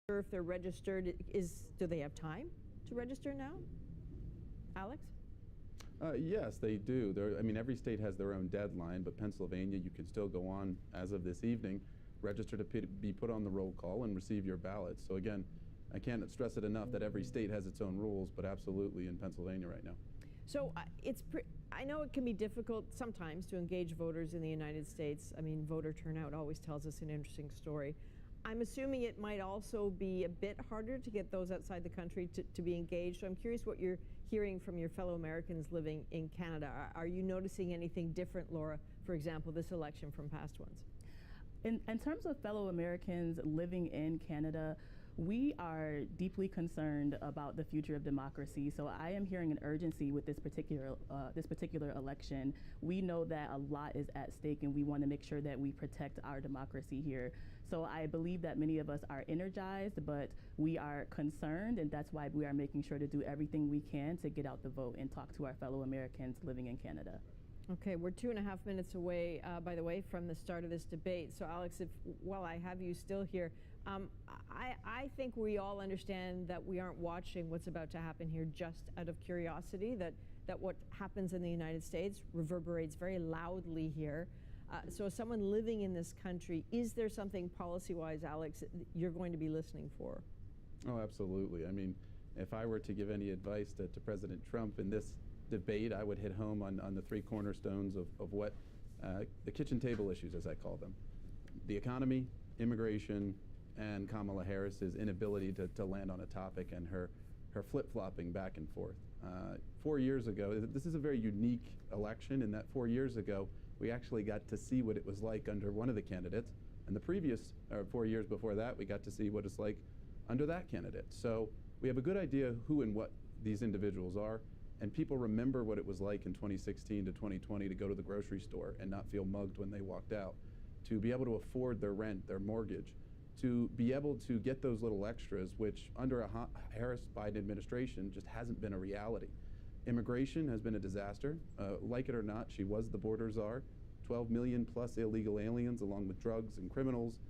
if they're registered, do they have time to register now? Alex? Yes, they do. I mean, every state has their own deadline, but Pennsylvania, you can still go on as of this evening, register to be put on the roll call and receive your ballots. So again, I can't stress it enough that every state has its own rules, but absolutely in Pennsylvania right now. So I know it can be difficult sometimes to engage voters in the United States. I mean, voter turnout always tells us an interesting story. I'm assuming it might also be a bit harder to get those outside the country to be engaged. So I'm curious what you're hearing from your fellow Americans living in Canada. Are you noticing anything different, Laura, for example, this election from past ones? In terms of fellow Americans living in Canada, we are deeply concerned about the future of democracy. So I am hearing an urgency with this particular election. We know that a lot is at stake, and we want to make sure that we protect our democracy here. So I believe that many of us are energized, but we are concerned, and that's why we are making sure to do everything we can to get out the vote and talk to our fellow Americans living in Canada. Okay, we're 2.5 minutes away, by the way, from the start of this debate. So, Alex, while I have you still here, I think we all understand that we aren't watching what's about to happen here just out of curiosity, that what happens in the United States reverberates very loudly here. So as someone living in this country, is there something policy-wise, Alex, you're going to be listening for? Oh, absolutely. I mean, if I were to give any advice to President Trump in this debate, I would hit home on the three cornerstones of what the kitchen table issues, as I call them: the economy, immigration, and Kamala Harris's inability to land on a topic and her flip-flopping back and forth. 4 years ago, this is a very unique election in that 4 years ago, we actually got to see what it was like under one of the candidates. And the previous 4 years before that, we got to see what it's like under that candidate. So we have a good idea who and what these individuals are. And people remember what it was like in 2016 to 2020 to go to the grocery store and not feel mugged when they walked out, to be able to afford their rent, their mortgage, to be able to get those little extras, which under a Harris-Biden administration just hasn't been a reality. Immigration has been a disaster. Like it or not, she was the border czar. 12 million plus illegal aliens, along with drugs and criminals,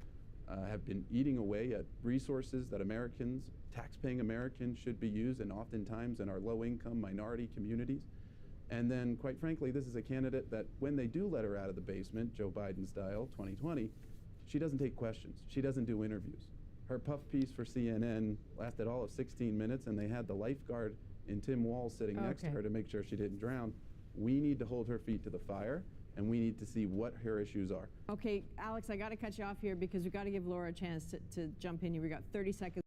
have been eating away at resources that Americans, tax-paying Americans, should be used, and oftentimes in our low-income minority communities. And then, quite frankly, this is a candidate that when they do let her out of the basement, Joe Biden style, 2020, she doesn't take questions. She doesn't do interviews. Her puff piece for CNN lasted all of 16 minutes, and they had the lifeguard in Tim Walz sitting next to her to make sure she didn't drown. We need to hold her feet to the fire, and we need to see what her issues are. Okay, Alex, I got to cut you off here because we've got to give Laura a chance to jump in here. We got 30 seconds.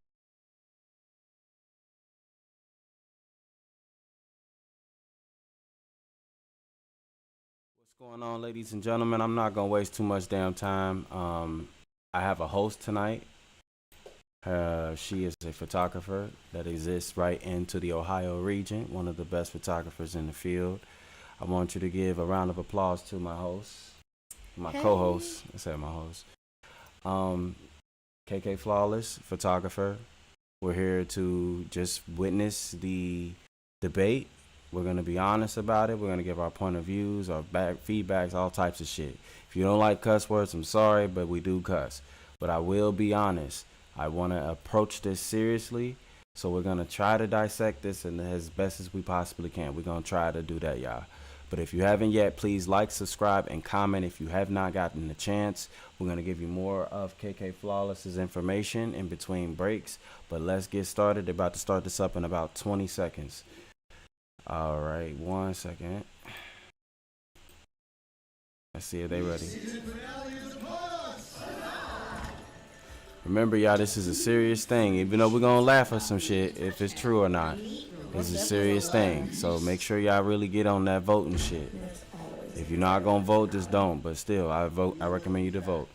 What's going on, ladies and gentlemen? I'm not going to waste too much damn time. I have a host tonight. She is a photographer that exists right into the Ohio region, one of the best photographers in the field. I want you to give a round of applause to my host, my co-host. I said my host. KK Flawless, photographer. We're here to just witness the debate. We're going to be honest about it. We're going to give our point of views, our feedbacks, all types of shit. If you don't like cuss words, I'm sorry, but we do cuss. But I will be honest. I want to approach this seriously, so we're going to try to dissect this as best as we possibly can. We're going to try to do that, y'all. But if you haven't yet, please like, subscribe, and comment if you have not gotten the chance. We're going to give you more of KK Flawless's information in between breaks. But let's get started. They're about to start this up in about 20 seconds. All right, 1 second. Let's see if they're ready. Remember, y'all, this is a serious thing. Even though we're going to laugh at some shit, if it's true or not, it's a serious thing. So make sure y'all really get on that voting shit. If you're not going to vote, just don't. But still, I recommend you to vote.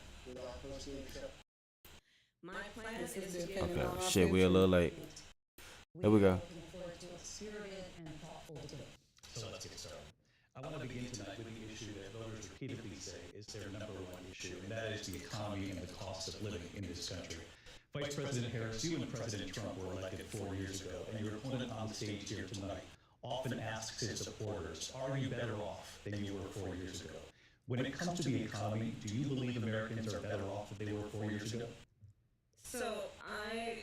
Okay, shit, we're a little late. Here we go. So let's get started. I want to begin tonight with the issue that voters repeatedly say is their number one issue, and that is the economy and the cost of living in this country. Vice President Harris, you and President Trump were elected 4 years ago, and your opponent on the stage here tonight often asks his supporters, are you better off than you were 4 years ago? When it comes to the economy, do you believe Americans are better off than they were 4 years ago? So I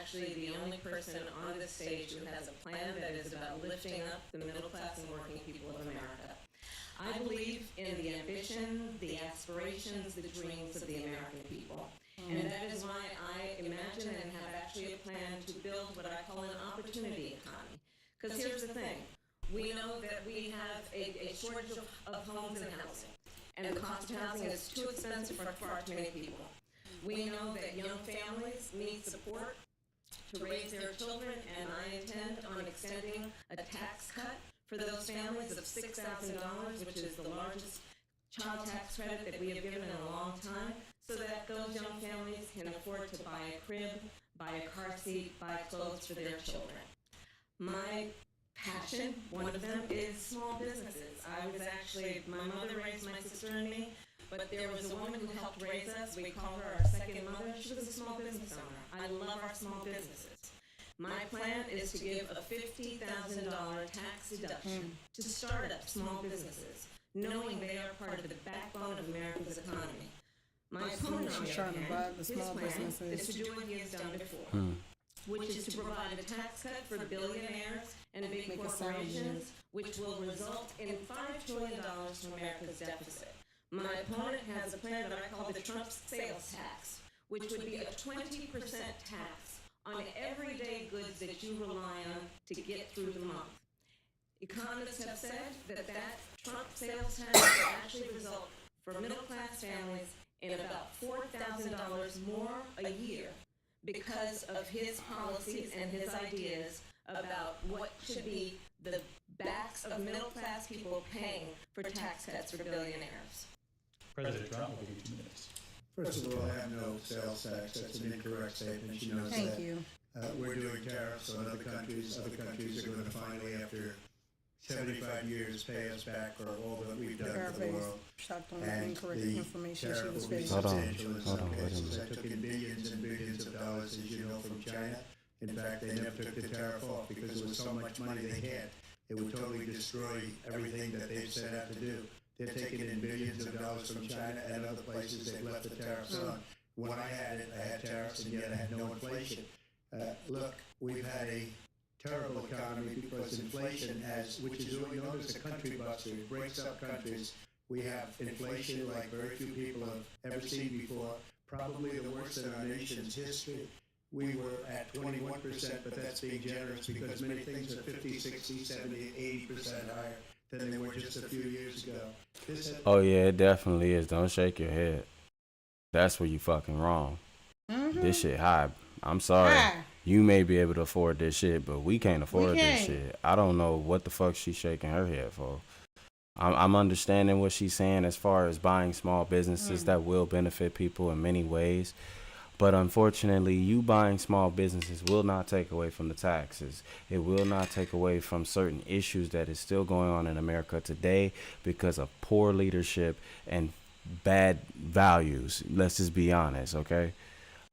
actually the only person on this stage who has a plan that is about lifting up the middle class and working people of America. I believe in the ambition, the aspirations, the dreams of the American people. And that is why I imagine and have actually a plan to build what I call an opportunity economy. Because here's the thing. We know that we have a shortage of homes and housing. And the cost of housing is too expensive for far too many people. We know that young families need support to raise their children, and I intend on extending a tax cut for those families of $6,000, which is the largest child tax credit that we have given in a long time, so that those young families can afford to buy a crib, buy a car seat, buy clothes for their children. My passion, one of them, is small businesses. My mother raised my sister and me, but there was a woman who helped raise us. We call her our second mother. She was a small business owner. I love our small businesses. My plan is to give a $50,000 tax deduction to start up small businesses, knowing they are part of the backbone of America's economy. My opponent, on the other hand, his plan is to do what he has done before, which is to provide a tax cut for billionaires and big corporations, which will result in $5 trillion from America's deficit. My opponent has a plan that I call the Trump sales tax, which would be a 20% tax on everyday goods that you rely on to get through the month. Economists have said that Trump sales tax will actually result for middle-class families in about $4,000 more a year because of his policies and his ideas about what should be the backs of middle-class people paying for tax cuts for billionaires. President Trump will give you 2 minutes. First of all, I have no sales tax. That's an incorrect statement. She knows that. Thank you. We're doing tariffs on other countries. Other countries are going to finally, after 75 years, pay us back for all that we've done for the world. Shocked on the And incorrect the information she tariff was will be feeding. substantial in some Hold on, wait a cases. minute. That took in billions and billions of dollars, as you know, from China. In fact, they never took the tariff off because there was so much money they had. It would totally destroy everything that they've set out to do. They're taking in billions of dollars from China and other places they've left the tariffs on. When I had it, I had tariffs, and yet I had no inflation. Look, we've had a terrible economy because inflation has, which is really known as a country buster. It breaks up countries. We have inflation like very few people have ever seen before, probably the worst in our nation's history. We were at 21%, but that's being generous because many things are 50, 60, 70, 80% higher than they were just a few years ago. Oh yeah, it definitely is. Don't shake your head. That's where you fucking wrong. This shit high. I'm sorry. High. You may be able to afford this shit, but we can't afford this can't. shit. I don't know what the fuck she's shaking her head for. I'm understanding what she's saying as far as buying small businesses that will benefit people in many ways. But unfortunately, you buying small businesses will not take away from the taxes. It will not take away from certain issues that is still going on in America today because of poor leadership and bad values. Let's just be honest, okay?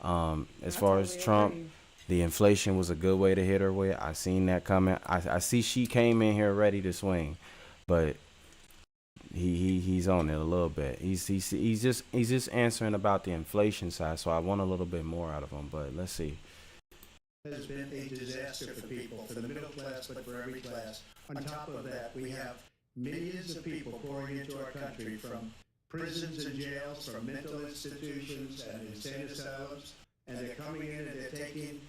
As far as Trump, the inflation was a good way to hit her with. I seen that coming. I see she came in here ready to swing, but he's on it a little bit. He's just answering about the inflation side. So I want a little bit more out of him, but let's see. Has been a disaster for people, for the middle class, but for every class. On top of that, we have millions of people pouring into our country from prisons and jails, from mental institutions and insane asylums, and they're coming in and they're taking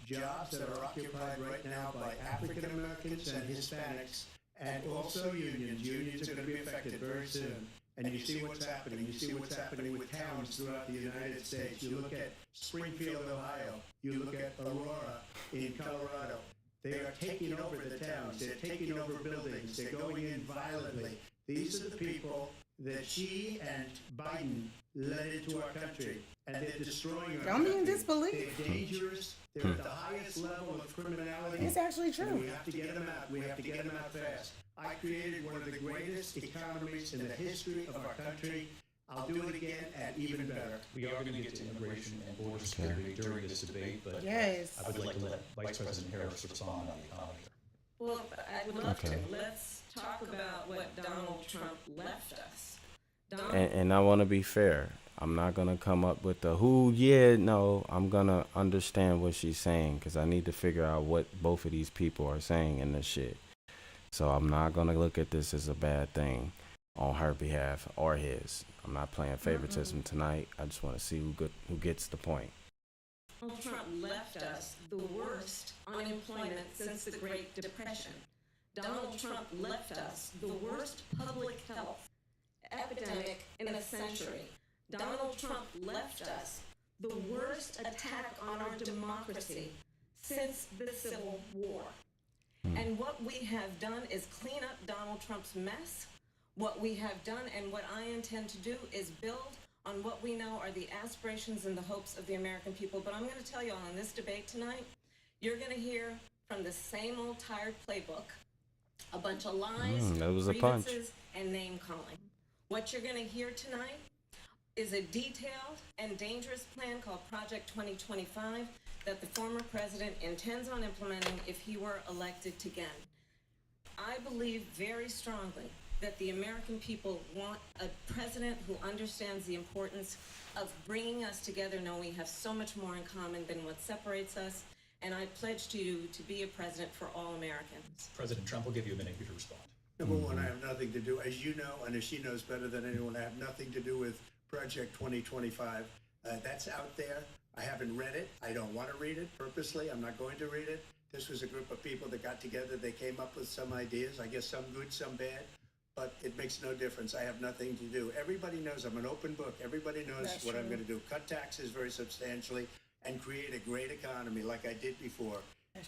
jobs that are occupied right now by African Americans and Hispanics, and also unions. Unions are going to be affected very soon. And you see what's happening. You see what's happening with towns throughout the United States. You look at Springfield, Ohio. You look at Aurora in Colorado. They are taking over the towns. They're taking over buildings. They're going in violently. These are the people that she and Biden led into our country, and they're destroying our Don't be country. in disbelief. They're dangerous. They're at the highest level of criminality. It's actually And true. we have to get them out. We have to get them out fast. I created one of the greatest economies in the history of our country. I'll do it again and even better. We are going to get to immigration and border security during this debate, but Yes. I would like to let Vice President Harris respond on the economy. Well, I would love Okay. to. Let's talk about what Donald Trump left us. Donald And I want to be fair. I'm not gonna come up with the who, yeah, no. I'm gonna understand what she's saying because I need to figure out what both of these people are saying in this shit. So I'm not gonna look at this as a bad thing on her behalf or his. I'm not playing favoritism tonight. I just want to see who gets the point. Donald Trump left us the worst unemployment since the Great Depression. Donald Trump left us the worst public health epidemic in a century. Donald Trump left us the worst attack on our democracy since the Civil War. And what we have done is clean up Donald Trump's mess. What we have done and what I intend to do is build on what we know are the aspirations and the hopes of the American people. But I'm going to tell you all in this debate tonight, you're going to hear from the same old tired playbook, a bunch of lies, That was a punch. grievances, and name calling. What you're going to hear tonight is a detailed and dangerous plan called Project 2025 that the former president intends on implementing if he were elected again. I believe very strongly that the American people want a president who understands the importance of bringing us together, knowing we have so much more in common than what separates us. And I pledge to you to be a president for all Americans. President Trump will give you a minute to respond. Number one, I have nothing to do, as you know, and as she knows better than anyone, I have nothing to do with Project 2025. That's out there. I haven't read it. I don't want to read it purposely. I'm not going to read it. This was a group of people that got together. They came up with some ideas, I guess some good, some bad, but it makes no difference. I have nothing to do. Everybody knows I'm an open book. Everybody knows what I'm going to do. Cut taxes very substantially and create a great economy like I did before.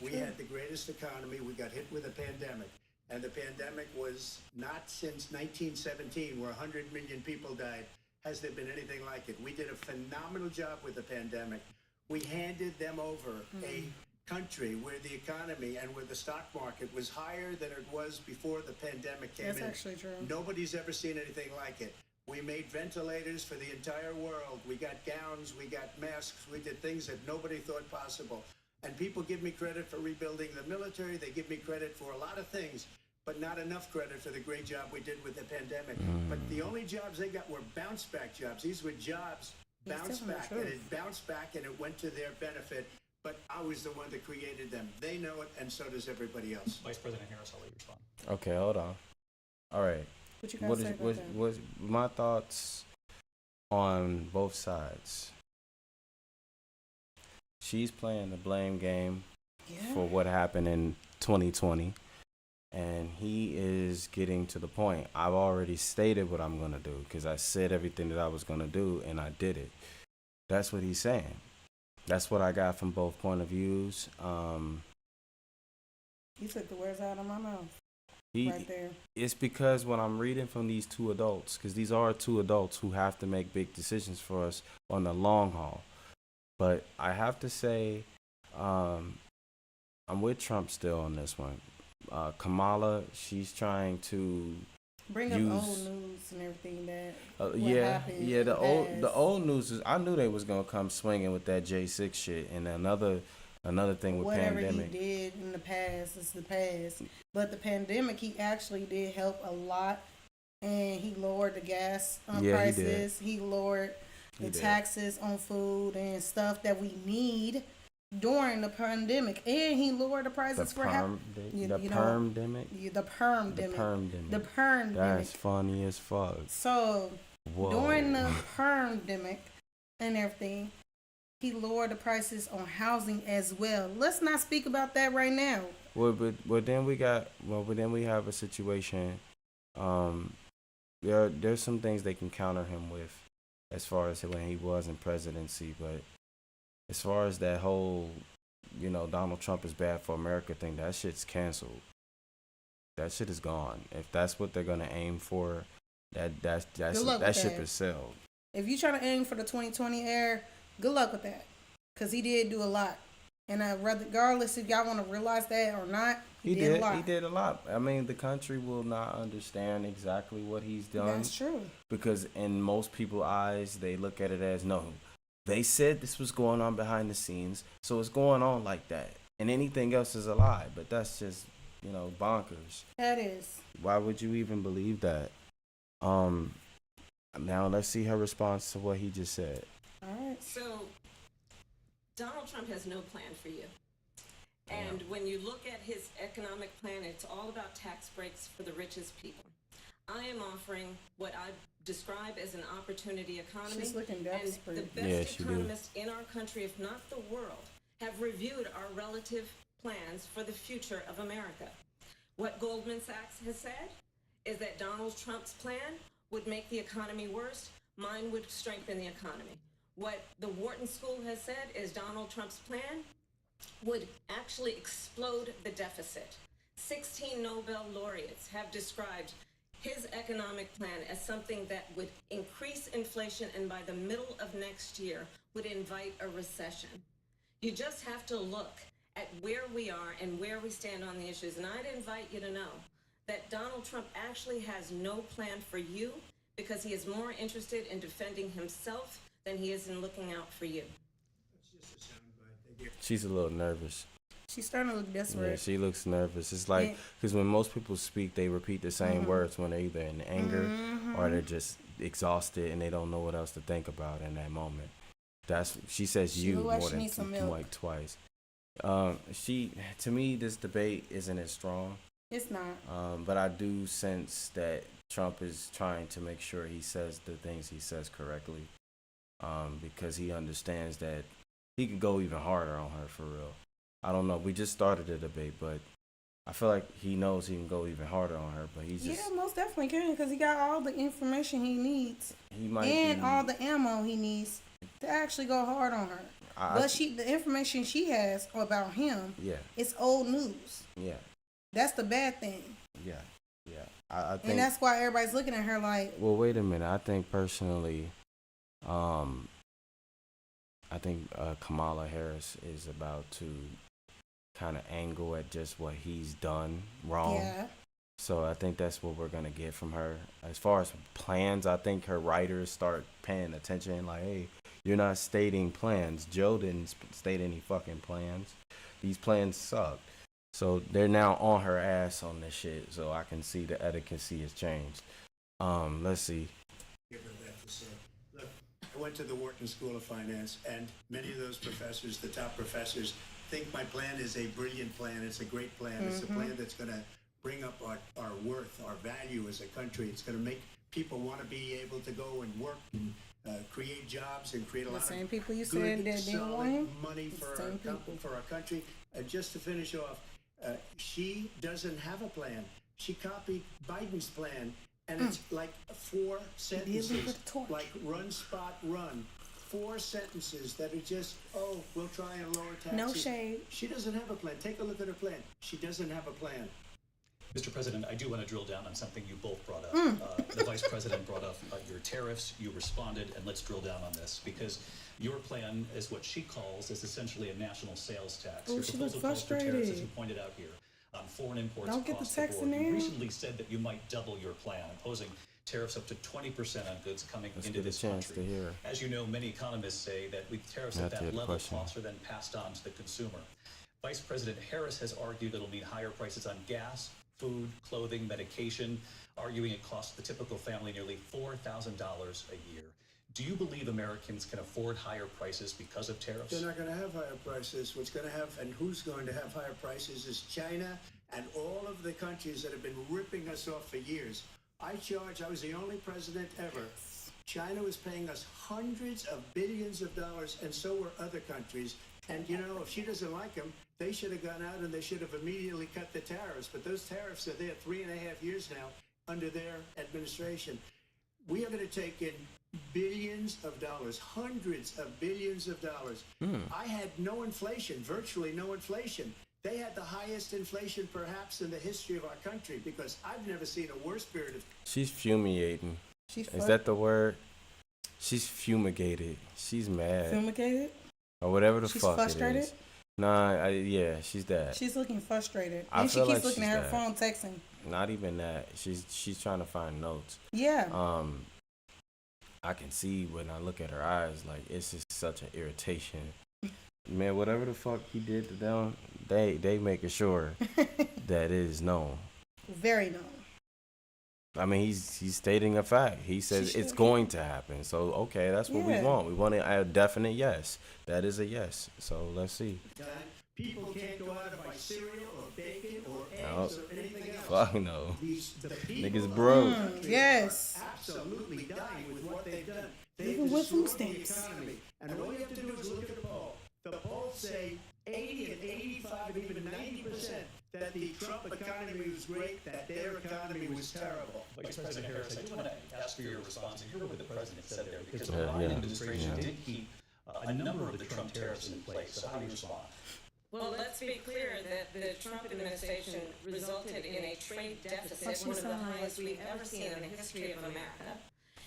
We had the greatest economy. We got hit with a pandemic. And the pandemic was not since 1917, where 100 million people died, has there been anything like it. We did a phenomenal job with the pandemic. We handed them over a country where the economy and where the stock market was higher than it was before the pandemic came in. That's actually true. Nobody's ever seen anything like it. We made ventilators for the entire world. We got gowns, we got masks, we did things that nobody thought possible. And people give me credit for rebuilding the military. They give me credit for a lot of things, but not enough credit for the great job we did with the pandemic. But the only jobs they got were bounce back jobs. These were jobs bounced back, and it bounced back and it went to their benefit. But I was the one that created them. They know it, and so does everybody else. Vice President Harris, I'll let you respond. Okay, hold on. All right. What you got to say about that? What my thoughts on both sides? She's playing the blame game for what happened in 2020, and he is getting to the point. I've already stated what I'm going to do because I said everything that I was going to do, and I did it. That's what he's saying. That's what I got from both point of views. You took the words out of my mouth. He, right there. It's because when I'm reading from these two adults, because these are two adults who have to make big decisions for us on the long haul. But I have to say, I'm with Trump still on this one. Kamala, she's trying to bring up old news and everything that the old news is, I knew they was gonna come swinging with that J6 shit, and another thing with whatever pandemic. he did in the past is the past. But the pandemic, he actually did help a lot, and he lowered the gas prices. He lowered the taxes on food and stuff that we need during the pandemic, and he lowered the prices for the permdemic. That's funny as fuck. So during the pandemic and everything, he lowered the prices on housing as well. Let's not speak about that right now. Well, but then we have a situation. There's some things they can counter him with, as far as when he was in presidency, but as far as that whole, Donald Trump is bad for America thing, that shit's canceled. That shit is gone. If that's what they're gonna aim for, that ship is sailed. If you try to aim for the 2020 era, good luck with that, because he did do a lot. And regardless if y'all want to realize that or not, he did a lot. He did a lot. I mean, the country will not understand exactly what he's done. That's true. Because in most people's eyes, they look at it as, no, they said this was going on behind the scenes, so it's going on like that. And anything else is a lie. But that's just, bonkers. That is. Why would you even believe that? Now let's see her response to what he just said. All right. So, Donald Trump has no plan for you. And when you look at his economic plan, it's all about tax breaks for the richest people. I am offering what I describe as an opportunity economy. She's looking and desperate. the Yeah, best she do. economists in our country, if not the world, have reviewed our relative plans for the future of America. What Goldman Sachs has said is that Donald Trump's plan would make the economy worse. Mine would strengthen the economy. What the Wharton School has said is Donald Trump's plan would actually explode the deficit. 16 Nobel laureates have described his economic plan as something that would increase inflation and by the middle of next year would invite a recession. You just have to look at where we are and where we stand on the issues. And I'd invite you to know that Donald Trump actually has no plan for you because he is more interested in defending himself than he is in looking out for you. She's a little nervous. She's starting to look Yeah, desperate. she looks nervous. It's like, because when most people speak, they repeat the same words when they're either in anger or they're just exhausted and they don't know what else to think about in that moment. She says She you look like more she than needs some milk. like twice. To me, this debate isn't as strong. It's not. But I do sense that Trump is trying to make sure he says the things he says correctly, because he understands that he could go even harder on her for real. I don't know. We just started the debate, but I feel like he knows he can go even harder on her. But he's just Yeah, most definitely can because he got all the information he needs he might and be, all the ammo he needs to actually go hard on her. But the information she has about him, yeah, it's old news. yeah, That's the bad thing. yeah. I think. And that's why everybody's looking at her like, Well, wait a minute. I think personally, I think Kamala Harris is about to kind of angle at just what he's done wrong. yeah. So I think that's what we're gonna get from her. As far as plans, I think her writers start paying attention. Like, hey, you're not stating plans. Joe didn't state any fucking plans. These plans suck. So they're now on her ass on this shit. So I can see the etiquette has changed. Let's see. Give her that to say. Look, I went to the Wharton School of Finance, and many of those professors, the top professors, think my plan is a brilliant plan. It's a great plan. It's a plan that's going to bring up our worth, our value as a country. It's going to make people want to be able to go and work and create jobs and create a The lot same of people you good, said that didn't solid want him? money It's for the same people. for our country. And just to finish off, she doesn't have a plan. She copied Biden's plan, and it's like 4 sentences, with the torch. like run, spot, run. 4 sentences that are just, we'll try and lower taxes. No shade. She doesn't have a plan. Take a look at her plan. She doesn't have a plan. Mr. President, I do want to drill down on something you both brought up. The Vice President brought up your tariffs. You responded, and let's drill down on this because your plan is what she calls is essentially a national sales tax. Oh, Your she proposal looks calls for tariffs, as frustrated. you pointed out here, on foreign imports Don't get the across text board. in You there. recently said that you might double your plan, imposing tariffs up to 20% on goods coming Let's into get a this chance country. to hear. As you know, many economists say that with tariffs Not at to that hear the level, question. costs are then passed on to the consumer. Vice President Harris has argued it'll mean higher prices on gas, food, clothing, medication, arguing it costs the typical family nearly $4,000 a year. Do you believe Americans can afford higher prices because of tariffs? They're not going to have higher prices. What's going to have, and who's going to have higher prices is China and all of the countries that have been ripping us off for years. I was the only president ever. China was paying us hundreds of billions of dollars, and so were other countries. And, if she doesn't like them, they should have gone out and they should have immediately cut the tariffs. But those tariffs are there 3.5 years now under their administration. We are going to take in billions of dollars, hundreds of billions of dollars. I had no inflation, virtually no inflation. They had the highest inflation perhaps in the history of our country because I've never seen a worse period of. She's fumigating. She's Is that the word? She's fumigated. She's mad. fumigated? Or whatever the She's fuck frustrated? it is. Nah, yeah, she's that. She's looking frustrated. I And she feel keeps like looking she's at her that. phone, texting. Not even that. She's trying to find notes. Yeah. I can see when I look at her eyes, like it's just such an irritation. Man, whatever the fuck he did to them, they making sure that it is known. Very known. I mean, he's stating a fact. He says it's going to happen. So okay, that's what we Yeah. want. We want a definite yes. That is a yes. So let's see. People can't go out and buy cereal or bacon or eggs Nope. or anything else. Fuck no. The people Niggas of broke. our country Yes. are absolutely dying with what they've done. They've Even with food destroyed the stamps. economy. And all you have to do is look at the poll. The polls say 80 and 85, even 90% that the Trump economy was great, that their economy was terrible. Vice President Harris, I do want to ask for your response and hear what the president said there, because the Yeah, Biden yeah, administration yeah. did keep a number of the Trump tariffs in place. So how do you respond? Well, let's be clear that the Trump administration resulted in a trade deficit, one of the highest we've ever seen in the history of America.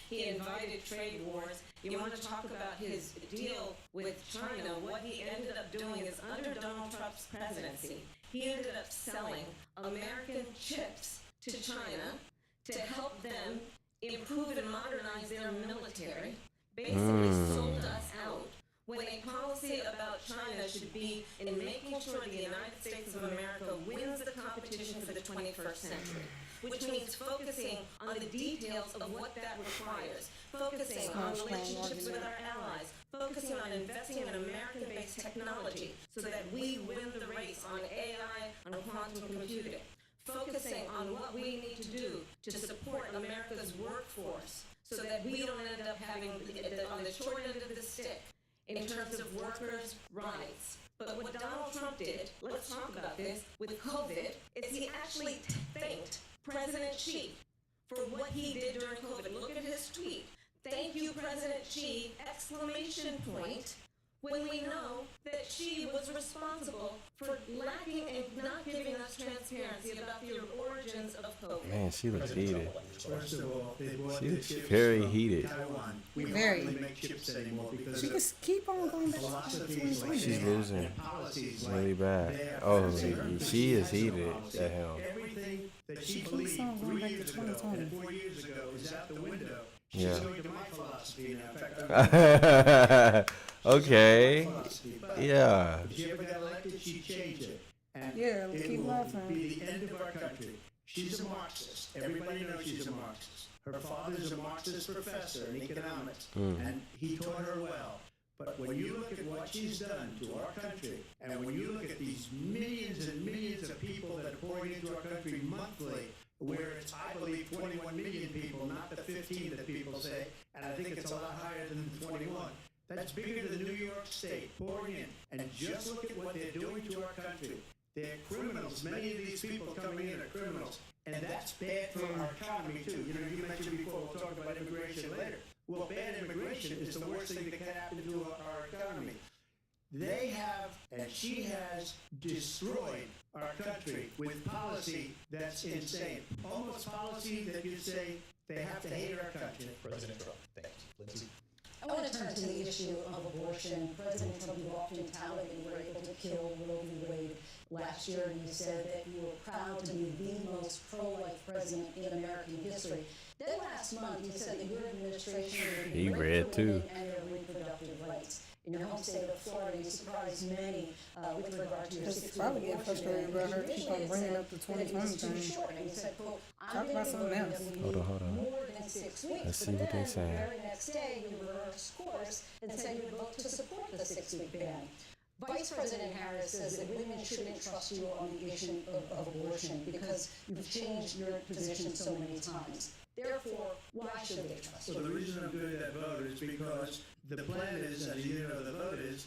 He invited trade wars. You want to talk about his deal with China, what he ended up doing is under Donald Trump's presidency, he ended up selling American chips to China to help them improve and modernize their military, basically sold us out. When a policy about China should be in making sure the United States of America wins the competition for the 21st century, which means focusing on the details of what that requires, focusing on relationships with our allies, focusing on investing in American-based technology so that we win the race on AI, on quantum computing, focusing on what we need to do to support America's workforce so that we don't end up having on the short end of the stick in terms of workers' rights. But what Donald Trump did, let's talk about this, with COVID, is he actually thanked President Xi for what he did during COVID. Look at his tweet. Thank you, President Xi, exclamation point, when we know that Xi was responsible for lacking and not giving us transparency about the origins of COVID. Man, she looks heated. First of all, they bought She the looks chips very from heated. Taiwan. We Very. hardly make chips anymore because She of just keep on going back to philosophies like 2020. She's that losing. and policies like Really bad. that. Oh, She she is has no heated policy. at him. Everything that she Keep believed on going 3 back to years ago 2020. and 4 years ago is out the window. She's Yeah. going to my philosophy now. In fact, Okay. philosophy. But Yeah. if she ever got elected, she changed it. And Yeah, it keep will laughing. be the end of our country. She's a Marxist. Everybody knows she's a Marxist. Her father's a Marxist professor in economics, and he taught her well. But when you look at what she's done to our country, and when you look at these millions and millions of people that are pouring into our country monthly, where it's, I believe, 21 million people, not the 15 that people say, and I think it's a lot higher than the 21. That's bigger than New York State pouring in. And just look at what they're doing to our country. They're criminals. Many of these people coming in are criminals. And that's bad for our economy, too. You know, you mentioned before, we'll talk about immigration later. Well, bad immigration is the worst thing that can happen to our economy. They have, and she has, destroyed our country with policy that's insane. Almost policy that you say they have to hate our country. President Trump, thanks. Lindsay? I want to turn to the issue of abortion. President Trump, you often touted that you were able to kill Roe v. Wade last year, and you said that you were proud to be the most pro-life president in American history. Then last month, you said that your administration would be He great read for too. women and their reproductive rights. In your home state of Florida, you surprised many with regard to your Just 6-week probably get abortion frustrated ban. about her Initially, keep on it bringing said up the that it was 2020 too thing. short, and you said, quote, Talk I'm about getting something word else. that we Hold need on, hold on. more than 6 weeks. Let's see But what they then, saying. the very next day, you reversed course and said you would vote to support the 6-week ban. Vice President Harris says that women shouldn't trust you on the issue of abortion because you've changed your position so many times. Therefore, why should they trust Well, you? the reason I'm doing that vote is because the plan is, as you know, the vote is,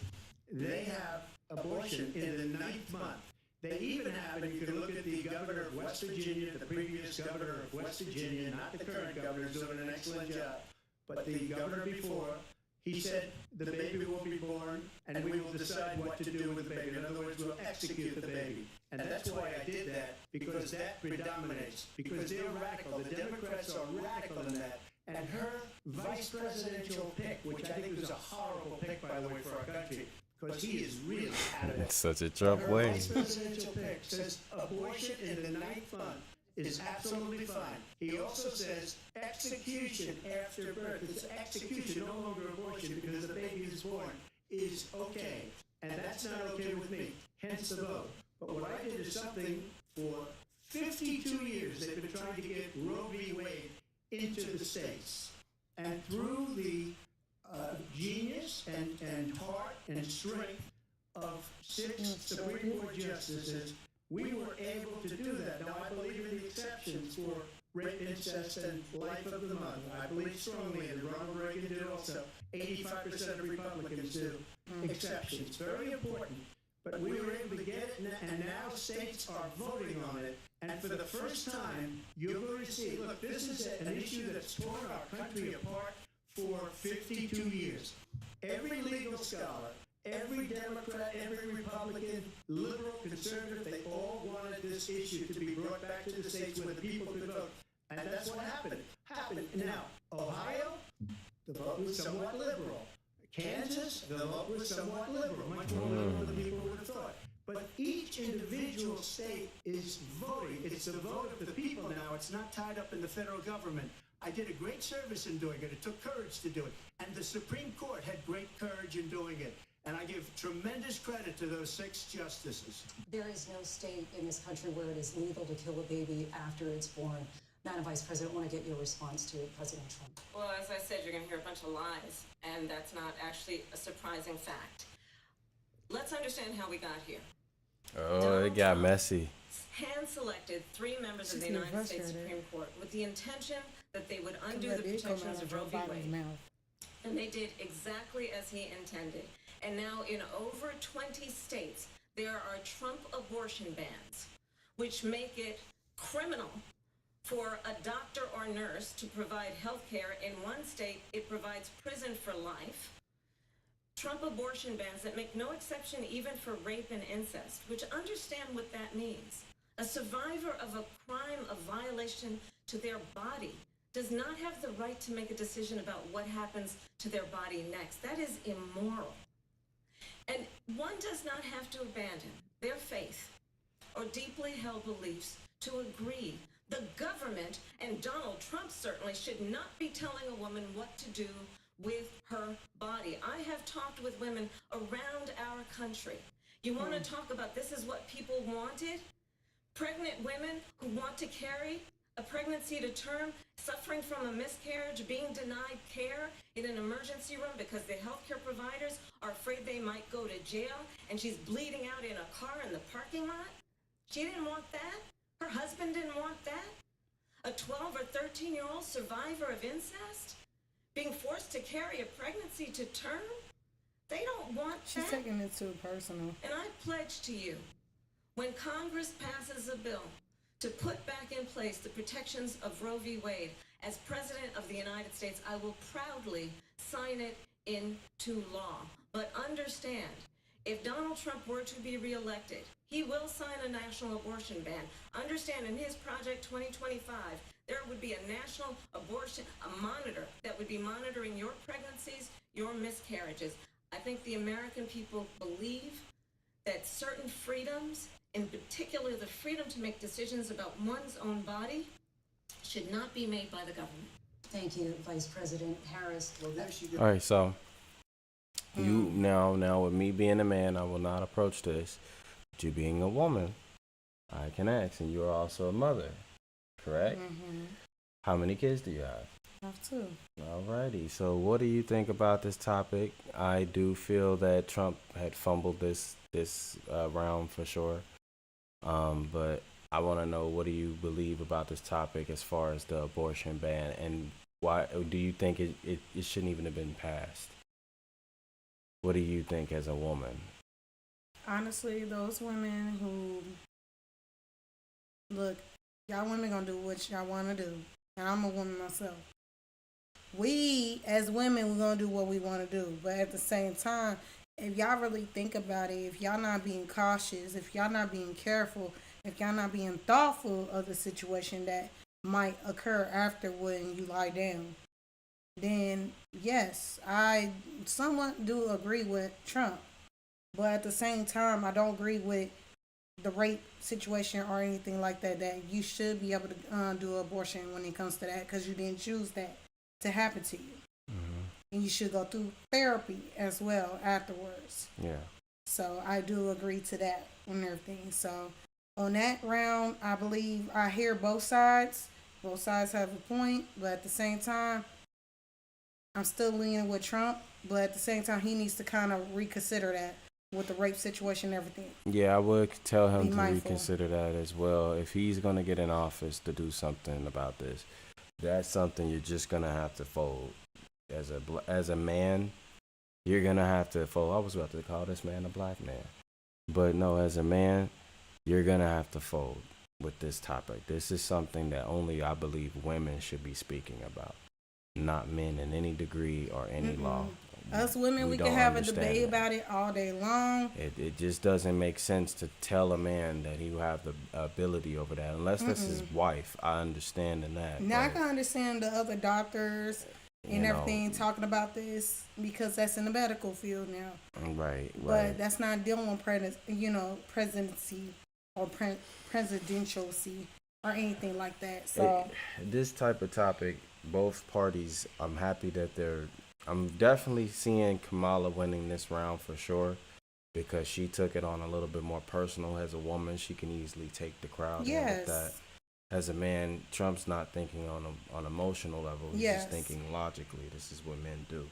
they have abortion in the 9th month. They even have, and you can look at the governor of West Virginia, the previous governor of West Virginia, not the current governor, is doing an excellent job, but the governor before, he said the baby will be born and we will decide what to do with the baby. In other words, we'll execute the baby. And that's why I did that, because that predominates, because they're radical. The Democrats are radical in that. And her vice presidential pick, which I think was a horrible pick, by the way, for our country, because he is really out of it. It's such a Trump Her way. vice presidential pick says abortion in the 9th month is absolutely fine. He also says execution after birth. It's execution, no longer abortion, because the baby is born, is okay. And that's not okay with me, hence the vote. But what I did is something for 52 years they've been trying to get Roe v. Wade into the states. And through the genius and heart and strength of 6 Supreme Court justices, we were able to do that. Now, I believe in the exceptions for rape, incest, and life of the mother. I believe strongly, and Ronald Reagan did also. 85% of Republicans do. Exceptions. Very important. But we were able to get it, and now states are voting on it. And for the first time, you're going to see, look, this is an issue that's torn our country apart for 52 years. Every legal scholar, every Democrat, every Republican, liberal, conservative, they all wanted this issue to be brought back to the states where the people could vote. And that's what happened. Now, Ohio, the vote was somewhat liberal. Kansas, the vote was somewhat liberal, much more liberal than people would have thought. But each individual state is voting. It's the vote of the people now. It's not tied up in the federal government. I did a great service in doing it. It took courage to do it. And the Supreme Court had great courage in doing it. And I give tremendous credit to those 6 justices. There is no state in this country where it is legal to kill a baby after it's born. Madam Vice President, I want to get your response to President Trump. Well, as I said, you're going to hear a bunch of lies, and that's not actually a surprising fact. Let's understand how we got here. Oh, it got messy. Hand-selected 3 members of the United States Supreme Court with the intention that they would undo the protections of Roe v. Wade. And they did exactly as he intended. And now in over 20 states, there are Trump abortion bans, which make it criminal for a doctor or nurse to provide health care. In one state, it provides prison for life. Trump abortion bans that make no exception even for rape and incest, which understand what that means. A survivor of a crime of violation to their body does not have the right to make a decision about what happens to their body next. That is immoral. And one does not have to abandon their faith or deeply held beliefs to agree. The government, and Donald Trump certainly, should not be telling a woman what to do with her body. I have talked with women around our country. You want to talk about this is what people wanted? Pregnant women who want to carry a pregnancy to term, suffering from a miscarriage, being denied care in an emergency room because the healthcare providers are afraid they might go to jail, and she's bleeding out in a car in the parking lot. She didn't want that. Her husband didn't want that. A 12 or 13-year-old survivor of incest being forced to carry a pregnancy to term. They don't want that. She's taking it too personal. And I pledge to you, when Congress passes a bill to put back in place the protections of Roe v. Wade, as President of the United States, I will proudly sign it into law. But understand, if Donald Trump were to be reelected, he will sign a national abortion ban. Understand, in his Project 2025, there would be a national abortion, a monitor that would be monitoring your pregnancies, your miscarriages. I think the American people believe that certain freedoms, in particular the freedom to make decisions about one's own body, should not be made by the government. Thank you, Vice President Harris. Well, there she goes. All right, so you now with me being a man, I will not approach this. But you being a woman, I can ask, and you're also a mother, correct? Mm-hmm. How many kids do you have? I have 2. Alrighty, so what do you think about this topic? I do feel that Trump had fumbled this round for sure, but I want to know, what do you believe about this topic as far as the abortion ban, and why do you think it shouldn't even have been passed? What do you think as a woman? Honestly, those women who, look, y'all women gonna do what y'all want to do, and I'm a woman myself. We, as women, we're gonna do what we want to do, but at the same time, if y'all really think about it, if y'all not being cautious, if y'all not being careful, if y'all not being thoughtful of the situation that might occur after when you lie down, then yes, I somewhat do agree with Trump. But at the same time, I don't agree with the rape situation or anything like that, that you should be able to do abortion when it comes to that, because you didn't choose that to happen to you. Mm-hmm. And you should go through therapy as well afterwards. Yeah. So I do agree to that and everything. So On that round, I believe I hear both sides. Both sides have a point, but at the same time, I'm still leaning with Trump. But at the same time, he needs to kind of reconsider that with the rape situation and everything. Yeah, I would tell him Be to mindful. reconsider that as well. If he's going to get in office to do something about this, that's something you're just going to have to fold. As a man, you're going to have to fold. I was about to call this man a black man. But no, as a man, you're going to have to fold with this topic. This is something that only I believe women should be speaking about, not men in any degree or any law. Us women, we can don't have a understand debate that. about it all day long. It just doesn't make sense to tell a man that he will have the ability over that, unless that's his wife. I understand in that. Now I but, can understand the other doctors and you know, everything talking about this because that's in the medical field now. Right. But that's not dealing with presidency or presidentialcy or anything like that. So This type of topic, both parties, I'm happy that I'm definitely seeing Kamala winning this round for sure, because she took it on a little bit more personal. As a woman, she can easily take the crowd in with that. As a man, Trump's not thinking on emotional level. He's just thinking logically. This is what men do.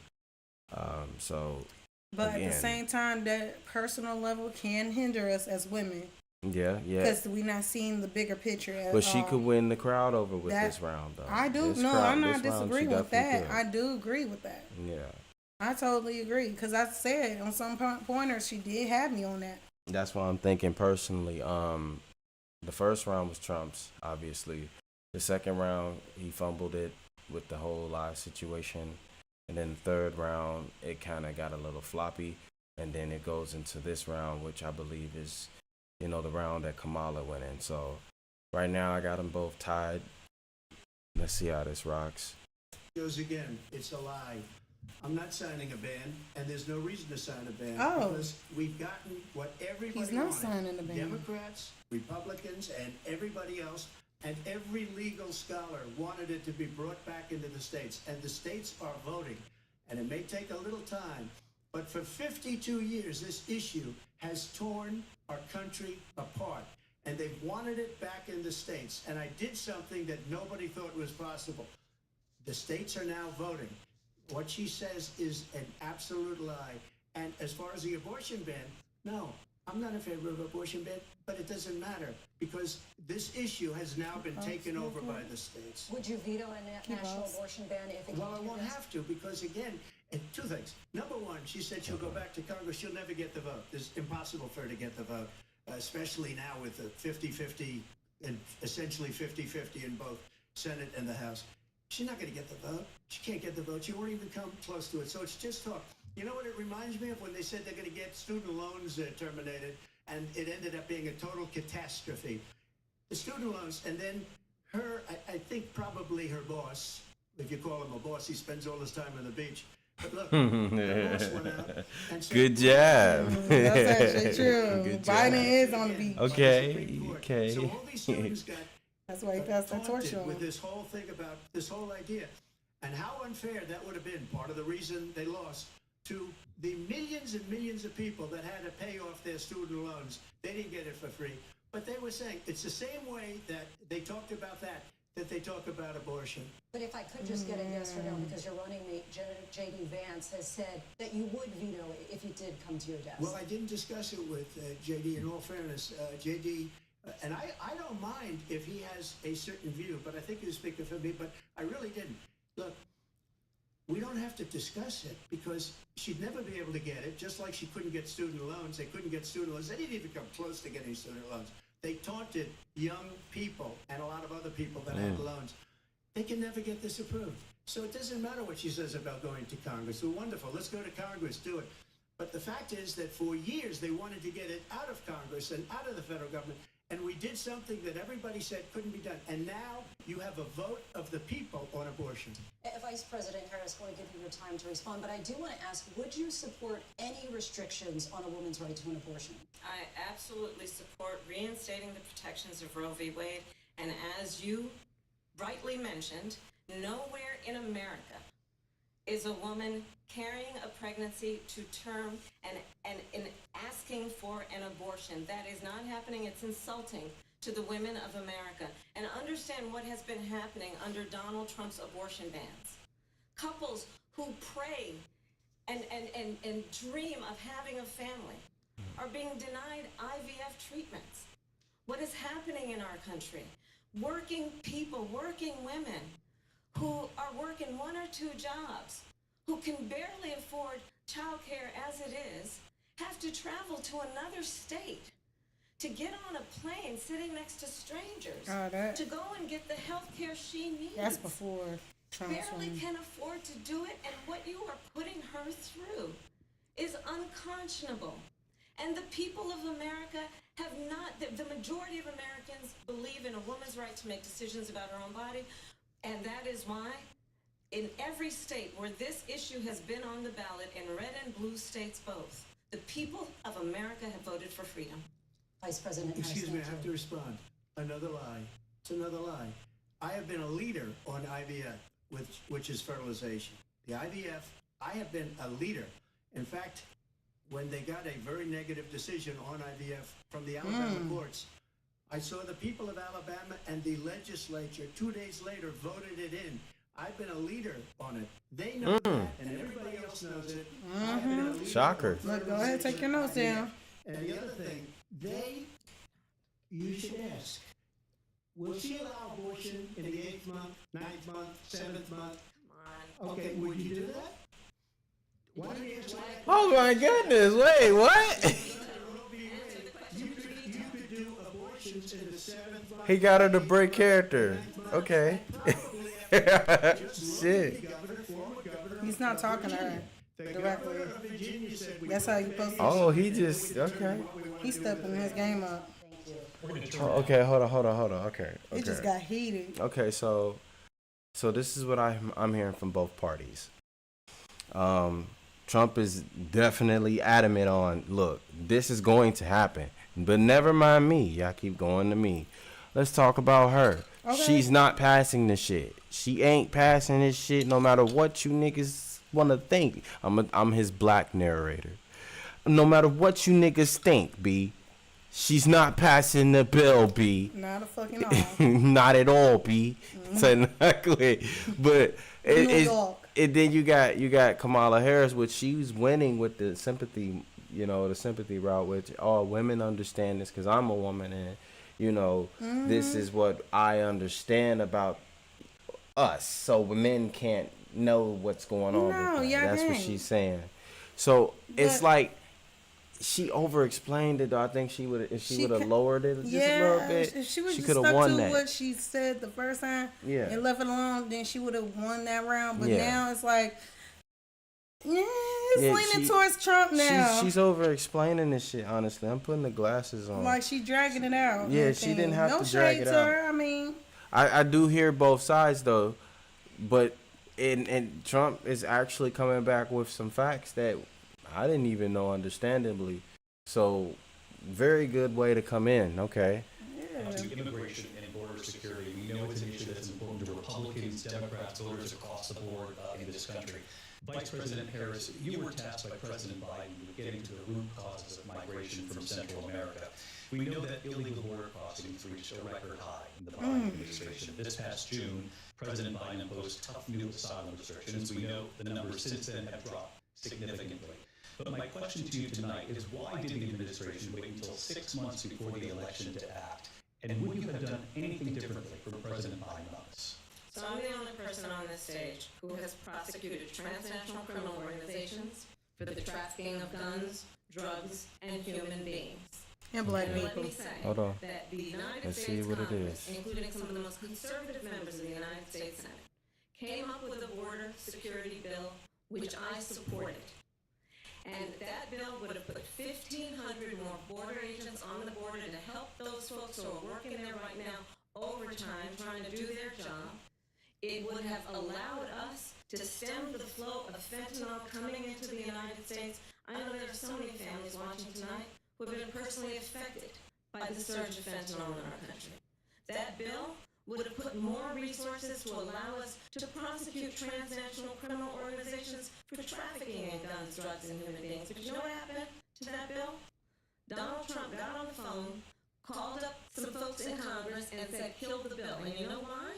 But at the same time, that personal level can hinder us as women. Yeah. Because we're not seeing the bigger picture. But she could win the crowd over with this round, though. I do. I'm not disagreeing with that. I do agree with that. Yeah. I totally agree. Because I said on some pointers, she did have me on that. That's what I'm thinking personally. The first round was Trump's, obviously. The second round, he fumbled it with the whole live situation. And then the third round, it kind of got a little floppy. And then it goes into this round, which I believe is, the round that Kamala went in. So right now, I got them both tied. Let's see how this rocks. Goes again, it's a lie. I'm not signing a ban, and there's no reason to sign a ban because we've gotten what everybody He's not wanted. signing a ban. Democrats, Republicans, and everybody else, and every legal scholar wanted it to be brought back into the states, and the states are voting. And it may take a little time, but for 52 years, this issue has torn our country apart, and they've wanted it back in the states. And I did something that nobody thought was possible. The states are now voting. What she says is an absolute lie. And as far as the abortion ban, no, I'm not in favor of abortion ban, but it doesn't matter because this issue has now been taken over by the states. Would you veto a national abortion ban if it Well, I won't have to because, again, two things. Number one, she said she'll go back to Congress. She'll never get the vote. It's impossible for her to get the vote, especially now with the 50-50 and essentially 50-50 in both Senate and the House. She's not going to get the vote. She can't get the vote. She won't even come close to it. So it's just talk. You know what it reminds me of when they said they're going to get student loans terminated, and it ended up being a total catastrophe. The student loans, and then her, I think probably her boss, if you call him a boss, he spends all his time on the beach. But look, her boss went out and said, Good job. That's actually true. Good Biden job. is on the beach. Okay. So all these students got That's why he passed that torch taunted on. with this whole thing about this whole idea. And how unfair that would have been, part of the reason they lost, to the millions and millions of people that had to pay off their student loans. They didn't get it for free. But they were saying it's the same way that they talked about that they talk about abortion. But if I could just get a yes or no, because your running mate, J.D. Vance, has said that you would veto it if it did come to your desk. Well, I didn't discuss it with J.D. In all fairness, J.D., and I don't mind if he has a certain view, but I think he was speaking for me, but I really didn't. Look, we don't have to discuss it because she'd never be able to get it, just like she couldn't get student loans. They couldn't get student loans. They didn't even come close to getting student loans. They taunted young people and a lot of other people that had loans. They can never get this approved. So it doesn't matter what she says about going to Congress. Well, wonderful. Let's go to Congress, do it. But the fact is that for years they wanted to get it out of Congress and out of the federal government. And we did something that everybody said couldn't be done. And now you have a vote of the people on abortion. Vice President Harris, I want to give you your time to respond, but I do want to ask, would you support any restrictions on a woman's right to an abortion? I absolutely support reinstating the protections of Roe v. Wade. And as you rightly mentioned, nowhere in America is a woman carrying a pregnancy to term and asking for an abortion abortion. That is not happening. It's insulting to the women of America. And understand what has been happening under Donald Trump's abortion bans. Couples who pray and dream of having a family are being denied IVF treatments. What is happening in our country? Working people, working women who are working 1 or 2 jobs, who can barely afford childcare as it is, have to travel to another state to get on a plane sitting next to strangers to go and get the health care she needs. That's before Trump's barely one. can afford to do it, and what you are putting her through is unconscionable. And the people of America have not, the majority of Americans believe in a woman's right to make decisions about her own body, and that is why in every state where this issue has been on the ballot, in red and blue states both, the people of America have voted for freedom. Vice President Harris. Excuse me, I have to respond. Another lie. It's another lie. I have been a leader on IVF, which is fertilization. The IVF, I have been a leader. In fact, when they got a very negative decision on IVF from the Alabama courts, I saw the people of Alabama and the legislature 2 days later voted it in. I've been a leader on it. They know that, and everybody else knows it. I've been a leader. Shocker. Look, go ahead, take your notes down. And the other thing, you should ask, will she allow abortion in the 8th month, 9th month, 7th month? Come on. Okay, would you do that? Why don't you ask that? Oh my goodness! Wait, what? You could do abortions in the 7th month. He got her to break character. Okay. Shit. He's not talking to her directly. That's how you supposed to. Oh, he just okay. He's stepping his game up. Oh, okay, hold on. Okay. It just got heated. Okay, so this is what I'm hearing from both parties. Trump is definitely adamant on, look, this is going to happen, but never mind me. Y'all keep going to me. Let's talk about her. Okay. She's not passing this shit. She ain't passing this shit no matter what you niggas want to think. I'm his black narrator. No matter what you niggas think, B, she's not passing the bill, B. Not a fucking all. Not at all, B. So not good. But then you got Kamala Harris, which she's winning with the sympathy, the sympathy route, which all women understand this because I'm a woman and, this is what I understand about us. So men can't know what's going on. That's what she's saying. So it's like she over-explained it, though. I think she would, if she would have lowered it just a little bit, if she would she just could have stuck won to that. what she said the first time and left it alone, then she would have won that round. But Yeah. now it's like, it's leaning towards Trump now. She's over-explaining this shit, honestly. I'm putting the glasses on. Like she dragging it out. Yeah, she didn't have no to drag shade it to out. her. I mean, I do hear both sides, though. But and Trump is actually coming back with some facts that I didn't even know, understandably. So, very good way to come in. Okay. To immigration and border security, we know it's an issue that's important to Republicans, Democrats, voters across the board in this country. Vice President Harris, you were tasked by President Biden with getting to the root causes of migration from Central America. We know that illegal border crossings reached a record high in the Biden administration. This past June, President Biden imposed tough new asylum restrictions. We know the numbers since then have dropped significantly. But my question to you tonight is, why did the administration wait until 6 months before the election to act? And would you have done anything differently from President Biden on this? So I'm the only person on this stage who has prosecuted transnational criminal organizations for the trafficking of guns, drugs, and human beings. and black And let people. me say Hold on. that the United Let's see States what it Congress, is. including some of the most conservative members of the United States Senate, came up with a border security bill which I supported. And that bill would have put 1,500 more border agents on the border to help those folks who are working there right now overtime trying to do their job. It would have allowed us to stem the flow of fentanyl coming into the United States. I know there are so many families watching tonight who have been personally affected by the surge of fentanyl in our country. That bill would have put more resources to allow us to prosecute transnational criminal organizations for trafficking in guns, drugs, and human beings. But you know what happened to that bill? Donald Trump got on phone, called up some folks in Congress and said, kill the bill. And you know why?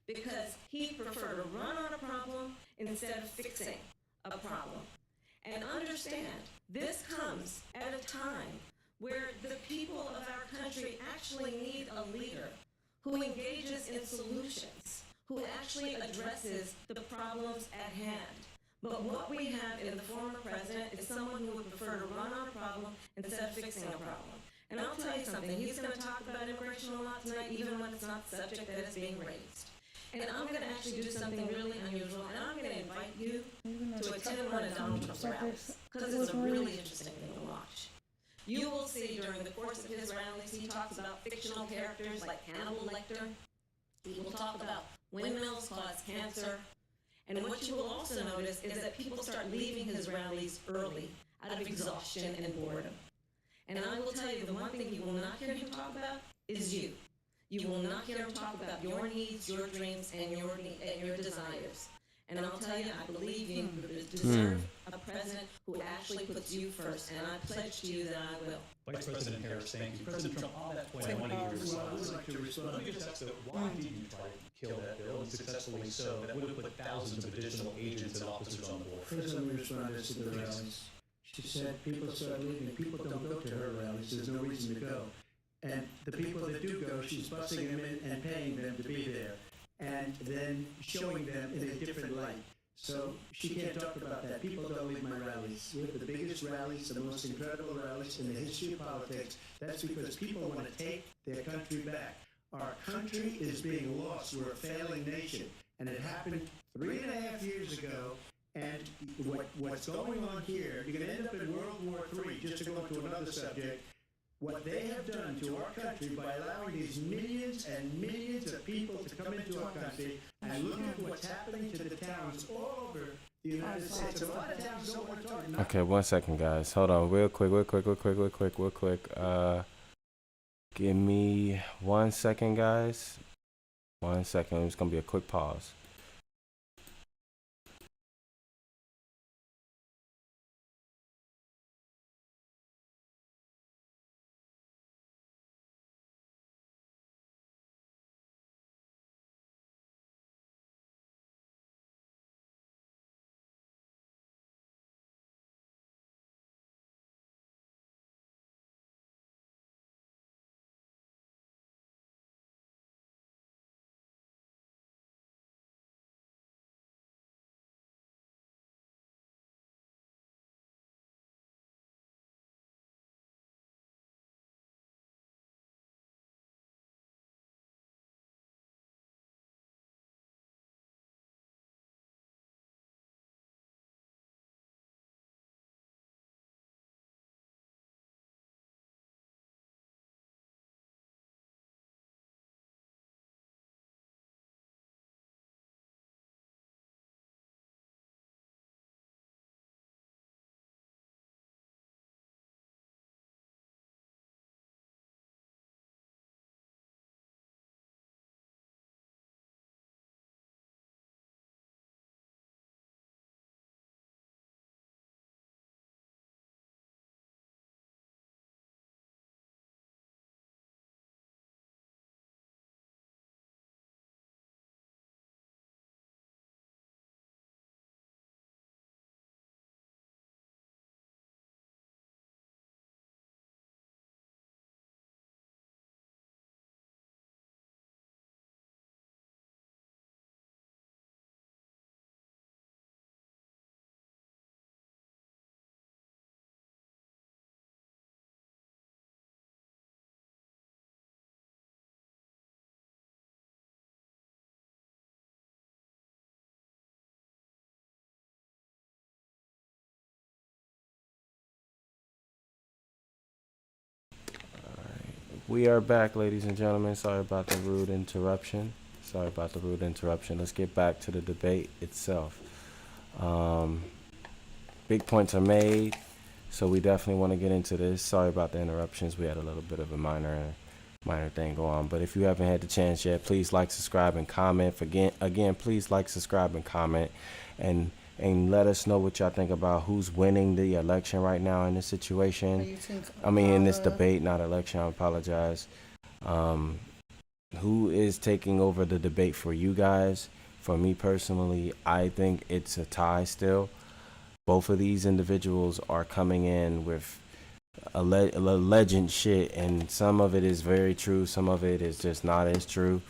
Because he preferred to run on a problem instead of fixing a problem. And understand, this comes at a time where the people of our country actually need a leader who engages in solutions, who actually addresses the problems at hand. But what we have in the former president is someone who would prefer to run on a problem instead of fixing a problem. And I'll tell you something, he's going to talk about immigration a lot tonight, even when it's not the subject that is being raised. And I'm going to actually do something really unusual, and I'm going to invite you to attend one of Donald Trump's rallies, because it's a really interesting thing to watch. You will see during the course of his rallies, he talks about fictional characters like Hannibal Lecter. He will talk about windmills cause cancer. And what you will also notice is that people start leaving his rallies early out of exhaustion and boredom. And I will tell you, the one thing you will not hear him talk about is you. You will not hear him talk about your needs, your dreams, and your desires. And I'll tell you, I believe you deserve a president who actually puts you first. And I pledge to you that I will. Vice President Harris, thank you. President Trump, on that point, I want to hear your response. I would like to respond. Let me just ask, why did you try to kill that bill, and successfully so, that would have put thousands of additional agents and officers on board? President responded to the rallies. She said people start leaving. People don't go to her rallies. There's no reason to go. And the people that do go, she's busing them in and paying them to be there, and then showing them in a different light. So she can't talk about that. People don't leave my rallies. We have the biggest rallies, the most incredible rallies in the history of politics. That's because people want to take their country back. Our country is being lost. We're a failing nation. And it happened 3.5 years ago. And what's going on here, you're going to end up in World War III, just to go into another subject. What they have done to our country by allowing these millions and millions of people to come into our country, and look at what's happening to the towns all over the United States. A lot of towns don't want to talk. Okay, 1 second, guys. Hold on, real quick. Give me 1 second, guys. 1 second. It's gonna be a quick pause. We are back, ladies and gentlemen. Sorry about the rude interruption. Let's get back to the debate itself. Big points are made, so we definitely want to get into this. Sorry about the interruptions. We had a little bit of a minor thing go on. But if you haven't had the chance yet, please like, subscribe, and comment. Again, please like, subscribe, and comment. And and let us know what y'all think about who's winning the election right now in this situation. I mean, in this debate, not election. I apologize. Who is taking over the debate for you guys? For me personally, I think it's a tie still. Both of these individuals are coming in with a legend shit, and some of it is very true, some of it is just not as true.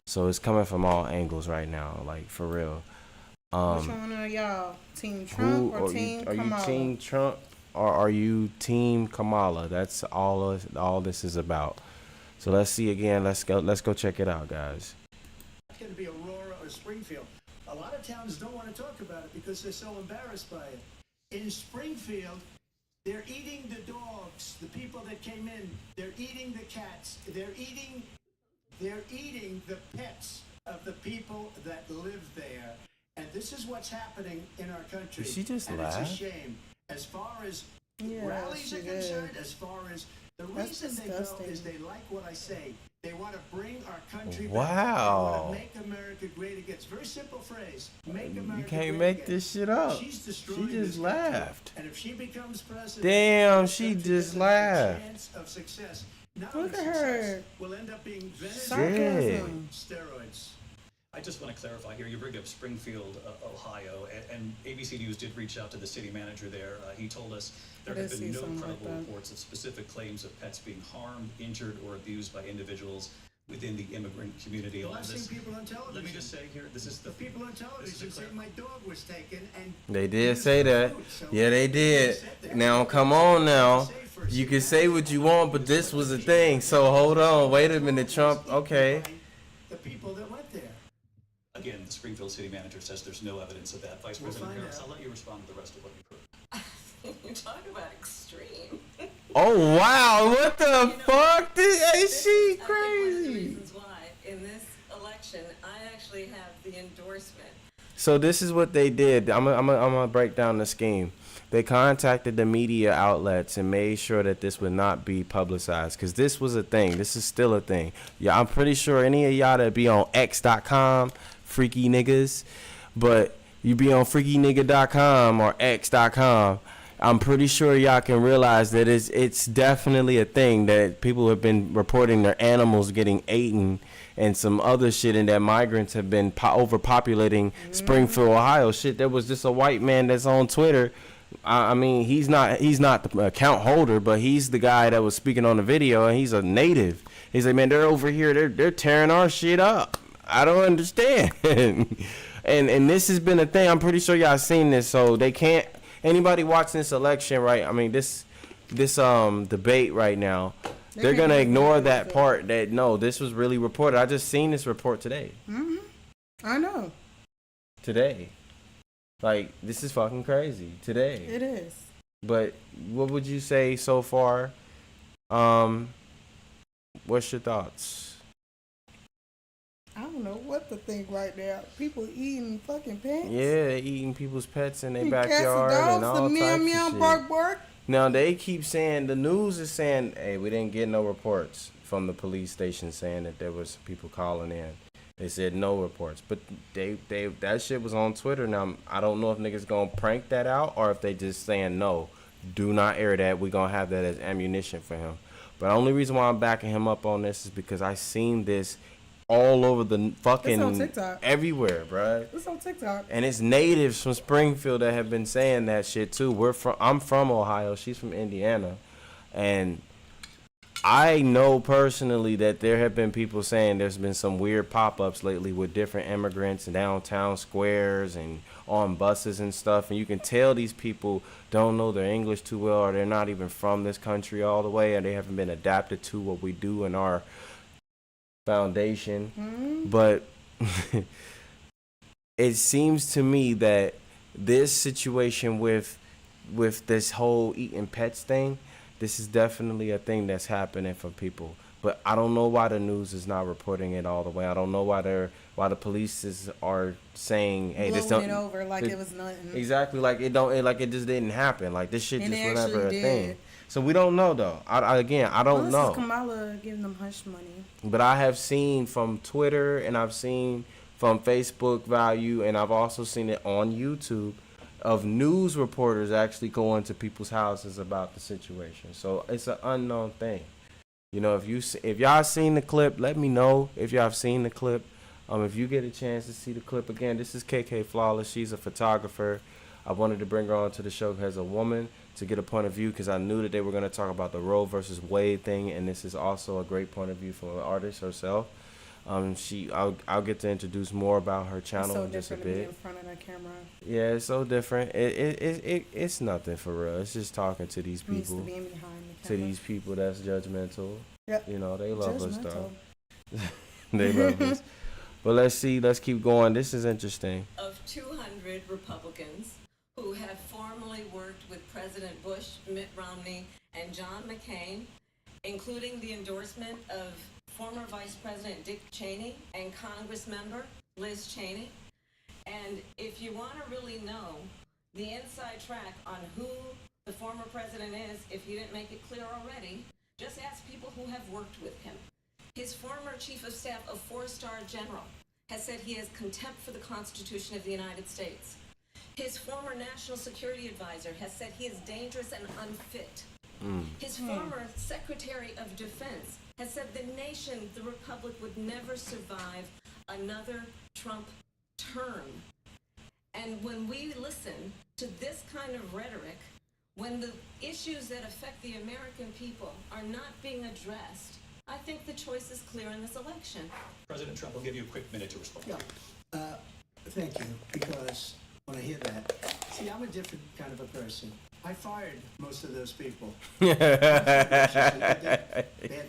So it's coming from all angles right now, like for real. Which one are y'all? Team Trump or Team Kamala? Are you Team Trump or are you Team Kamala? That's all this is about. So let's see again. Let's go check it out, guys. It's going to be Aurora or Springfield. A lot of towns don't want to talk about it because they're so embarrassed by it. In Springfield, they're eating the dogs, the people that came in. They're eating the cats. They're eating the pets of the people that live there. And this is what's happening in our country. Did she just and laugh? It's a shame. As far as rallies are concerned, as far as the reason they go is they like what I say. They want to bring our country back. Wow. They want to make America great again. It's a very simple phrase. Make America You can't great make again. this shit up. She's She destroying just this country. laughed. And if she becomes president, Damn, this she country just has a laughed. chance of success. Not Look only at success, her. will end up being Sarcasm. steroids. I just want to clarify here. You bring up Springfield, Ohio, and ABC News did reach out to the city manager there. He told us there have been no credible reports of specific claims of pets being harmed, injured, or abused by individuals within the immigrant community. Well, I've seen people on television. Let me just say here, this is The people on television say my dog was taken and They did used say for that. food. So Yeah, they did. said that. Now, come on now. You can say what you want, but this was a thing. So hold on. Wait a minute, Trump. Okay. The people that went there. again, the Springfield city manager says there's no evidence of that. Vice President Harris, I'll let you respond to the rest of what you've heard. You talk about extreme. Oh wow! What the fuck? Is she I think one of the crazy? reasons why in this election I actually have the endorsement. So this is what they did. I'm gonna break down the scheme. They contacted the media outlets and made sure that this would not be publicized because this was a thing. This is still a thing. Yeah, I'm pretty sure any of y'all that be on X.com, freaky niggas, but you be on freakynigga.com or X.com. I'm pretty sure y'all can realize that it's definitely a thing that people have been reporting their animals getting eaten and some other shit, and that migrants have been overpopulating Springfield, Ohio. Shit, there was just a white man that's on Twitter. I mean, he's not the account holder, but he's the guy that was speaking on the video, and he's a native. He's like, man, they're over here, they're tearing our shit up. I don't understand. and this has been a thing. I'm pretty sure y'all seen this, so they can't. Anybody watching this election, right? I mean, this debate right now, they're gonna ignore that part. That no, this was really reported. I just seen this report today. I know. Today, like this is fucking crazy. Today, It is. but what would you say so far? What's your thoughts? I don't know what to think right now. People eating fucking pets. Yeah, they eating people's pets in their Cats and backyard and dogs, all the types meow of meow bark shit. bark. Now they keep saying, the news is saying, hey, we didn't get no reports from the police station saying that there was people calling in. They said no reports, but they that shit was on Twitter. Now I don't know if niggas gonna prank that out or if they just saying no, do not air that. We gonna have that as ammunition for him. But the only reason why I'm backing him up on this is because I seen this all over the fucking It's on TikTok. everywhere, bruh. It's on TikTok. And it's natives from Springfield that have been saying that shit too. I'm from Ohio. She's from Indiana. And I know personally that there have been people saying there's been some weird pop-ups lately with different immigrants in downtown squares and on buses and stuff. And you can tell these people don't know their English too well, or they're not even from this country all the way, and they haven't been adapted to what we do in our foundation. But it seems to me that this situation with this whole eating pets thing, this is definitely a thing that's happening for people. But I don't know why the news is not reporting it all the way. I don't know why the police are saying, hey, this don't Blowing it over like it was nothing. exactly, like it just didn't happen. Like this shit And just it was never a actually thing. did. So we don't know though. I don't This know. is Kamala giving them hush money. But I have seen from Twitter and I've seen from Facebook value, and I've also seen it on YouTube of news reporters actually going to people's houses about the situation. So it's an unknown thing. You know, if y'all seen the clip, let me know if y'all have seen the clip. If you get a chance to see the clip again, this is KK Flawless. She's a photographer. I wanted to bring her on to the show as a woman to get a point of view because I knew that they were going to talk about the Roe versus Wade thing, and this is also a great point of view from an artist herself. I'll get to introduce more about her channel so in just a different to be bit. in front of that camera. Yeah, it's so different. It's nothing for real. It's just talking to these I'm used to people, being behind the to camera. these people that's judgmental. Yep. You know, they love us Judgmental. though. They love us. But let's keep going. This is interesting. Of 200 Republicans who have formerly worked with President Bush, Mitt Romney, and John McCain, including the endorsement of former Vice President Dick Cheney and Congress member Liz Cheney. And if you want to really know the inside track on who the former president is, if you didn't make it clear already, just ask people who have worked with him. His former chief of staff, a four-star general, has said he has contempt for the Constitution of the United States. His former national security advisor has said he is dangerous and unfit. His former Secretary of Defense has said the nation, the Republic, would never survive another Trump term. And when we listen to this kind of rhetoric, when the issues that affect the American people are not being addressed, I think the choice is clear in this election. President Trump, will give you a quick minute to respond. Yeah. Thank you, because when I hear that, see, I'm a different kind of a person. I fired most of those people. Bad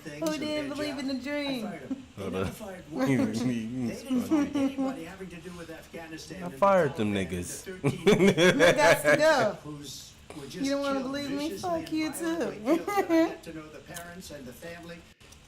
things. Who didn't believe in the dream? I fired them. They never fired one person. They didn't find anybody having to do with Afghanistan. I and the fired them Taliban and niggas. the 13 They got to go. who's were just You don't wanna killed believe me? viciously Fuck and you violently too. killed. And I got to know the parents and the family.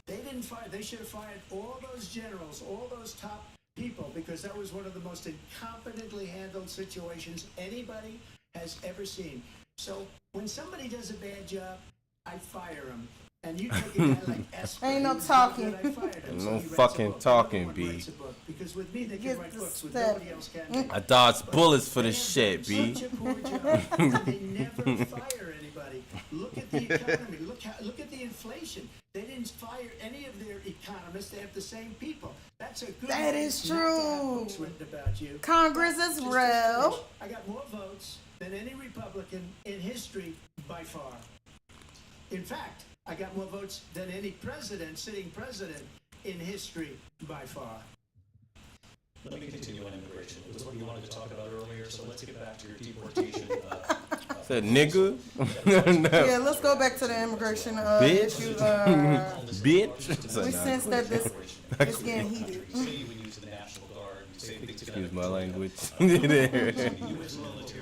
They didn't fire. They should have fired all those generals, all those top people, because that was one of the most incompetently handled situations anybody has ever seen. So when somebody does a bad job, I fire him. And you take a guy like Esper. Ain't no who's talking. good, I fired him. So No he writes a fucking book. talking, Everyone B. writes a book, because with me, they Get can write the books with step. nobody else can. I dodged bullets for They this have shit, done B. such a poor job. They never fire anybody. Look at the economy. Look at the inflation. They didn't fire any of their economists. They have the same people. That's a good That reason is not to have true. books written about you. Congress But is just to real. finish, I got more votes than any Republican in history by far. In fact, I got more votes than any sitting president in history by far. Let me continue on immigration. It was what you wanted to talk about earlier, so let's get back to your deportation. Said nigga. Yeah, let's go back to the immigration Bitch. issue. Bitch. We sense that this is getting heated. You say you would use the National Guard. You say things Excuse my language. U.S. military.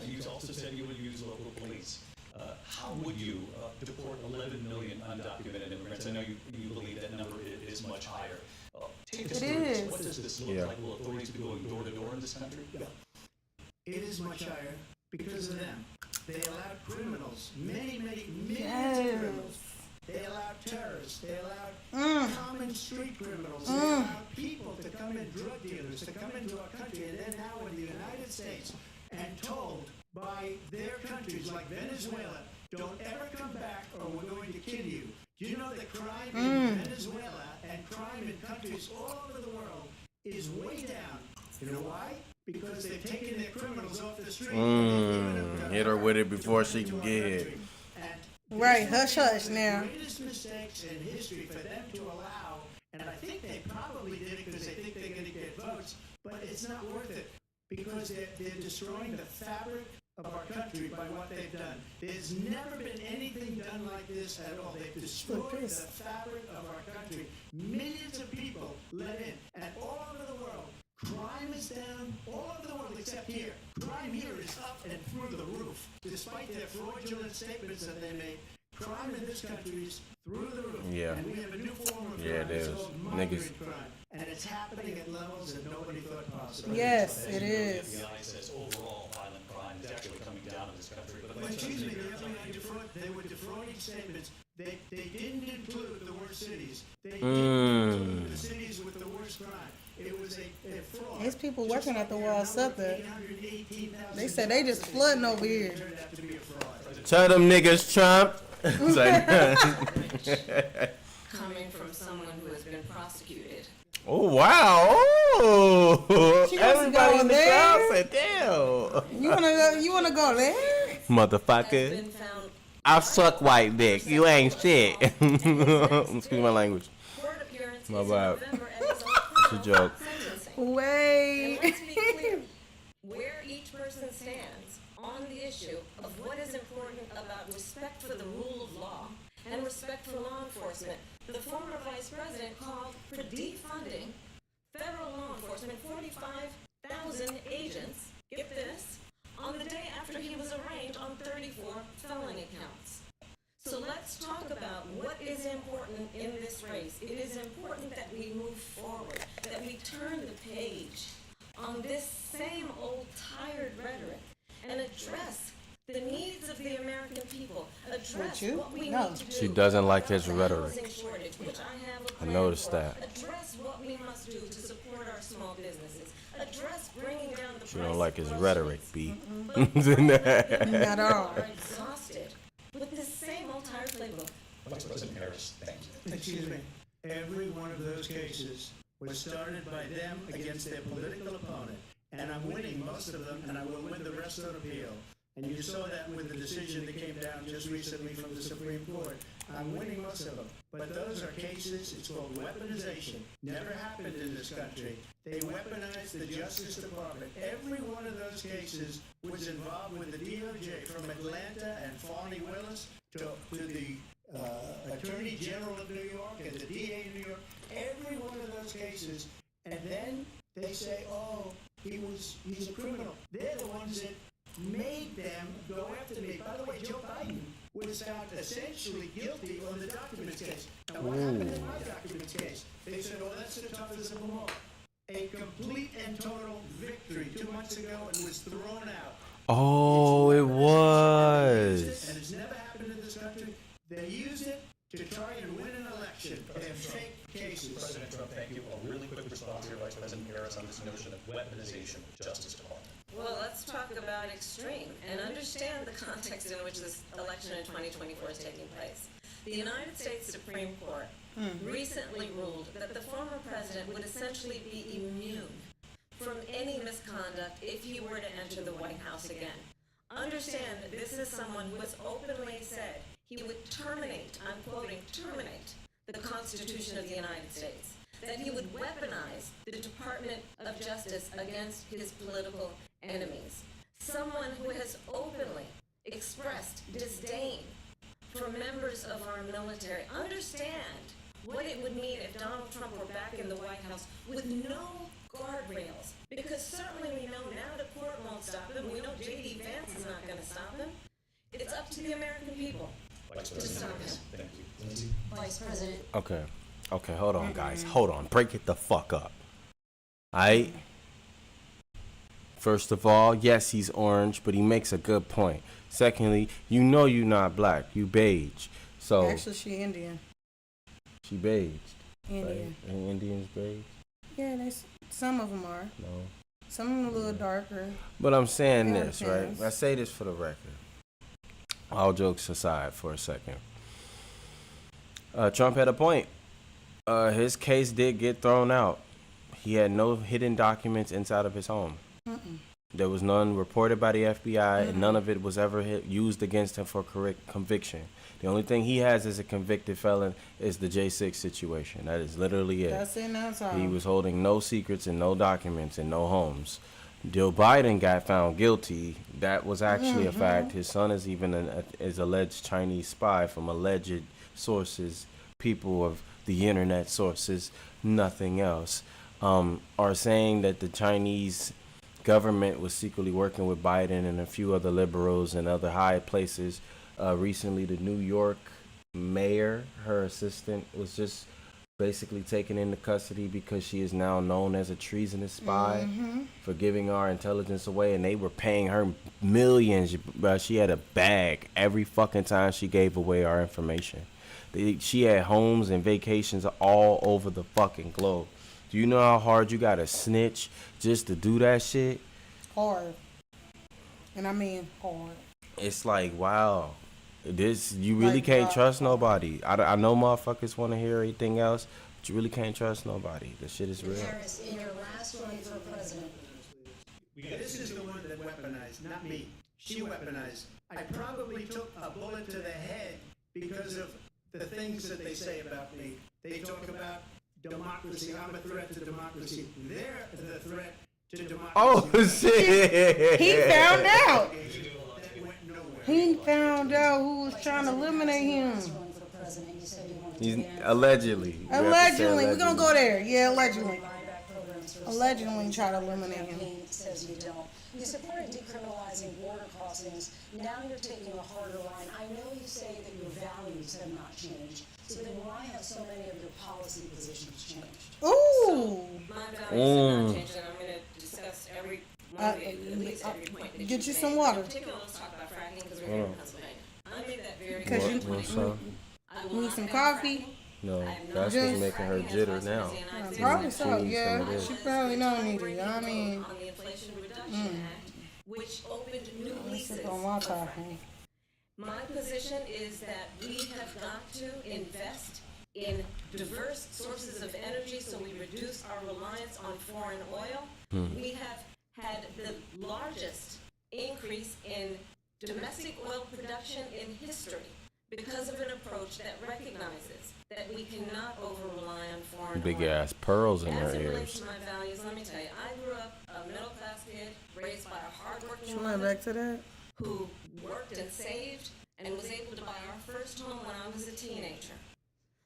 You also said you would use local police. How would you deport 11 million undocumented immigrants? I know you believe that number is much higher. Take us It through this. is. What does this look Yeah. like? Will authorities be going door to door in this country? It is much higher because of them. They allowed criminals, many millions Yes. of criminals. They allowed terrorists. They allowed common street criminals. They allowed people to come in, drug dealers, to come into our country, and then now in the United States, and told by their countries like Venezuela, don't ever come back or we're going to kill you. Do you know that crime in Venezuela and crime in countries all over the world is way down? You know why? Because they've taken their criminals off the street. Hit her with it before she can get hit. Right, hush, hush now. The greatest mistakes in history for them to allow, and I think they probably did it because they think they're going to get votes, but it's not worth it because they're destroying the fabric of our country by what they've done. There's never been anything done like this at all. They've destroyed the fabric of our country. Millions of people let in, and all over the world, crime is down all over the world except here. Crime here is up and through the roof. Despite their fraudulent statements that they made, crime in this country is through the roof. Yeah. And we have a new form of crime. Yeah, it It's is. called Niggas. migrant crime. And it's happening at levels that nobody thought possible. Yes, As it you know, is. The FBI says overall violent crime is actually coming down in this country. But Well, excuse me, they were defrauding statements. They didn't include the worst cities. They didn't include the cities with the worst crime. It was a fraud. There's people Just working at the like Wall there are Sutter. 818,000 They said they just flooding over here. turned out to be a fraud. Tell them niggas Trump. It's like, Coming from someone who has been prosecuted. oh wow! Oh, She wants to everybody go in the there? crowd said, "Damn, You wanna go there? Has motherfucker! been found I suck white dick. You ain't shit." Excuse my language. court appearances My in bad. November and his own It's a joke. sentencing. And Wait. let's be clear, where each person stands on the issue of what is important about respect for the rule of law and respect for law enforcement. The former vice president called for defunding federal law enforcement, 45,000 agents, get this, on the day after he was arraigned on 34 felony counts. So let's talk about what is important in this race. It is important that we move forward, that we turn the page on this same old tired rhetoric and address the needs of the American people, address Would you? what we No. need to do. She doesn't like his about the rhetoric. housing shortage, which I have a I plan noticed for. that. Address what we must do to support our small businesses. Address bringing down the She price don't like of his groceries. rhetoric, B. Not at all. Are exhausted with the same old tired playbook. Vice President Harris, thank you. Excuse me. Every one of those cases was started by them against their political opponent. And I'm winning most of them, and I will win the rest on appeal. And you saw that with the decision that came down just recently from the Supreme Court. I'm winning most of them. But those are cases, it's called weaponization. Never happened in this country. They weaponized the Justice Department. Every one of those cases was involved with the DOJ, from Atlanta and Fani Willis to the Attorney General of New York and the DA of New York. Every one of those cases. And then they say, oh, he's a criminal. They're the ones that made them go after me. By the way, Joe Biden was found essentially guilty on the documents case. And what happened in my documents case? They said, oh, that's the toughest of them all. A complete and total victory 2 months ago and was thrown out. Oh, it was. And it's never happened in this country. They used it to try and win an election. They're fake cases. President Trump, thank you. A really quick response here, Vice President Harris, on this notion of weaponization of the Justice Department. Well, let's talk about extreme and understand the context in which this election in 2024 is taking place. The United States Supreme Court recently ruled that the former president would essentially be immune from any misconduct if he were to enter the White House again. Understand that this is someone who has openly said he would terminate, I'm quoting, terminate the Constitution of the United States, that he would weaponize the Department of Justice against his political enemies. Someone who has openly expressed disdain for members of our military. Understand what it would mean if Donald Trump were back in the White House with no guardrails. Because certainly we know now the court won't stop him. We know J.D. Vance is not going to stop him. It's up to the American people Vice to President stop him. Harris, thank you. Lindsay? Vice President, Okay, hold on, guys. Hold on. Break it the fuck up. Aight? First of all, yes, he's orange, but he makes a good point. Secondly, you know you're not black. You beige. So, Actually, she Indian. she beige. Indian. Right? And Indians beige? Yeah, some of them are. No. Some of them a little darker. But I'm saying Yeah, this, it right? depends. I say this for the record. All jokes aside for a second. Trump had a point. His case did get thrown out. He had no hidden documents inside of his home. There was none reported by the FBI, and none of it was ever used against him for correct conviction. The only thing he has as a convicted felon is the J6 situation. That is literally it. That's it. That's all. He was holding no secrets and no documents and no homes. Joe Biden got found guilty. That was actually a fact. His son is even is alleged Chinese spy from alleged sources, people of the internet sources, nothing else, are saying that the Chinese government was secretly working with Biden and a few other liberals and other high places. Recently, the New York mayor, her assistant, was just basically taken into custody because she is now known as a treasonous spy for giving our intelligence away, and they were paying her millions. She had a bag every fucking time she gave away our information. She had homes and vacations all over the fucking globe. Do you know how hard you gotta snitch just to do that shit? Hard. And I mean hard. It's like, wow, you really Like, can't trust nobody. I know motherfuckers want to hear everything else, but you really can't trust nobody. The shit is real. Harris, in your last run for president, This is the one that weaponized, not me. She weaponized. I probably took a bullet to the head because of the things that they say about me. They talk about democracy. I'm a threat to democracy. They're the threat to democracy. Oh shit! He found out. That went nowhere. He found out who was trying to eliminate him. last run for president, you said you wanted to He's ban allegedly. We have to say Allegedly. We're going to go there. Yeah, allegedly. buyback programs for Allegedly try to eliminate him. campaign says you don't. You supported decriminalizing border crossings. Now you're taking a harder line. I know you say that your values have not changed. So then why have so many of your policy positions changed? Ooh. My values have not changed, and I'm going to discuss every one of it, at least every point that Get you made. some water. In particular, let's talk about fracking because we're here in Pennsylvania. I made that very Because clear. you- Want some? I will Need not some ban coffee? fracking. No, I have not that's Just- what's making her fracking as jitter Vice now. President of the United States. Probably so, She needs yeah. some of this. She probably don't need it. I mean, On the Inflation Reduction Act, which opened new let's leases. sip on my of coffee. My position is that we have got to invest in diverse sources of energy so we reduce our reliance on foreign oil. We have had the largest increase in domestic oil production in history because of an approach that recognizes that we cannot over-rely on foreign Big oil. ass pearls in her As it relates ears. to my values, let me tell you, I grew up a middle-class kid raised by a hardworking She went mother back to that. who worked and saved and was able to buy our first home when I was a teenager.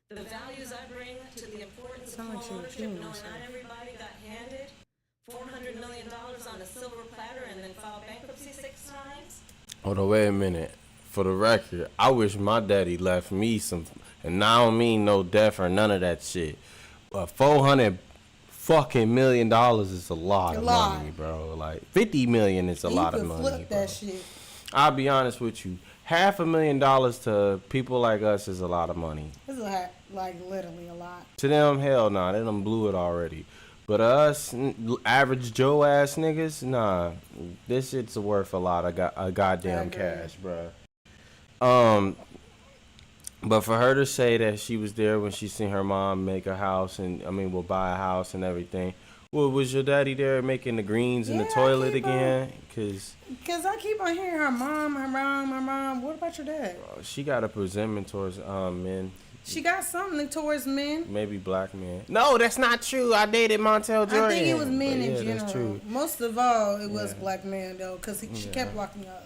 The values I bring to the importance of Sound like she was homeownership, doing knowing this, not everybody got handed $400 million on a silver platter and then filed bankruptcy 6 times. Hold on, wait a minute. For the record, I wish my daddy left me some, and I don't mean no death or none of that shit. But $400 fucking million is a lot A of lot. money, bro. Like 50 million is a You lot of could money, flip bro. that shit. I'll be honest with you. $500,000 to people like us is a lot of money. This is like literally a lot. To them, hell nah, they done blew it already. But us, average Joe ass niggas, nah, this shit's worth a lot of goddamn agree. cash, bruh. But for her to say that she was there when she seen her mom make a house will buy a house and everything. Well, was your daddy there making the greens in the Yeah, I toilet keep again? Cause Because I keep on hearing her mom. What about your dad? she got a presentment towards men. She got something towards men. Maybe black men. No, that's not true. I dated Montel Jordan. I think it was men But in yeah, general. That's true. Most of all, it was Yeah. black men though, because she kept locking up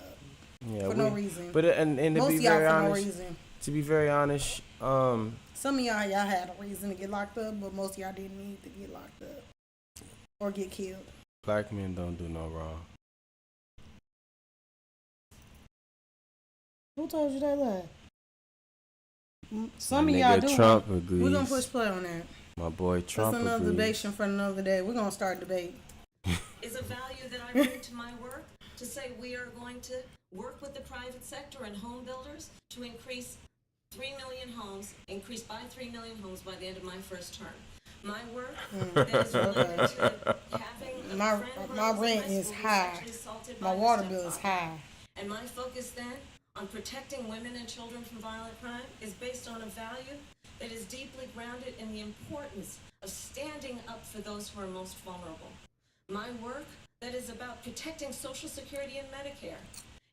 Yeah, for no reason. But and to Most be of y'all very for honest, no reason. to be very honest, Some of y'all had a reason to get locked up, but most of y'all didn't need to get locked up or get killed. black men don't do no wrong. Who told you that lie? Some of My y'all nigga do. Trump We're agrees. gonna push play on that. My boy Trump That's another agrees. debate for another day. We're gonna start a debate. Is a value that I bring to my work to say we are going to work with the private sector and home builders to increase 3 million homes, increase by 3 million homes by the end of my first term. My work that is related to having a My- friend who my was in rent high is school who was high. sexually assaulted My by her water bill is stepfather. high. And my focus then on protecting women and children from violent crime is based on a value that is deeply grounded in the importance of standing up for those who are most vulnerable. My work that is about protecting Social Security and Medicare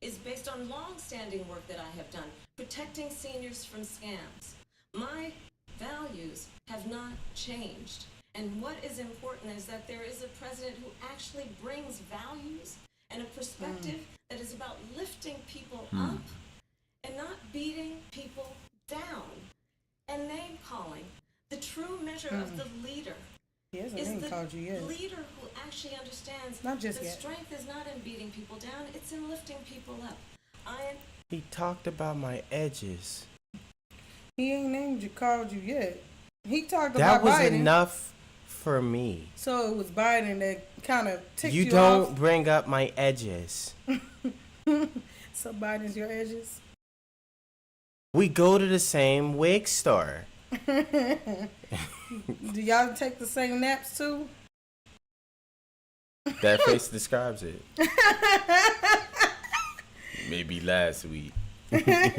is based on long-standing work that I have done, protecting seniors from scams. My values have not changed. And what is important is that there is a president who actually brings values and a perspective that is about lifting people up and not beating people down and name calling. The true measure of the leader He hasn't is even the called you yet. leader who actually understands Not just that yet. strength is not in beating people down, it's in lifting people up. He talked about my edges. He ain't named you, called you yet. He talked That about was Biden. enough for me. So it was Biden that kind of ticked you, You don't off. bring up my edges. So Biden's your edges. We go to the same wig store. Do y'all take the same naps too? That face describes it. Maybe last week. President.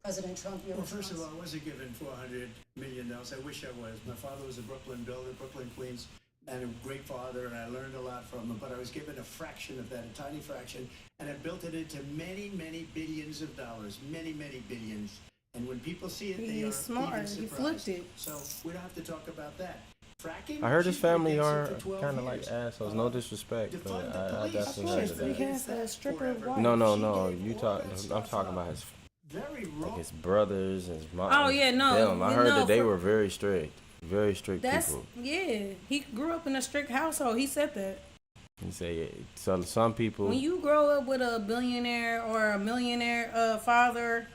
President Trump, your Well, first of all, response. I wasn't given $400 million. I wish I was. My father was a Brooklyn builder, Brooklyn, Queens, and a great father, and I learned a lot from him. But I was given a fraction of that, a tiny fraction, and I built it into many, many billions of dollars, many, many billions. And when people see it, they He's are smart. even He surprised. flipped it. So we don't have to talk about that. Fracking? I heard his she's been family against it are for 12 kind of like years. assholes. No disrespect, but Defund the I police. definitely Of heard course, of he that. has a stripper wife. No, no, She no. gave You all talk. that I'm stuff talking up. about his Very like wrong. his brothers and his mom. Oh, yeah, no, Them. I you heard know, that they for- were very strict That's people. yeah. He grew up in a strict household. He said that. He say so. Some people. When you grow up with a billionaire or a millionaire father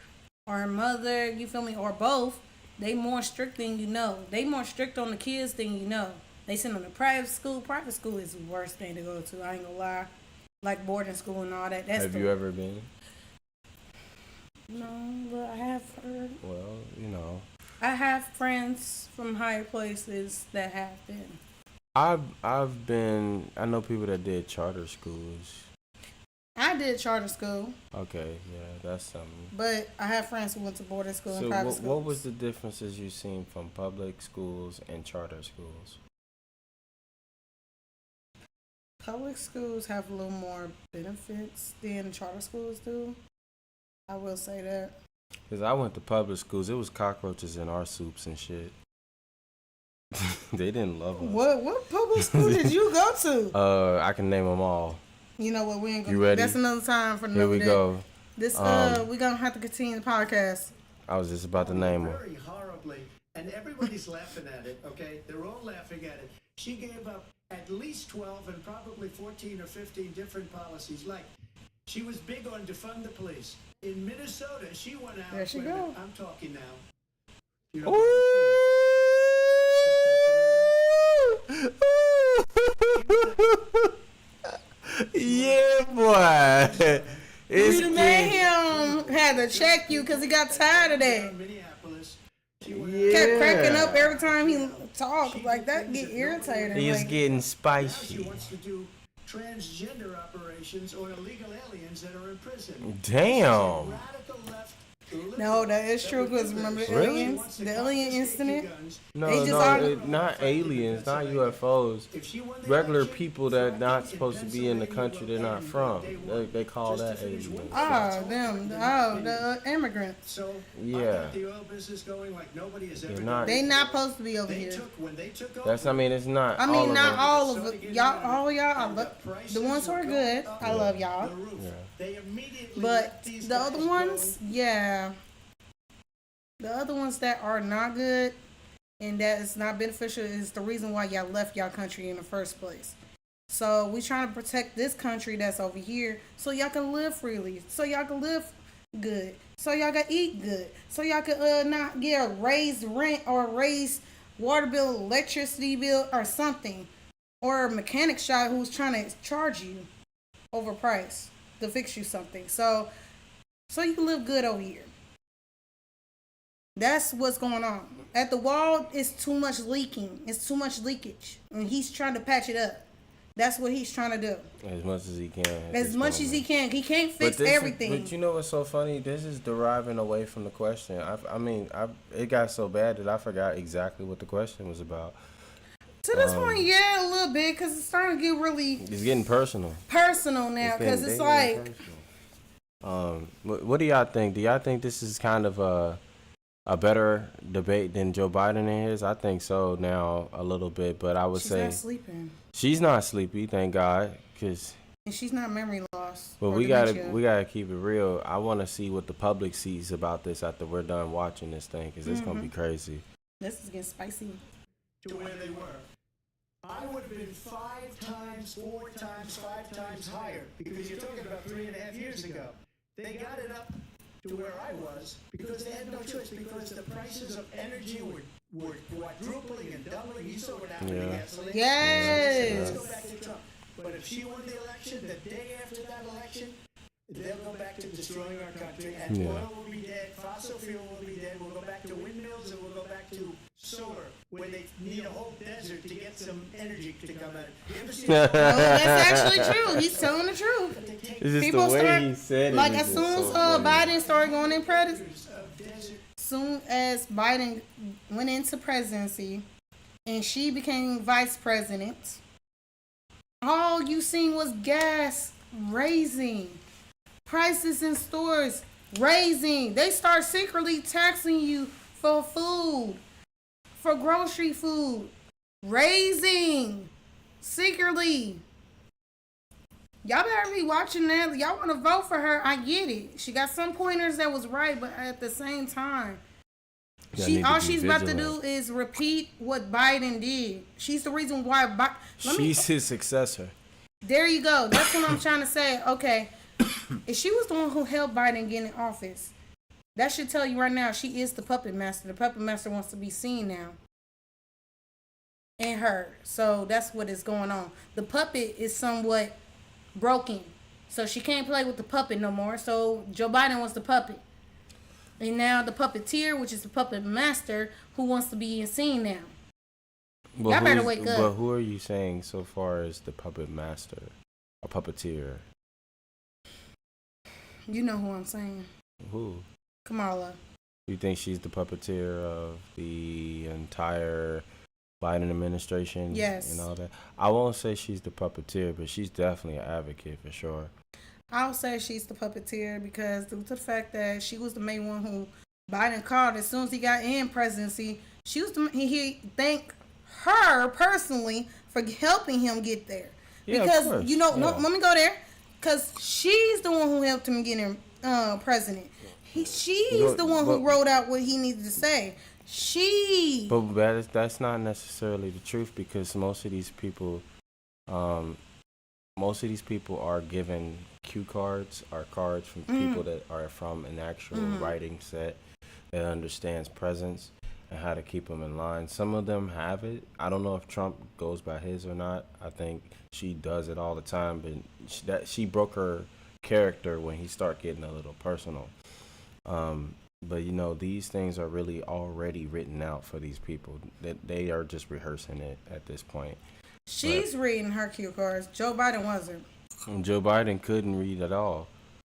or mother, you feel me, or both, they more strict than you know. They more strict on the kids than you know. They send them to private school. Private school is the worst thing to go to. I ain't gonna lie. Like boarding school and all that. That's Have you ever been? No, but I have heard. Well, you know. I have friends from higher places that have been. I've been. I know people that did charter schools. I did charter school, Okay, yeah, that's something. but I have friends who went to boarding school So and private what schools. was the differences you seen from public schools and charter schools? Public schools have a little more benefits than charter schools do. I will say that. Because I went to public schools, it was cockroaches in our soups and shit. They didn't love us. What public school did you go to? I can name them all. You know what? We ain't gonna. You ready? That's another time for Here another we day. go. This we gonna have to continue the podcast. I was just about to name them. Very horribly, and everybody's laughing at it, okay? They're all laughing at it. She gave up at least 12 and probably 14 or 15 different policies. Like, she was big on defund the police. In Minnesota, she went out. There she wait a minute, go. I'm talking now. You know, Yeah, boy. It's You made him had to check you because he got tired of that. Minneapolis. Kept cracking up every time he talked. Like that get irritating. He's like, getting Now she spicy. wants to do transgender operations or illegal aliens that are in prison. Damn. Radical left. No, that is true because remember the Really? aliens, the alien incident. No, They just no, are- not aliens, not UFOs. Regular people that not supposed to be in the country they're not from. They call that aliens. The immigrants. So Yeah. I got the oil business going like nobody has ever They're done. not- They not supposed to be over They here. took when they took That's, over. I mean, it's not. I all mean, of not them. all of it. Y'all, all y'all. I love the ones who are good. I love y'all. They immediately But let these the guys other ones, go. yeah. The other ones that are not good and that is not beneficial is the reason why y'all left y'all country in the first place. So we trying to protect this country that's over here so y'all can live freely, so y'all can live good, so y'all can eat good, so y'all can not get a raised rent or a raised water bill, electricity bill, or something, or a mechanic shop who's trying to charge you overpriced to fix you something. So you can live good over here. That's what's going on. At the wall, it's too much leaking. It's too much leakage. And he's trying to patch it up. That's what he's trying to do. As much as he can. at As this much as he moment. can. He can't fix this everything. But you know what's so funny? This is deriving away from the question. It got so bad that I forgot exactly what the question was about. To this point, yeah, a little bit, because it's starting to get really It's getting personal. personal now. Because it's like, What do y'all think? Do y'all think this is kind of a better debate than Joe Biden and his? I think so now a little bit, but I would she's say not sleeping. she's not sleepy, thank God, because. And she's not memory loss. But or we dementia. gotta keep it real. I want to see what the public sees about this after we're done watching this thing, because it's gonna be crazy. This is getting spicy. To where they were. I would have been 5 times, 4 times, 5 times higher because you're talking about 3.5 years ago. They got it up to where I was because they had no choice because the prices of energy were quadrupling and doubling. You saw what happened to Yeah. gasoline. Yes. Let's go back to Trump. But if she won the election, the day after that election, they'll go back to destroying our country, and Yeah. oil will be dead, fossil fuel will be dead. We'll go back to windmills and so we'll go back to solar, where they need a whole desert to get some energy to come out. You ever see No, that's actually true. He's telling the truth. It's just People the way start- he said it. Like is as just soon as so funny. Biden started going in desert? soon as Biden went into presidency and she became vice president, all you seen was gas raising, prices in stores raising. They start secretly taxing you for food, for grocery food, raising secretly. Y'all better be watching that. Y'all want to vote for her. I get it. She got some pointers that was right, but at the same time, all she's about to do is repeat what Biden did. She's the reason why. She's his successor. There you go. That's what I'm trying to say. Okay, if she was the one who helped Biden get in office, that should tell you right now she is the puppet master. The puppet master wants to be seen now. And her. So that's what is going on. The puppet is somewhat broken. So she can't play with the puppet no more. So Joe Biden wants the puppet. And now the puppeteer, which is the puppet master, who wants to be seen now. But Y'all better wake But up. who are you saying so far as the puppet master, a puppeteer? You know who I'm saying. Who? Kamala. You think she's the puppeteer of the entire Biden administration? Yes. And all that? I won't say she's the puppeteer, but she's definitely an advocate for sure. I'll say she's the puppeteer because due to the fact that she was the main one who Biden called as soon as he got in presidency, she was he thanked her personally for helping him get there. Yeah, because of course. no, Yeah. let me go there. Because she's the one who helped him get in president. She's the one who wrote out what he needed to say. But that's not necessarily the truth because most of these people are given cue cards or cards from people that are from an actual writing set that understands presence and how to keep them in line. Some of them have it. I don't know if Trump goes by his or not. I think she does it all the time, but she broke her character when he started getting a little personal. But you know, these things are really already written out for these people. That they are just rehearsing it at this point. She's reading her cue cards. Joe Biden wasn't. Joe Biden couldn't read at all.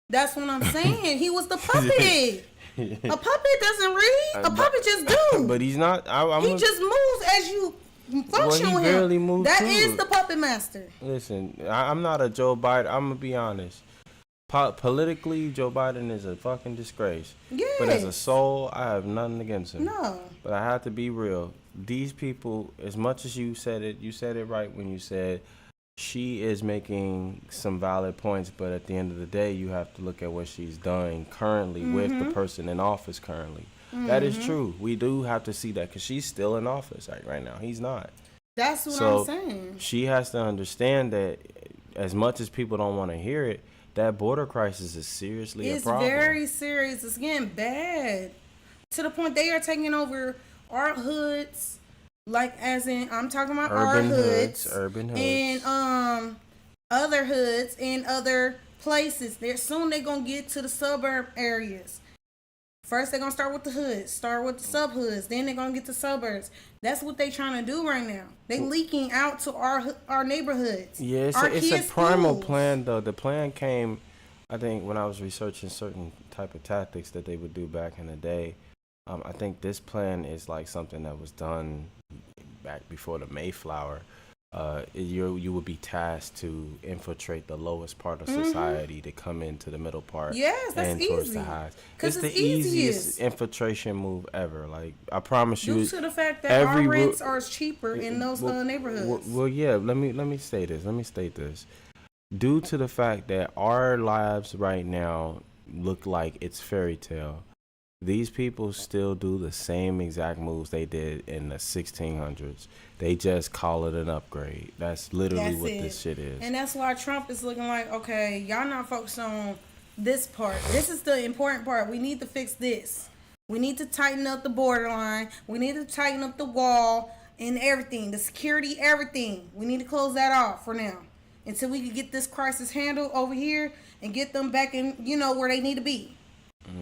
That's what I'm saying. He was the puppet. A puppet doesn't read. A puppet just do. But he's not. He just moves as you function he with barely him. moves That too. is the puppet master. Listen, I'm not a Joe Biden. I'm gonna be honest. Politically, Joe Biden is a fucking disgrace. Yes. But as a soul, I have nothing against him. No. But I have to be real. These people, as much as you said it right when you said she is making some valid points, but at the end of the day, you have to look at what she's done currently with the person in office currently. That is true. We do have to see that because she's still in office right now. He's not. That's what So I'm saying. she has to understand that as much as people don't want to hear it, that border crisis is seriously a problem. It's very serious. It's getting bad to the point they are taking over our hoods. Like as in, I'm talking about our hoods, urban hoods, and other hoods in other places. Soon they're gonna get to the suburb areas. First they're gonna start with the hoods, start with the sub hoods, then they're gonna get to suburbs. That's what they trying to do right now. They leaking out to our neighborhoods. Yeah, it's a primal plan though. The plan came, I think, when I was researching certain type of tactics that they would do back in the day. I think this plan is like something that was done back before the Mayflower. You would be tasked to infiltrate the lowest part of society to come into the middle part. Yes, that's and towards easy. the highs. 'Cause It's it's the easiest easiest. infiltration move ever. Like I promise you. Due to the fact that our rents are cheaper in those neighborhoods. Well, yeah. Let me say this. Let me state this. Due to the fact that our lives right now look like it's fairy tale, these people still do the same exact moves they did in the 1600s. They just call it an upgrade. That's literally what this shit is. And that's why Trump is looking like, okay, y'all not focused on this part. This is the important part. We need to fix this. We need to tighten up the borderline. We need to tighten up the wall and everything, the security, everything. We need to close that off for now until we can get this crisis handled over here and get them back in, where they need to be.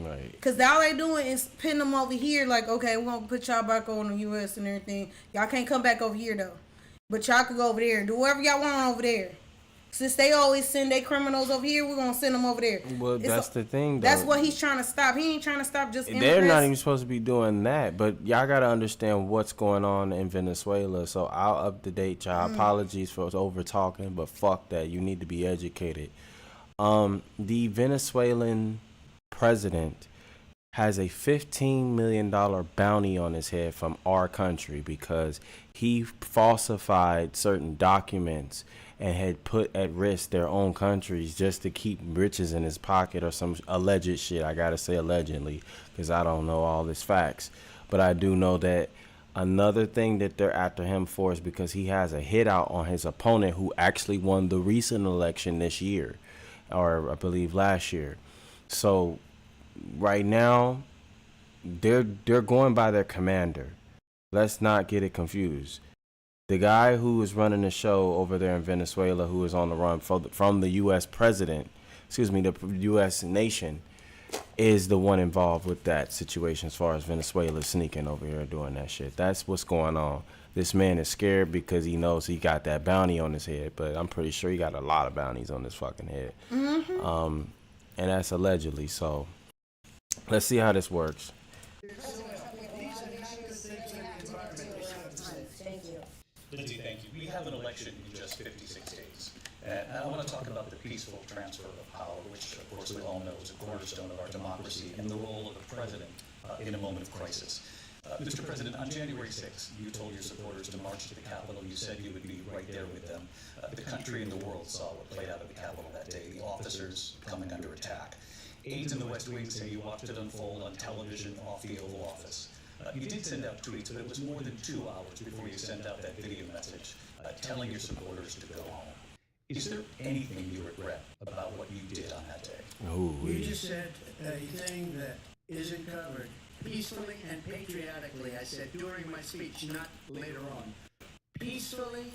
Right. Because all they doing is pin them over here. Like, okay, we're gonna put y'all back on the U.S. and everything. Y'all can't come back over here though, but y'all can go over there and do whatever y'all want over there. Since they always send their criminals over here, we're gonna send them over there. Well, that's the thing, though. That's what he's trying to stop. He ain't trying to stop just They're not even supposed to be doing that, but y'all gotta understand what's going on in Venezuela. So I'll up to date y'all. Apologies for over talking, but fuck that. You need to be educated. The Venezuelan president has a $15 million bounty on his head from our country because he falsified certain documents and had put at risk their own countries just to keep riches in his pocket or some alleged shit. I gotta say allegedly because I don't know all this facts. But I do know that another thing that they're after him for is because he has a hit out on his opponent who actually won the recent election this year, or I believe last year. So right now, they're going by their commander. Let's not get it confused. The guy who is running the show over there in Venezuela, who is on the run from the U.S. president, the U.S. nation, is the one involved with that situation as far as Venezuela sneaking over here doing that shit. That's what's going on. This man is scared because he knows he got that bounty on his head, but I'm pretty sure he got a lot of bounties on his fucking head. And that's allegedly, so let's see how this works. Lindsay, thank you. We have an election in just 56 days. And I want to talk about the peaceful transfer of power, which, of course, we all know is a cornerstone of our democracy, and the role of the president in a moment of crisis. Mr. President, on January 6th, you told your supporters to march to the Capitol. You said you would be right there with them. The country and the world saw what played out at the Capitol that day, the officers coming under attack. Aides in the West Wing say you watched it unfold on television off the Oval Office. You did send out tweets, but it was more than 2 hours before you sent out that video message telling your supporters to go home. Is there anything you regret about what you did on that day? Ooh, You just said a thing that isn't covered. Peacefully and patriotically, I said during my speech, not later on. Peacefully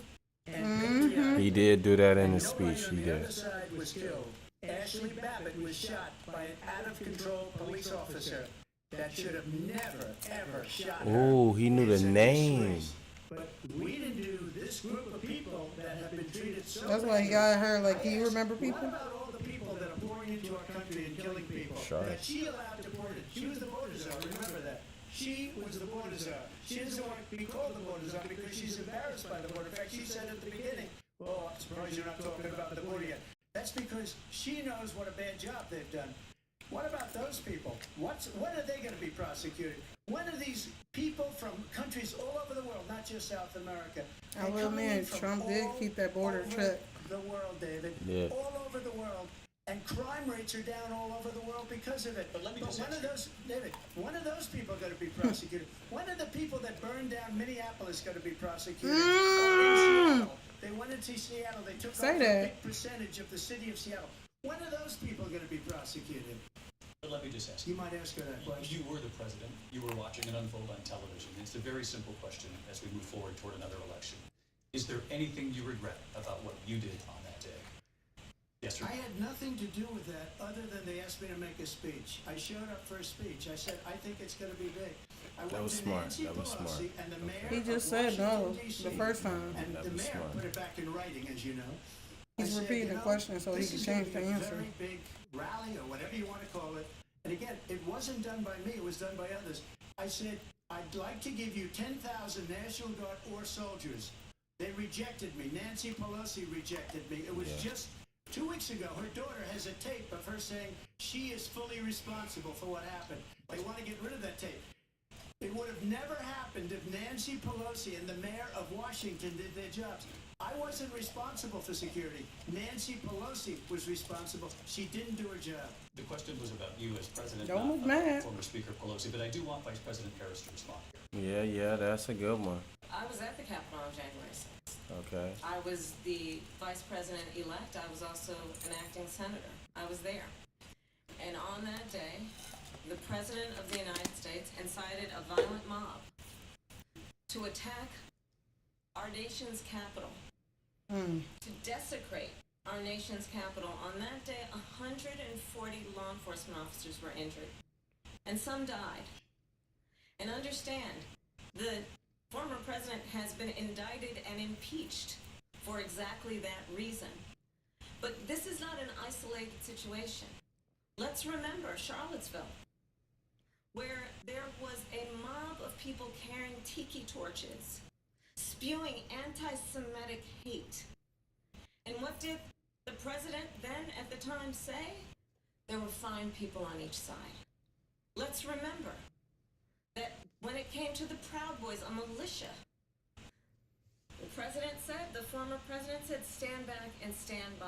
and patriotically. he did do that in And his nobody speech. on He the other did. side was killed. Ashley Babbitt was shot by an out-of-control police officer that should have never, ever shot her. Ooh, he knew the It's a name. disgrace. But we didn't do this group of people that have been treated so That's why he got her. Like, do you remember people? What about all the people that are pouring into our country and killing people? Sure. That she allowed to pour it. She was the border czar, remember that. She was the border czar. She doesn't want to be called the border czar because she's embarrassed by the border. In fact, she said at the beginning, "Oh, I'm surprised you're not talking about the border yet." That's because she knows what a bad job they've done. What about those people? When are they going to be prosecuted? When are these people from countries all over the world, not just South America? I will admit, Trump did keep that border shut. The world, David. Yeah. All over the world. And crime rates are down all over the world because of it. But let me just when ask are those, David, when are those people going to be prosecuted? When are the people that burned down Minneapolis going to be prosecuted? Or in Seattle? They went into Seattle. They took Say off that. a big percentage of the city of Seattle. When are those people going to be prosecuted? But let me just ask You might ask her that question. You were the president. You were watching it unfold on television. It's a very simple question as we move forward toward another election. Is there anything you regret about what you did on that day? Yes, sir. I had nothing to do with that other than they asked me to make a speech. I showed up for a speech. I said, I think it's going to be big. I went was to smart. Nancy That was Pelosi smart. and the mayor He just of said no Washington, D.C. the first time. And That the was mayor smart. put it back in writing, as you know. He's I said, repeating the question so he this can is change gonna the be a answer. Very big rally or whatever you want to call it. And again, it wasn't done by me. It was done by others. I said, I'd like to give you 10,000 National Guard or soldiers. They rejected me. Nancy Pelosi rejected me. It was just 2 weeks ago. Her daughter has a tape of her saying she is fully responsible for what happened. They want to get rid of that tape. It would have never happened if Nancy Pelosi and the mayor of Washington did their jobs. I wasn't responsible for security. Nancy Pelosi was responsible. She didn't do her job. The question was about you as president, Don't not look mad. former Speaker Pelosi, but I do want Vice President Harris to respond here. Yeah, that's a good one. I was at the Capitol on January 6th. Okay. I was the vice president-elect. I was also an acting senator. I was there. And on that day, the President of the United States incited a violent mob to attack our nation's capital, to desecrate our nation's capital, on that day, 140 law enforcement officers were injured, and some died. And understand, the former president has been indicted and impeached for exactly that reason. But this is not an isolated situation. Let's remember Charlottesville, where there was a mob of people carrying tiki torches, spewing anti-Semitic hate. And what did the president then at the time say? There were fine people on each side. Let's remember that when it came to the Proud Boys, a militia, the former president said, stand back and stand by.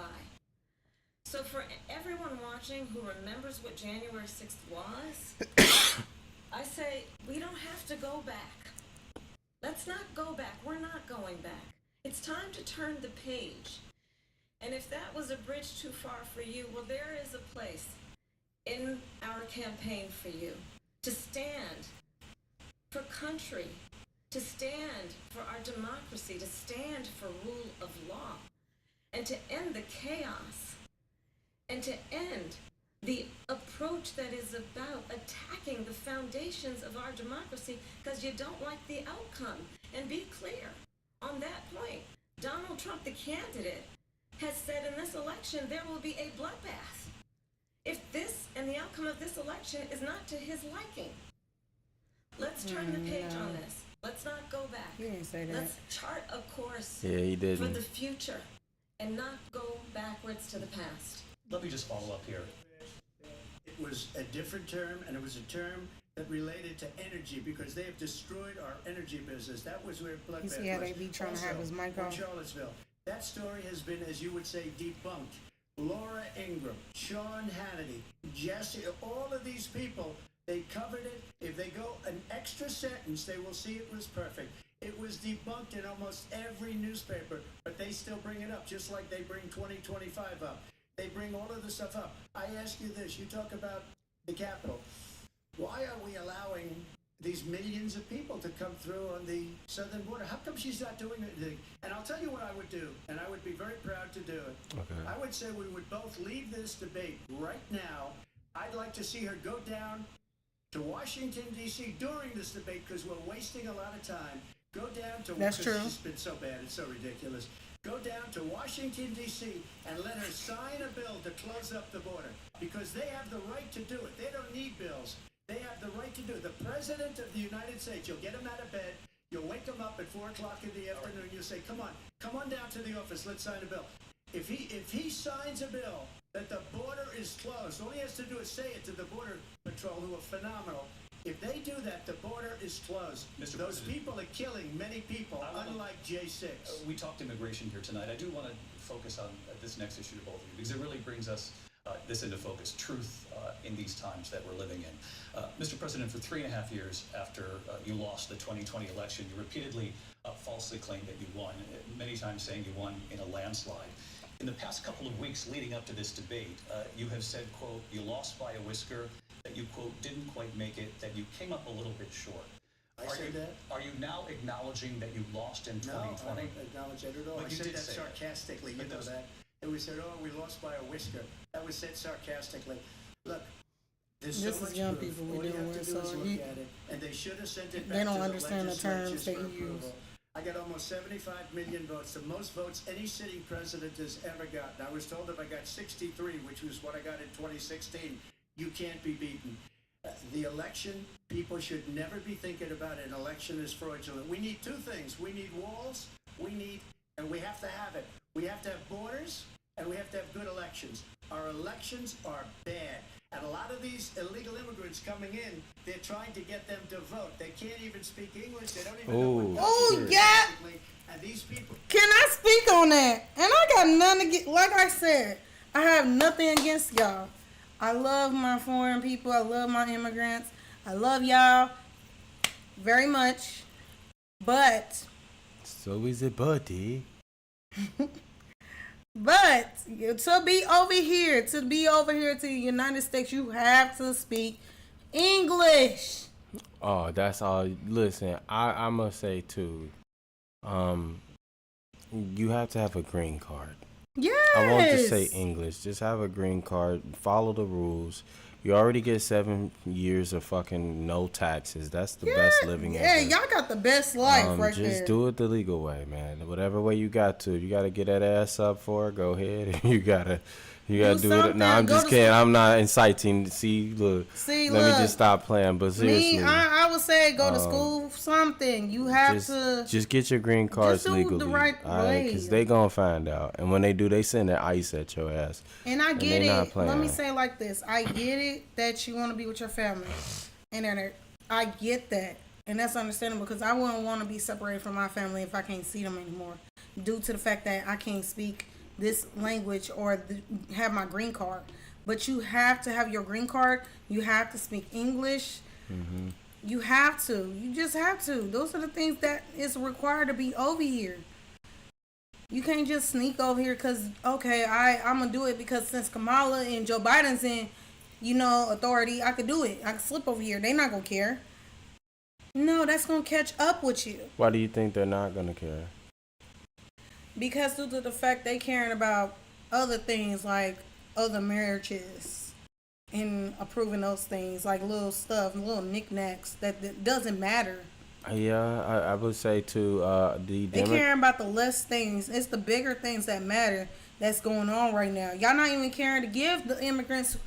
So for everyone watching who remembers what January 6th was, I say, we don't have to go back. Let's not go back. We're not going back. It's time to turn the page. And if that was a bridge too far for you, well, there is a place in our campaign for you to stand for country, to stand for our democracy, to stand for rule of law, and to end the chaos, and to end the approach that is about attacking the foundations of our democracy because you don't like the outcome. And be clear on that point. Donald Trump, the candidate, has said in this election there will be a bloodbath if this and the outcome of this election is not to his liking. Let's turn the page on this. Let's not go back. He didn't say that. Let's chart a course Yeah, he for didn't. the future and not go backwards to the past. Let me just follow up here. It was a different term, and it was a term that related to energy because they have destroyed our energy business. That was where bloodbath was. You see how they be trying to have his mic in on? Charlottesville. That story has been, as you would say, debunked. Laura Ingraham, Sean Hannity, Jesse, all of these people, they covered it. If they go an extra sentence, they will see it was perfect. It was debunked in almost every newspaper, but they still bring it up, just like they bring 2025 up. They bring all of the stuff up. I ask you this, you talk about the Capitol. Why are we allowing these millions of people to come through on the southern border? How come she's not doing anything? And I'll tell you what I would do, and I would be very proud to do it. Okay. I would say we would both leave this debate right now. I'd like to see her go down to Washington, D.C. during this debate because we're wasting a lot of time. Go down to That's true. It's been so bad. It's so ridiculous. Go down to Washington, D.C. and let her sign a bill to close up the border because they have the right to do it. They don't need bills. They have the right to do it. The President of the United States, you'll get him out of bed. You'll wake him up at 4 o'clock in the afternoon. You'll say, come on down to the office. Let's sign a bill. If he signs a bill that the border is closed, all he has to do is say it to the Border Patrol, who are phenomenal. If they do that, the border is closed. Mr. Those President, people are killing many people, unlike J6. We talked immigration here tonight. I do want to focus on this next issue to both of you because it really brings us this into focus, truth in these times that we're living in. Mr. President, for 3.5 years after you lost the 2020 election, you repeatedly falsely claimed that you won, many times saying you won in a landslide. In the past couple of weeks leading up to this debate, you have said, quote, you lost by a whisker, that you, quote, didn't quite make it, that you came up a little bit short. I said that? Are you now acknowledging that you lost in 2020? No, I don't acknowledge that at all. But I you said did that say that. sarcastically. But You know those- that. And we said, oh, we lost by a whisker. That was said sarcastically. Look, there's This so is much young proof. people All we're you dealing have to with, do is so look you- at it. And they should have sent it They back don't to understand the terms legislatures that for you approval. use. I got almost 75 million votes, the most votes any sitting president has ever gotten. I was told if I got 63, which was what I got in 2016, you can't be beaten. The election, people should never be thinking about an election as fraudulent. We need two things. We need walls, and we have to have it. We have to have borders, and we have to have good elections. Our elections are bad. And a lot of these illegal immigrants coming in, they're trying to get them to vote. They can't even speak English. They don't even know what Oh, voting is, yeah. basically. And these people, Can I speak on that? And I got nothing to get. Like I said, I have nothing against y'all. I love my foreign people. I love my immigrants. I love y'all very much. But So is it, buddy? to be over here to the United States, you have to speak English. Oh, that's all. Listen, I must say too. You have to have a green card. Yes. I won't just say English. Just have a green card. Follow the rules. You already get 7 years of fucking no taxes. That's the best living ever. Yeah, y'all got the best life right there. Just do it the legal way, man. Whatever way you got to. You got to get that ass up for it. Go ahead. You gotta do it. No, I'm just kidding. I'm not inciting. Let me just stop playing. But seriously, I would say go to school. Something you have to just get your green cards just do legally. the right way. Because they gonna find out, and when they do, they send their ice at your ass. And I get it. Let me say it like this: I get it that you want to be with your family, and I get that, and that's understandable because I wouldn't want to be separated from my family if I can't see them anymore, due to the fact that I can't speak this language or have my green card. But you have to have your green card. You have to speak English. Mm-hmm. You have to. You just have to. Those are the things that is required to be over here. You can't just sneak over here because, okay, I'm going to do it because since Kamala and Joe Biden's in, authority, I could do it. I could slip over here. They're not going to care. No, that's going to catch up with you. Why do you think they're not going to care? Because due to the fact they caring about other things like other marriages and approving those things, like little stuff, little knickknacks that doesn't matter. Yeah, I would say too. They caring about the less things. It's the bigger things that matter that's going on right now. Y'all not even caring to give the immigrants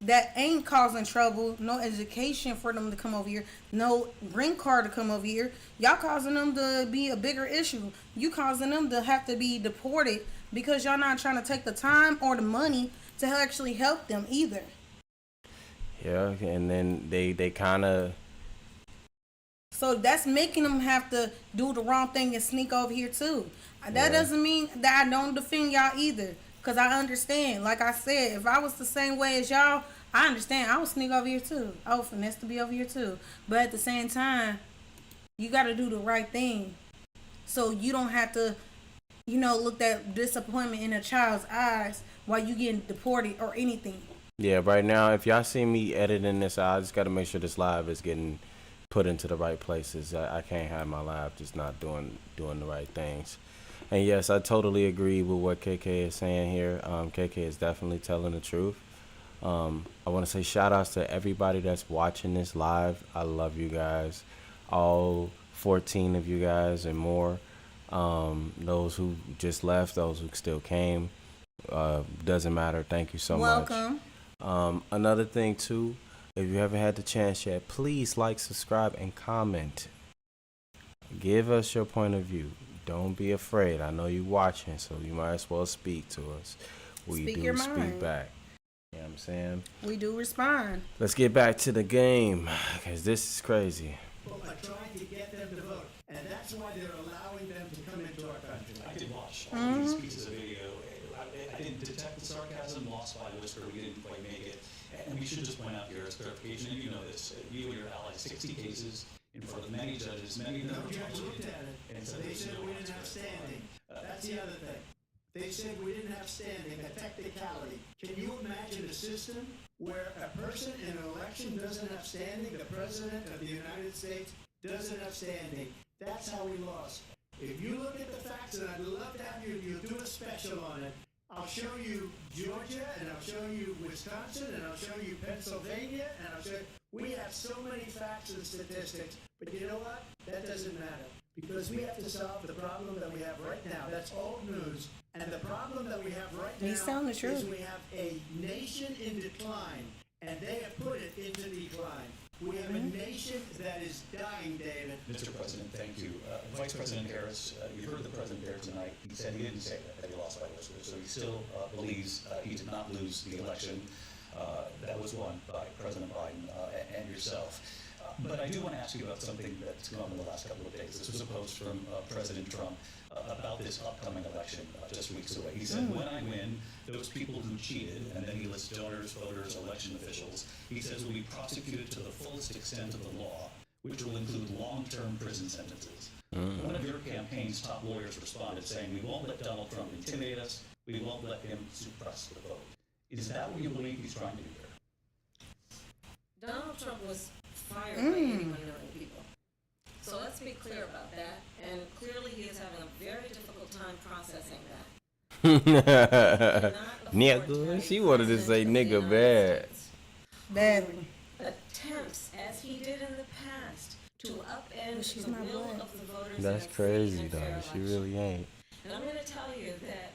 that ain't causing trouble no education for them to come over here, no green card to come over here. Y'all causing them to be a bigger issue. You causing them to have to be deported because y'all not trying to take the time or the money to actually help them either. Yeah, and then they kind of. So that's making them have to do the wrong thing and sneak over here too. That doesn't mean that I don't defend y'all either. Because I understand. Like I said, if I was the same way as y'all, I understand. I would sneak over here too. I would finesse to be over here too. But at the same time, you got to do the right thing. So you don't have to, look that disappointment in a child's eyes while you getting deported or anything. Yeah, right now, if y'all see me editing this, I just got to make sure this live is getting put into the right places. I can't have my live just not doing the right things. And yes, I totally agree with what KK is saying here. KK is definitely telling the truth. I want to say shout outs to everybody that's watching this live. I love you guys. All 14 of you guys and more. Those who just left, those who still came. Doesn't matter. Thank you so much. Welcome. Another thing too, if you haven't had the chance yet, please like, subscribe, and comment. Give us your point of view. Don't be afraid. I know you're watching, so you might as well speak to us. We speak do your speak mind. back. You know what I'm saying? We do respond. Let's get back to the game, because this is crazy. People are trying to get them to vote, and that's why they're allowing them to come into our country. I did watch all these pieces of video. I didn't detect the sarcasm, lost by whisper. We didn't quite make it. And we should just point out here as clarification, and you know this, you and your allies, 60 cases in front of many judges, many of them No were judge looked Republican. at it, And so said they said no we didn't have widespread standing. fraud. That's the other thing. They said we didn't have standing, a technicality. Can you imagine a system where a person in an election doesn't have standing, the president of the United States doesn't have standing? That's how we lost. If you look at the facts, and I'd love to have you do a special on it, I'll show you Georgia, and I'll show you Wisconsin, and I'll show you Pennsylvania, and I'll show you, we have so many facts and statistics, but you know what? That doesn't matter, because we have to solve the problem that we have right now. That's old news, and the problem that we have right now He's telling the truth. is we have a nation in decline, and they have put it into decline. We have a nation that is dying, David. Mr. President, thank you. Vice President Harris, you heard the president there tonight. He said he didn't say that he lost by whisper, so he still believes he did not lose the election that was won by President Biden and yourself. But I do want to ask you about something that's gone on in the last couple of days. This was a post from President Trump about this upcoming election just weeks away. He said, when I win, those people who cheated, and then he lists donors, voters, election officials, he says will be prosecuted to the fullest extent of the law, which will include long-term prison sentences. One of your campaign's top lawyers responded saying, we won't let Donald Trump intimidate us, we won't let him suppress the vote. Is that what you believe he's trying to do there? Donald Trump was fired by 81 million people. So let's be clear about that. And clearly he is having a very difficult time processing that. Nigga, she wanted to say nigga bad. Badly. Attempts, as he did in the past, to upend she's the not will black. of the voters. That's in a free crazy and though. fair She election. really ain't. And I'm going to tell you that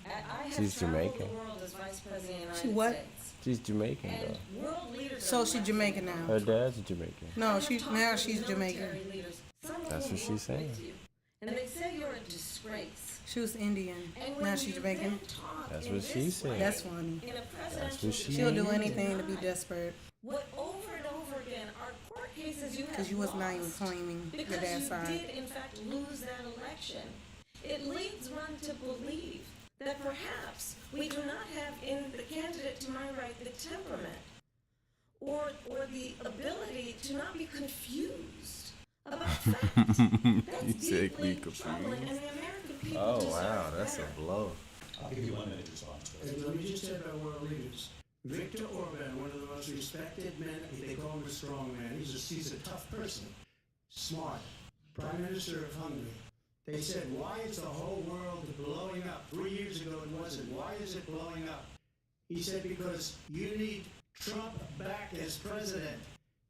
I have She's traveled Jamaican. the world as vice president of the United She what? States. She's Jamaican And though. world leaders So are she's elected Jamaican now. now. Her dad's Jamaican. No, I have she's talked now to she's military Jamaican. leaders, some of That's whom what she's work saying. with you, and they say you're a disgrace. She was Indian. And when Now she's you Jamaican. then talk That's in what she this said. way, That's funny. in a That's presidential what she She'll do debate, anything to be deny desperate what over and over again are court cases you have because you was not even lost claiming your because dad's you side. did in fact lose that election. It leads one to believe that perhaps we do not have in the candidate to my right the temperament or the ability to not be confused about facts. That's Exactly, deeply confused. troubling, and the American people Oh deserve wow, that's better. a blow. I'll give you 1 minute to respond to it. And let me just say about world leaders. Viktor Orban, one of the most respected men, they call him a strong man. He's a tough person, smart, Prime Minister of Hungary. They said, why is the whole world blowing up? 3 years ago it wasn't. Why is it blowing up? He said, because you need Trump back as president.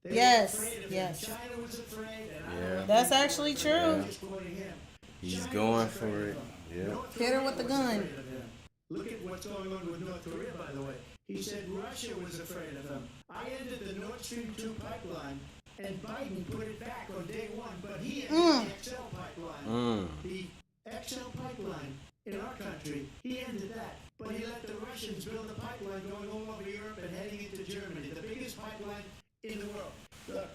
They Yes, were afraid of yes. him. China was afraid. And I Yeah. don't That's think actually they were afraid. true. I'm just quoting him. He's China going was for afraid it. of him. Yep. North Hit her with Korea the was gun. afraid of him. Look at what's going on with North Korea, by the way. He said Russia was afraid of him. I ended the Nord Stream 2 pipeline, and Biden put it back on day one, but he ended the XL pipeline. The XL pipeline in our country, he ended that. But he let the Russians build a pipeline going all over Europe and heading into Germany, the biggest pipeline in the world. Look,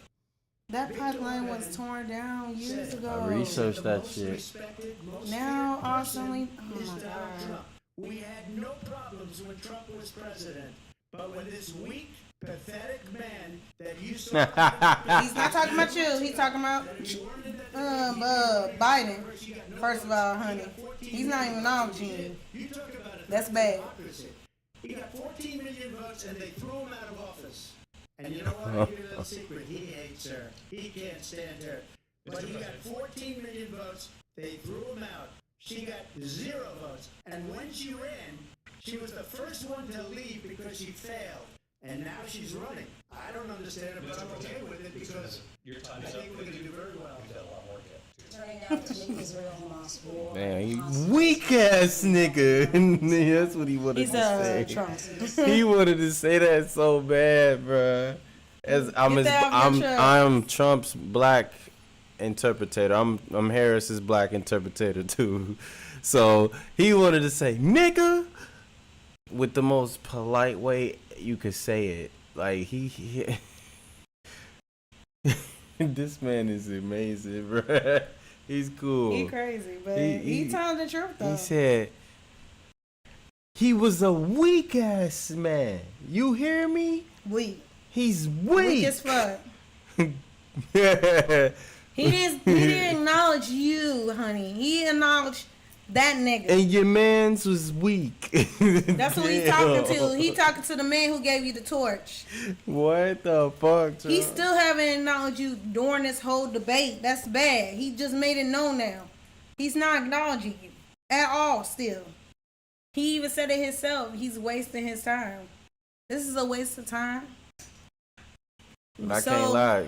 That pipeline was torn down years ago. I researched the that most shit. respected, most Now, feared all person suddenly- oh is my Donald God. Trump. We had no problems when Trump was president, but when this weak, pathetic man that you saw, He's not talking about you. He's talking about Biden. First of all, honey, he's not even acknowledging you. you talk about a That's bad. democracy. He got 14 million votes and they threw him out of office. And you know what? I'll give you a little secret. He hates her. He can't stand her. But he got 14 million votes. They threw him out. She got 0 votes. And when she ran, she was the first one to leave because she failed. And now she's running. I don't understand it, but I'm okay with it because Your I time is up. think we're going to do very well. We've got a lot more to get to. Turning out to the Israel-Hamas war. Man, he weak ass nigga. That's what he wanted He's to say. Trump. He wanted to say that so bad, bruh. As Get that off your chest. I'm Trump's black interpretator. I'm Harris's black interpretator too. So he wanted to say nigga with the most polite way you could say it. Like he this man is amazing, bruh. He's cool. He crazy, but He- he telling the truth though. He said he was a weak ass man. You hear me? Weak. He's Weak weak. as fuck. He didn't acknowledge you, honey. He acknowledged that nigga. And your man's was weak. That's who he's talking to. Damn. He talking to the man who gave you the torch. What the fuck? He Trump? still haven't acknowledged you during this whole debate. That's bad. He just made it known now. He's not acknowledging you at all still. He even said it himself. He's wasting his time. This is a waste of time. I can't lie.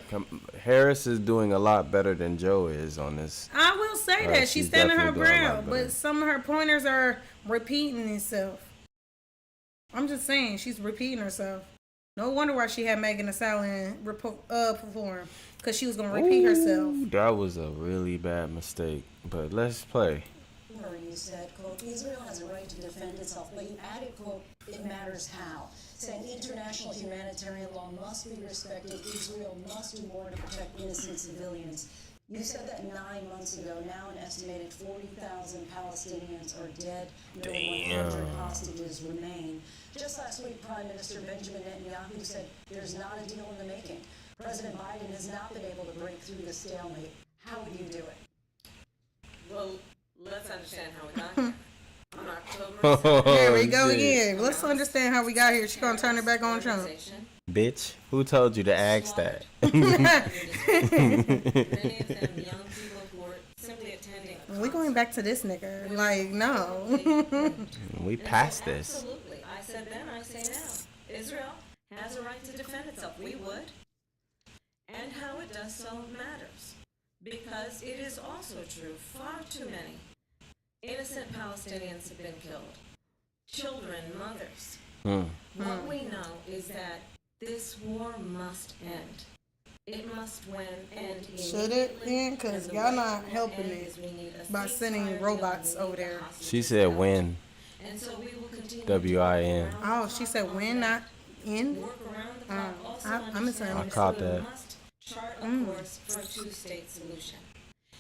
Harris is doing a lot better than Joe is on this. I will say that. She's she's standing her definitely doing a lot ground, better. but some of her pointers are repeating itself. I'm just saying, she's repeating herself. No wonder why she had Megan Thee Stallion perform, because she was going to repeat herself. Ooh, that was a really bad mistake. But let's play. You said, quote, Israel has a right to defend itself, but you added, quote, it matters how, saying international humanitarian law must be respected, Israel must do more to protect innocent civilians. You said that 9 months ago. Now an estimated 40,000 Palestinians are dead. No 100 hostages remain. Just last week, Prime Minister Benjamin Netanyahu said there's not a deal in the making. President Biden has not been able to break through the stalemate. How would you do it? Well, let's understand how we got here. On October There we go shit. again. Let's understand how we got here. She's going to turn it back on Trump. Bitch, who told you to ask that? Many of them young people who were simply attending We going back to this nigga. Like, no. We passed this. Absolutely. I said then, I say now. Israel has a right to defend itself. We would. And how it does so matters. Because it is also true, far too many innocent Palestinians have been killed. Children, mothers. What we know is that this war must end. It must end immediately. Should it end? Because And the y'all way not it will helping end it is we need a by sending ceasefire robots deal. We over need the there. hostages She said held. when. And so we will continue W-I-N. to Oh, she said when, not in? work around the clock. Also I'm understand misunderstood. I caught we that. must chart a course for a two-state solution.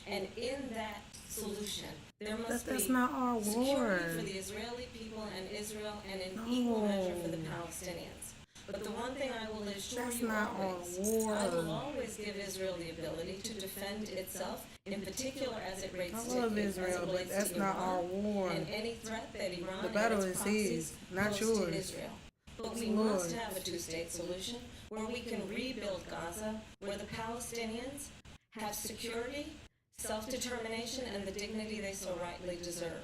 And in that solution, there must That's be not our war. security for the Israeli people and Israel, and in equal measure for the Palestinians. But the one thing I will assure That's you not our always, war. I will always give Israel the ability to defend itself, in particular as it relates I love Israel, but that's not our war. and any threat that Iran The and battle its is proxies his, not pose yours. to Israel. But we It's must yours. have a two-state solution where we can rebuild Gaza, where the Palestinians have security, self-determination, and the dignity they so rightly deserve.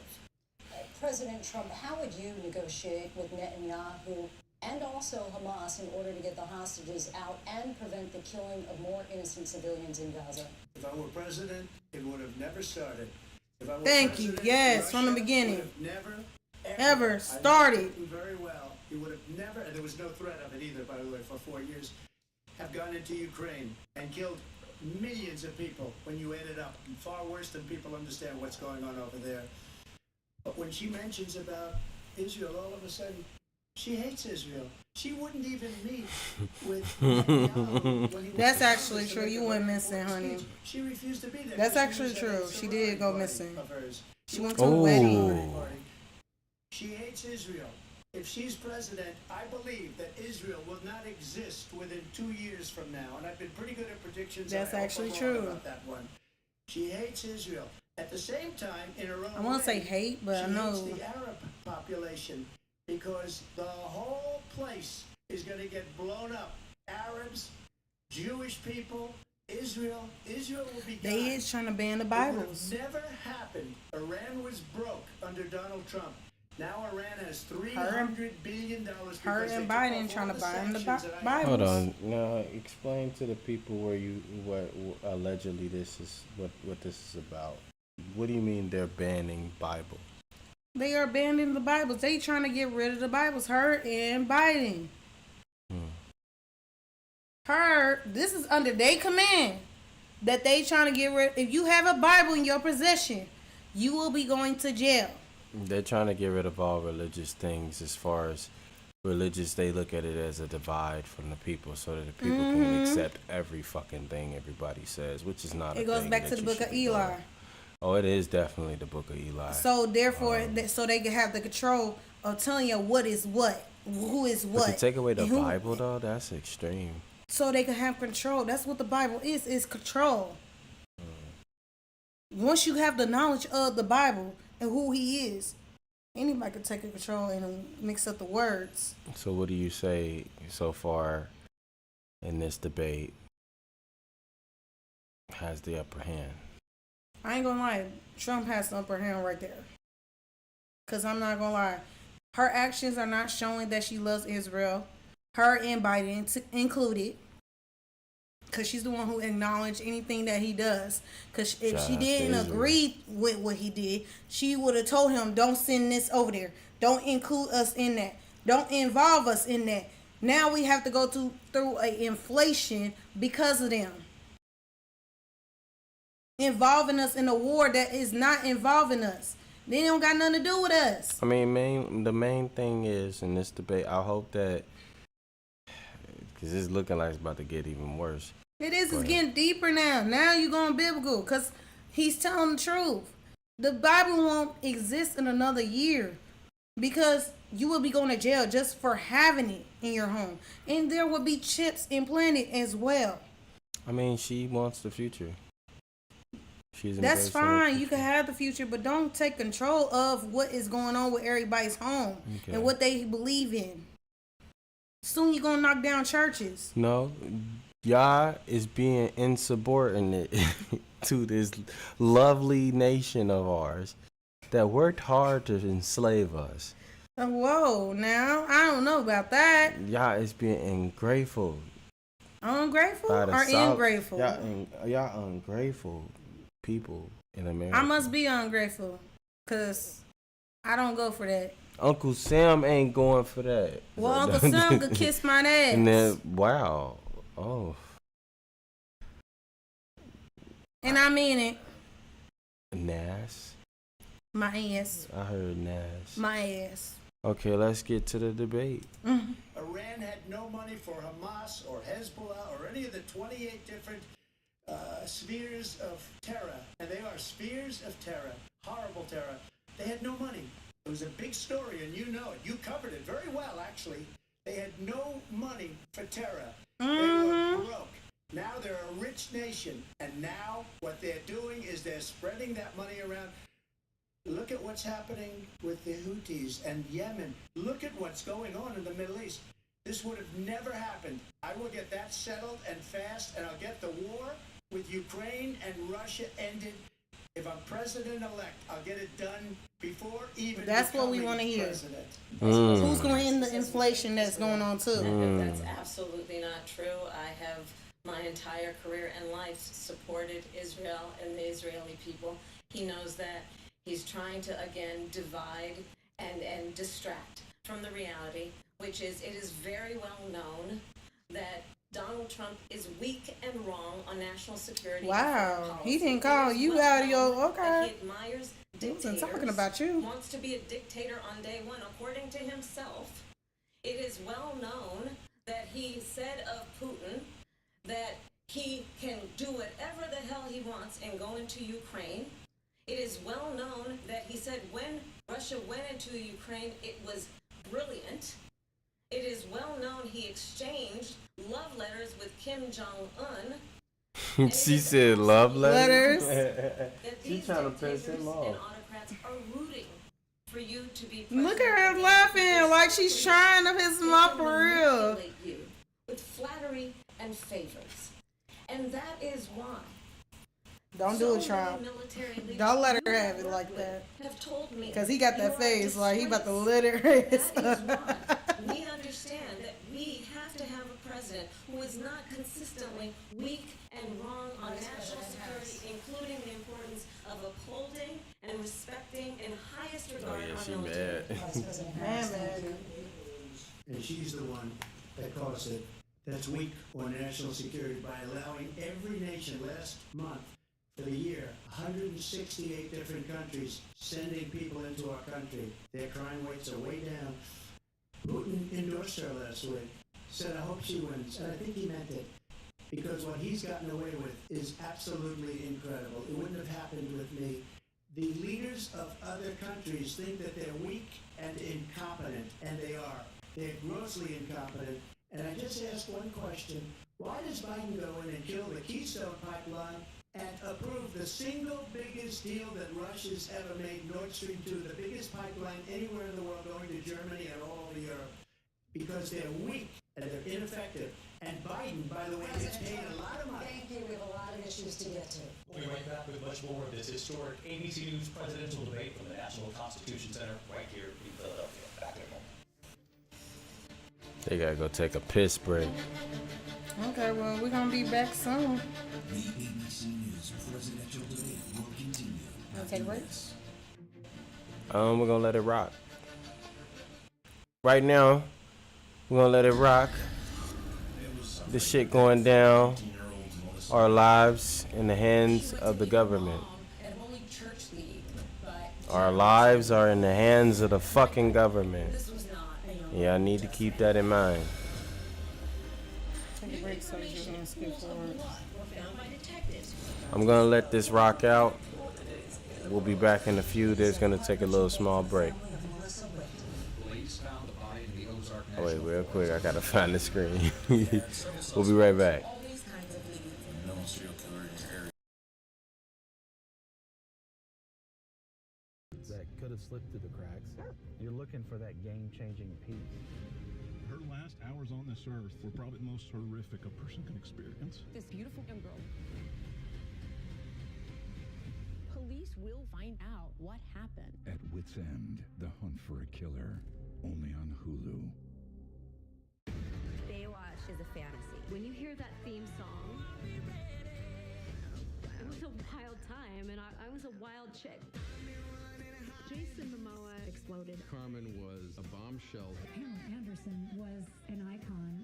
President Trump, how would you negotiate with Netanyahu and also Hamas in order to get the hostages out and prevent the killing of more innocent civilians in Gaza? If I were president, it would have never started. If I were Thank you. president, Yes, from the Russia beginning. would have never, Ever I know started. Putin very well. He would have never, and there was no threat of it either, by the way, for 4 years, have gone into Ukraine and killed millions of people when you add it up. Far worse than people understand what's going on over there. But when she mentions about Israel, all of a sudden, she hates Israel. She wouldn't even meet with Netanyahu when he was That's in actually Congress to true. make You a went very missing, important honey. speech. She refused to be there. That's because actually she was at a true. She did go sorority missing. party of hers. She went to a Oh. wedding. Party. She hates Israel. If she's president, I believe that Israel will not exist within 2 years from now. And I've been pretty good at predictions. and That's I hope actually I'm wrong true. about that one. She hates Israel. At the same time, in her own I won't say way, hate, but I she know. hates the Arab population because the whole place is going to get blown up. Arabs, Jewish people, Israel will be They gone. is trying to ban the It would Bibles. have never happened. Iran was broke under Donald Trump. Now Iran has Her $300 billion. Her and Biden trying to ban the Bibles. Hold on. Now explain to the people what allegedly this is what this is about. What do you mean they're banning Bible? They are banning the Bibles. They trying to get rid of the Bibles. Her and Biden. Her, this is under their command that they trying to get rid. If you have a Bible in your possession, you will be going to jail. They're trying to get rid of all religious things. As far as religious, they look at it as a divide from the people, so that the people can accept every fucking thing everybody says, which is not. It goes back to the book of Eli. Oh, it is definitely the book of Eli. So therefore, so they can have the control of telling you what is what, who is what. But to take away the and who- Bible, though, that's extreme. So they can have control. That's what the Bible is control. Once you have the knowledge of the Bible and who he is, anybody can take control and mix up the words. So what do you say so far in this debate has the upper hand? I ain't gonna lie, Trump has the upper hand right there. Cause I'm not gonna lie, her actions are not showing that she loves Israel. Her and Biden included. Cause she's the one who acknowledged anything that he does. Cause if Shout she out to didn't Israel. agree with what he did, she would have told him, "Don't send this over there. Don't include us in that. Don't involve us in that." Now we have to go through a inflation because of them. Involving us in a war that is not involving us. They don't got nothing to do with us. I mean, the main thing is in this debate, I hope that, because it's looking like it's about to get even worse. It is. Go It's ahead. getting deeper now. Now you're going biblical because he's telling the truth. The Bible won't exist in another year because you will be going to jail just for having it in your home. And there will be chips implanted as well. I mean, she wants the future. She's That's embracing the fine. You future. can have the future, but don't take control of what is going on with everybody's home Okay. and what they believe in. Soon you're going to knock down churches. No, Y'all is being insubordinate to this lovely nation of ours that worked hard to enslave us. Whoa, now I don't know about that. Y'all is being ungrateful. Ungrateful by the or South. ungrateful? Y'all ungrateful people in America. I must be ungrateful, cause I don't go for that. Uncle Sam ain't going for that. Well, Uncle Sam could kiss my ass. And then, wow. Oh. And I mean it. Nas. My ass. I heard Nas. My ass. Okay, let's get to the debate. Mm-hmm. Iran had no money for Hamas or Hezbollah or any of the 28 different spheres of terror. And they are spheres of terror. Horrible terror. They had no money. It was a big story, and you know it. You covered it very well, actually. They had no money for terror. They were broke. Now they're a rich nation, and now what they're doing is they're spreading that money around. Look at what's happening with the Houthis and Yemen. Look at what's going on in the Middle East. This would have never happened. I will get that settled and fast, and I'll get the war with Ukraine and Russia ended. If I'm president-elect, I'll get it done before even That's what we want to hear. President. Who's going to end the inflation that's going on too? That's absolutely not true. I have my entire career and life supported Israel and the Israeli people. He knows that. He's trying to, again, divide and distract from the reality, which is it is very well known that Donald Trump is weak and wrong on national security. Wow, he didn't call you out of your, okay. He admires He wasn't dictators, talking about you. wants to be a dictator on day one, according to himself. It is well known that he said of Putin that he can do whatever the hell he wants and go into Ukraine. It is well known that he said when Russia went into Ukraine, it was brilliant. It is well known he exchanged love letters with Kim Jong-un. She said love letters? That She's these trying to piss dictators him and off. autocrats are rooting for you to be Look at her president. laughing like she's trying to piss him off They for can real. manipulate you with flattery and favors. And that is why Don't do it, Trump. Don't let her have it like that. Because he got that face like he about to litter his. That is why we understand that we have to have a president who is not consistently weak and wrong on national security, including the importance of upholding and respecting in highest regard our military. Man. And she's the one that caused it. That's weak on national security by allowing every nation last month for the year, 168 different countries sending people into our country. Their crime rates are way down. Putin endorsed her last week, said, I hope she wins. And I think he meant it. Because what he's gotten away with is absolutely incredible. It wouldn't have happened with me. The leaders of other countries think that they're weak and incompetent, and they are. They're grossly incompetent. And I just ask one question. Why does Biden go in and kill the Keystone Pipeline and approve the single biggest deal that Russia's ever made, Nord Stream 2, the biggest pipeline anywhere in the world going to Germany and all over Europe? Because they're weak and they're ineffective. And Biden, by the way, gets paid a lot of money. Thank you. We have a lot of issues to get to. We'll be right back with much more of this historic ABC News presidential debate from the National Constitution Center right here in Philadelphia. Back in a moment. They gotta go take a piss break. Okay, well, we're going to be back soon. The ABC News presidential debate will continue. Want to take a break? We're gonna let it rock. Right now, we're gonna let it rock. This shit going down. Our lives in the hands of the government. Our lives are in the hands of the fucking government. Yeah, I need to keep that in mind. Take a break so you can skip forward. I'm gonna let this rock out. We'll be back in a few. There's gonna take a little small break. Oh wait, real quick, I gotta find the screen. We'll be right back. That could have slipped through the cracks. You're looking for that game-changing piece. Her last hours on this earth were probably the most horrific a person can experience. This beautiful young girl. Police will find out what happened. At Wit's End, The Hunt for a Killer, only on Hulu. Baywatch is a fantasy. When you hear that theme song, it was a wild time, and I was a wild chick. Jason Momoa exploded. Carmen was a bombshell. Pamela Anderson was an icon.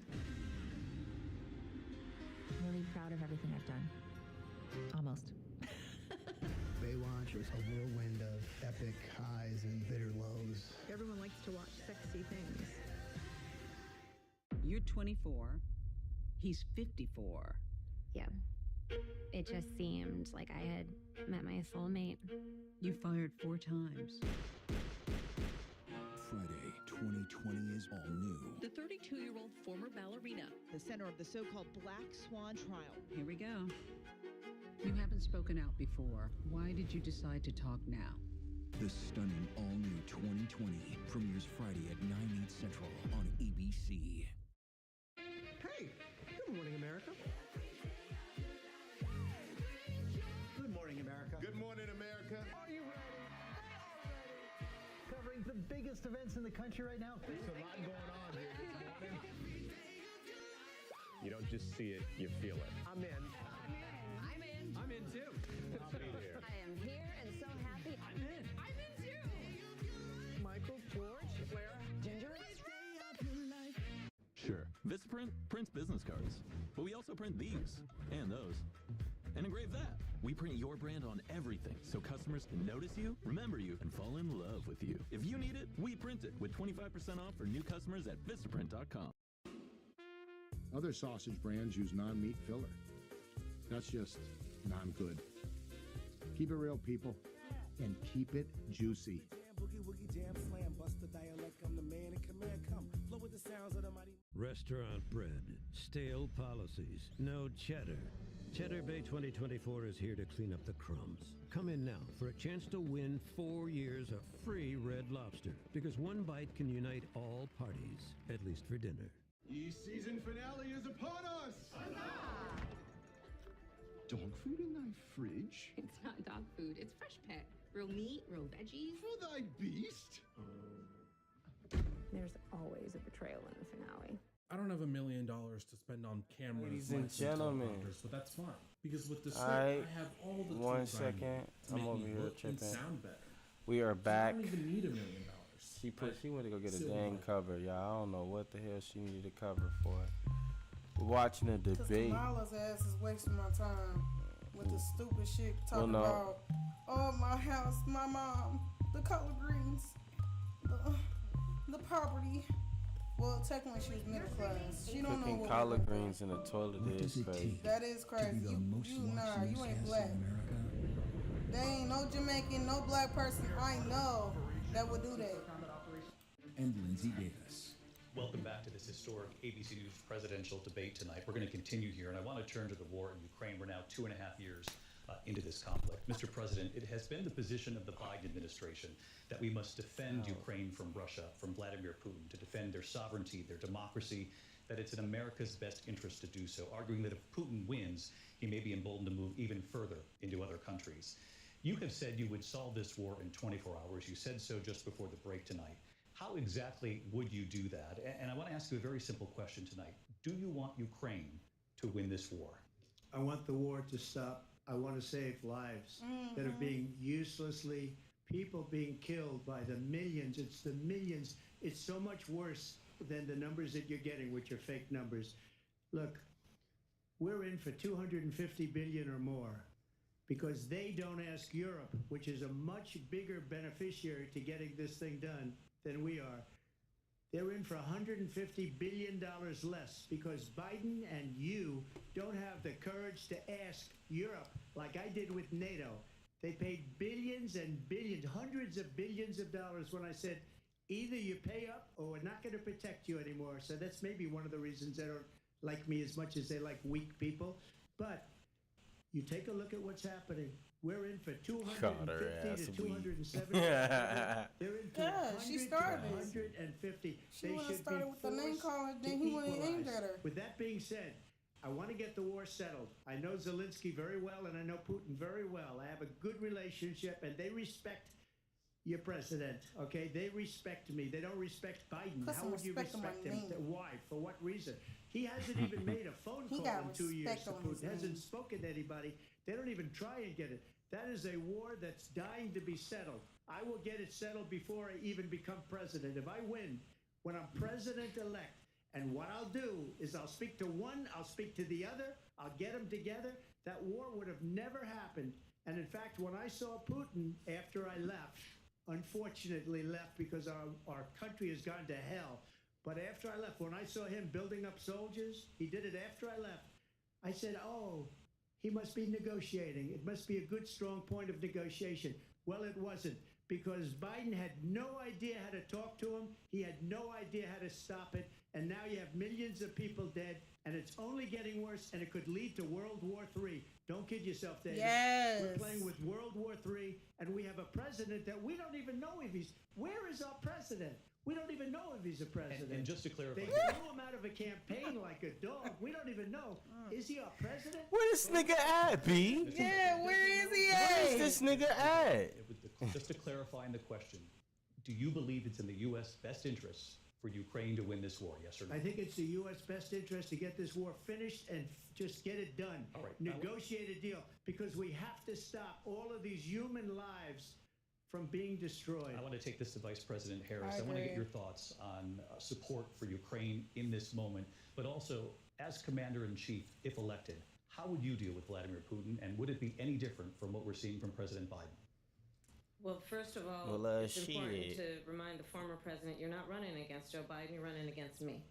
Really proud of everything I've done. Almost. Baywatch was a whirlwind of epic highs and bitter lows. Everyone likes to watch sexy things. You're 24. He's 54. Yeah. It just seemed like I had met my soulmate. You fired 4 times. Friday, 2020 is all new. The 32-year-old former ballerina, the center of the so-called Black Swan trial. Here we go. You haven't spoken out before. Why did you decide to talk now? The stunning all-new 2020 premieres Friday at 9/8 Central on ABC. Hey, good morning, America. Good morning, America. Good morning, America. Are you ready? Covering the biggest events in the country right now. There's a lot going on here this morning. You don't just see it, you feel it. I'm in. I'm in too. I'll be here. I am here and so happy. I'm in. I'm in too. Michael, George, Clara, Ginger. Sure, Vistaprint prints business cards, but we also print these and those. And engrave that. We print your brand on everything so customers can notice you, remember you, and fall in love with you. If you need it, we print it with 25% off for new customers at Vistaprint.com. Other sausage brands use non-meat filler. That's just non-good. Keep it real, people, and keep it juicy. Restaurant bread, stale policies, no cheddar. Cheddar Bay 2024 is here to clean up the crumbs. Come in now for a chance to win 4 years of free Red Lobster, because one bite can unite all parties, at least for dinner. The season finale is upon us! Dog food in thy fridge? It's not dog food, it's fresh pet. Real meat, real veggies. For thy beast? There's always a betrayal in the finale. I don't have $1 million to spend on cameras. Ladies and gentlemen, but that's fine because with the script, I have all the one tools I need second. to I'm make over me here look and tripping. sound better. We are So back. I don't even need $1 million. She went to go get a Silver dang lining. cover, y'all. I don't know what the hell she needed a cover for. We're watching a Because debate. Kamala's ass is wasting my time with the stupid shit talking no. about, oh, my house, my mom, the collard greens, the property. Well, technically she was middle class. She don't know Cooking what collard greens in the toilet is crazy. That is crazy. You ain't black. There ain't no Jamaican, no black person I know that would do that. And Lindsay Davis. Welcome back to this historic ABC News presidential debate tonight. We're going to continue here, and I want to turn to the war in Ukraine. We're now 2.5 years into this conflict. Mr. President, it has been the position of the Biden administration that we must defend Ukraine from Russia, from Vladimir Putin, to defend their sovereignty, their democracy, that it's in America's best interest to do so, arguing that if Putin wins, he may be emboldened to move even further into other countries. You have said you would solve this war in 24 hours. You said so just before the break tonight. How exactly would you do that? And I want to ask you a very simple question tonight. Do you want Ukraine to win this war? I want the war to stop. I want to save lives that are being uselessly, people being killed by the millions. It's the millions. It's so much worse than the numbers that you're getting, which are fake numbers. Look, we're in for 250 billion or more because they don't ask Europe, which is a much bigger beneficiary to getting this thing done than we are. They're in for $150 billion less because Biden and you don't have the courage to ask Europe like I did with NATO. They paid billions and billions, hundreds of billions of dollars when I said, either you pay up or we're not going to protect you anymore. So that's maybe one of the reasons they don't like me as much as they like weak people. But You take a look at what's happening. We're in for Caught her 250 ass to weak. 270. They're in for Yeah, she 100 started. to 150. She They would've should started be with the name forced calling, to then he would've aimed equalize. at her. With that being said, I want to get the war settled. I know Zelensky very well, and I know Putin very well. I have a good relationship, and they respect your president, okay? They respect me. They don't respect Biden. Put How some would you respect on my respect him? name. Why? For what reason? He hasn't even made a phone He call got in 2 years respect to on his Putin. Hasn't name. spoken to anybody. They don't even try and get it. That is a war that's dying to be settled. I will get it settled before I even become president. If I win, when I'm president-elect, and what I'll do is I'll speak to one, I'll speak to the other, I'll get them together. That war would have never happened. And in fact, when I saw Putin after I left, unfortunately left because our country has gone to hell. But after I left, when I saw him building up soldiers, he did it after I left. I said, oh, he must be negotiating. It must be a good, strong point of negotiation. Well, it wasn't, because Biden had no idea how to talk to him. He had no idea how to stop it. And now you have millions of people dead, and it's only getting worse, and it could lead to World War III. Don't kid yourself, David. Yes. We're playing with World War III, and we have a president that we don't even know if he's... Where is our president? We don't even know if he's a president. And just to clarify, They threw him out of a campaign like a dog. We don't even know. Is he our president? Where this nigga at, B? Yeah, where is he Where is at? this nigga at? just to clarify in the question, do you believe it's in the U.S. best interests for Ukraine to win this war, yes or no? I think it's the U.S. best interest to get this war finished and just get it done. All right. Negotiate a deal, because we have to stop all of these human lives from being destroyed. I want to take this to Vice President Harris. I I want to get agree. your thoughts on support for Ukraine in this moment, but also as Commander-in-Chief, if elected, how would you deal with Vladimir Putin, and would it be any different from what we're seeing from President Biden? Well, first of all, Well, it's important shit. to remind the former president you're not running against Joe Biden, you're running against me.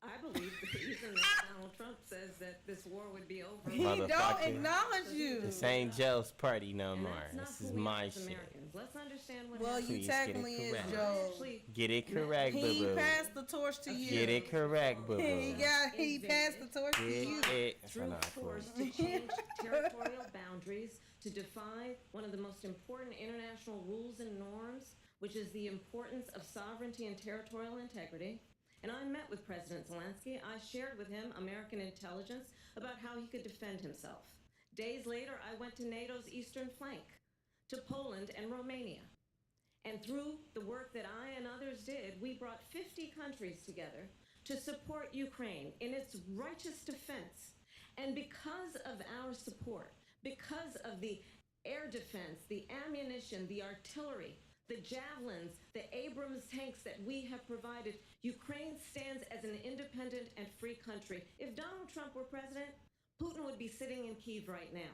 I believe the reason that Donald Trump says that this war would be over. He don't Motherfucker. acknowledge you. This ain't Joe's party no And more. that's not This who is we are my as shit. Americans. Let's understand what Well, happened. you Please get it technically is correct. Joe. Actually, Get it correct, He boo boo. passed the torch to you. Get it correct, boo He boo. he passed the torch to you. Get it. through Nah, force cool. to change territorial boundaries, to defy one of the most important international rules and norms, which is the importance of sovereignty and territorial integrity. And I met with President Zelensky. I shared with him American intelligence about how he could defend himself. Days later, I went to NATO's eastern flank, to Poland and Romania. And through the work that I and others did, we brought 50 countries together to support Ukraine in its righteous defense. And because of our support, because of the air defense, the ammunition, the artillery, the javelins, the Abrams tanks that we have provided, Ukraine stands as an independent and free country. If Donald Trump were president, Putin would be sitting in Kyiv right now.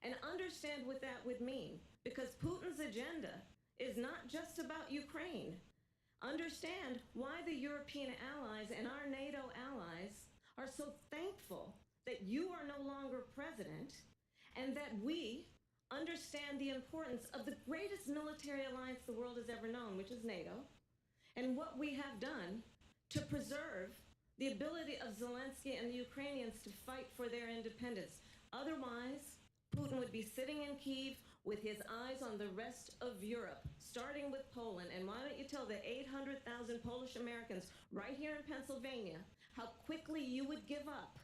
And understand what that would mean, because Putin's agenda is not just about Ukraine. Understand why the European allies and our NATO allies are so thankful that you are no longer president, and that we understand the importance of the greatest military alliance the world has ever known, which is NATO, and what we have done to preserve the ability of Zelensky and the Ukrainians to fight for their independence. Otherwise, Putin would be sitting in Kyiv with his eyes on the rest of Europe, starting with Poland. And why don't you tell the 800,000 Polish Americans right here in Pennsylvania how quickly you would give up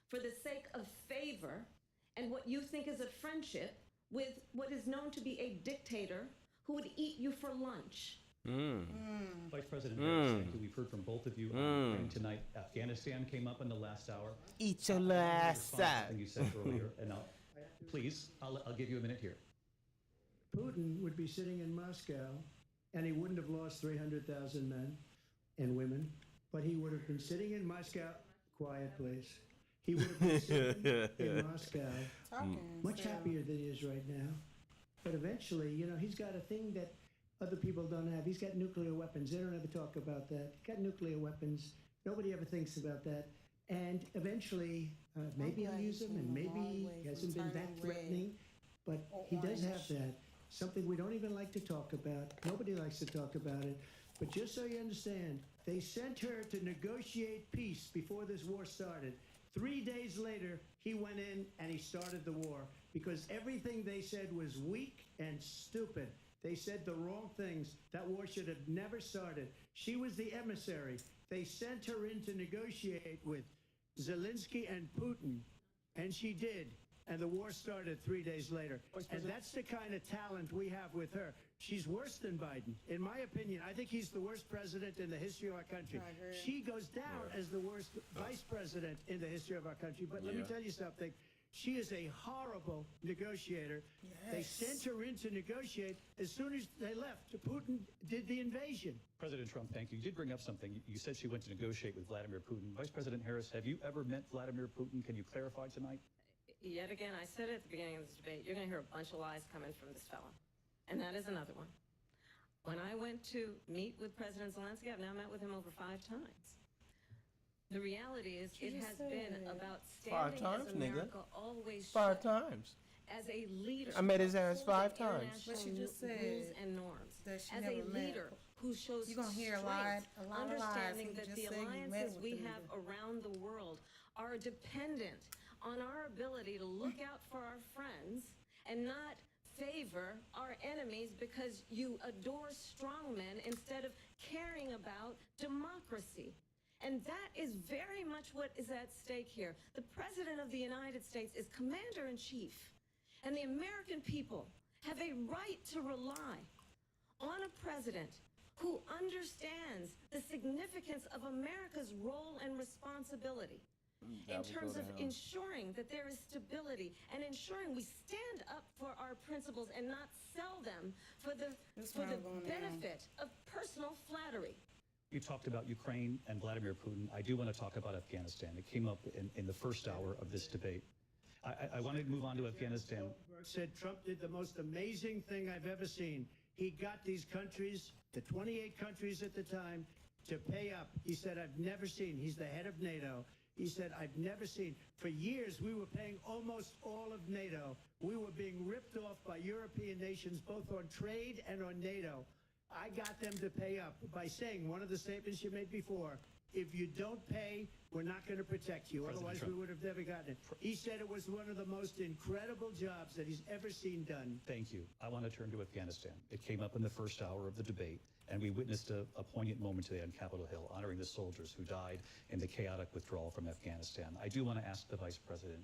for the sake of favor and what you think is a friendship with what is known to be a dictator who would eat you for lunch. Vice President Harris, thank you. We've heard from both of you on Ukraine tonight. Afghanistan came up in the last hour. Eat your last Something you said earlier, and now, please, I'll give you a minute here. Putin would be sitting in Moscow, and he wouldn't have lost 300,000 men and women, but he would have been sitting in Moscow. Quiet, please. He would have been sitting in Moscow, much happier than he is right now. But eventually, you know, he's got a thing that other people don't have. He's got nuclear weapons. They don't ever talk about that. He's got nuclear weapons. Nobody ever thinks about that. And eventually, maybe he'll use them, and maybe he hasn't been that threatening. But he does have that. Something we don't even like to talk about. Nobody likes to talk about it. But just so you understand, they sent her to negotiate peace before this war started. 3 days later, he went in and he started the war because everything they said was weak and stupid. They said the wrong things. That war should have never started. She was the emissary. They sent her in to negotiate with Zelensky and Putin, and she did. And the war started 3 days later. And that's the kind of talent we have with her. She's worse than Biden. In my opinion, I think he's the worst president in the history of our country. She goes down as the worst vice president in the history of our country. But let me tell you something. She is a horrible negotiator. They sent her in to negotiate. As soon as they left, Putin did the invasion. President Trump, thank you. You did bring up something. You said she went to negotiate with Vladimir Putin. Vice President Harris, have you ever met Vladimir Putin? Can you clarify tonight? Yet again, I said at the beginning of this debate, you're going to hear a bunch of lies coming from this fellow. And that is another one. When I went to meet with President Zelensky, I've now met with him over 5 times. The reality is, it has been about standing as America always should. 5 times. As a leader. I met his ass 5 times. But she just said rules and norms. that she as never a leader who shows You're gonna hear a strength, lot of lies. understanding He that just the said you met alliances with we the have around the world are dependent on our ability to look out for our friends and not favor our enemies because you adore strongmen instead of caring about democracy. And that is very much what is at stake here. The President of the United States is Commander-in-Chief, and the American people have a right to rely on a president who understands the significance of America's role and responsibility in terms of ensuring that there is stability and ensuring we stand up for our principles and not sell them for the benefit of personal flattery. You talked about Ukraine and Vladimir Putin. I do want to talk about Afghanistan. It came up in the first hour of this debate. I want to move on to Afghanistan. Said Trump did the most amazing thing I've ever seen. He got these countries, the 28 countries at the time, to pay up. He said, I've never seen. He's the head of NATO. He said, I've never seen. For years, we were paying almost all of NATO. We were being ripped off by European nations, both on trade and on NATO. I got them to pay up by saying one of the statements you made before, if you don't pay, we're not going to protect you. President Otherwise, Trump. we would have never gotten it. He said it was one of the most incredible jobs that he's ever seen done. Thank you. I want to turn to Afghanistan. It came up in the first hour of the debate, and we witnessed a poignant moment today on Capitol Hill, honoring the soldiers who died in the chaotic withdrawal from Afghanistan. I do want to ask the Vice President,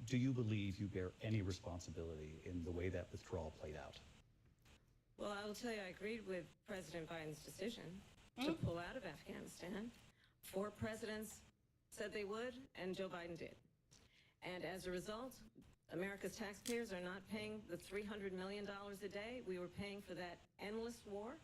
do you believe you bear any responsibility in the way that withdrawal played out? Well, I will tell you, I agreed with President Biden's decision to pull out of Afghanistan. 4 presidents said they would, and Joe Biden did. And as a result, America's taxpayers are not paying the $300 million a day we were paying for that endless war.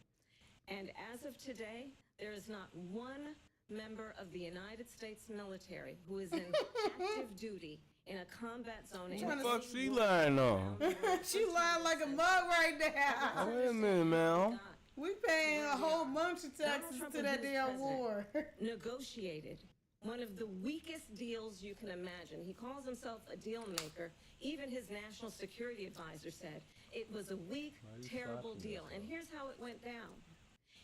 And as of today, there is not one member of the United States military who is in active duty in a combat zone. What the fuck she lying on? She lying like a mug right now. Wait a minute, man. We paying a whole bunch of taxes to that damn war. Negotiated one of the weakest deals you can imagine. He calls himself a deal maker. Even his national security advisor said it was a weak, terrible deal. And here's how it went down.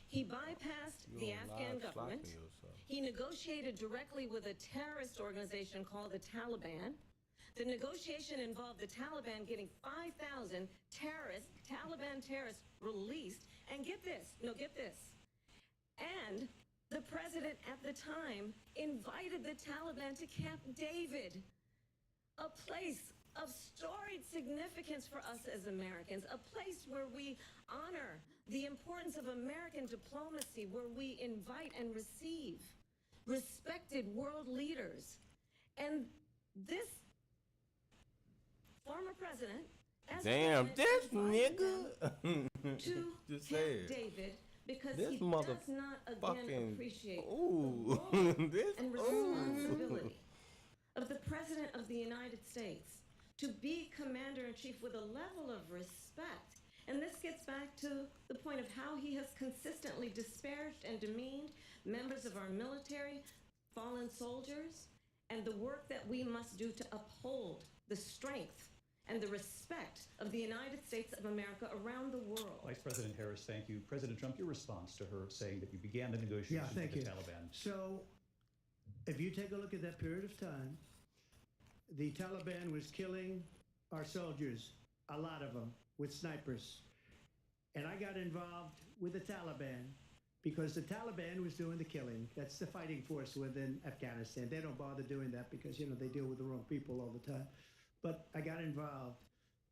He bypassed the Afghan government. He negotiated directly with a terrorist organization called the Taliban. The negotiation involved the Taliban getting 5,000 Taliban terrorists released. And get this, and the president at the time invited the Taliban to Camp David, a place of storied significance for us as Americans, a place where we honor the importance of American diplomacy, where we invite and receive respected world leaders. And this former president, as damn, this nigga to just Camp say it. David because This he does not again appreciate the ooh, role this and responsibility of the President of the United States to be Commander-in-Chief with a level of respect. And this gets back to the point of how he has consistently disparaged and demeaned members of our military, fallen soldiers, and the work that we must do to uphold the strength and the respect of the United States of America around the world. Vice President Harris, thank you. President Trump, your response to her saying that you began the negotiations with the Taliban. So if you take a look at that period of time, the Taliban was killing our soldiers, a lot of them, with snipers. And I got involved with the Taliban because the Taliban was doing the killing. That's the fighting force within Afghanistan. They don't bother doing that because, you know, they deal with the wrong people all the time. But I got involved.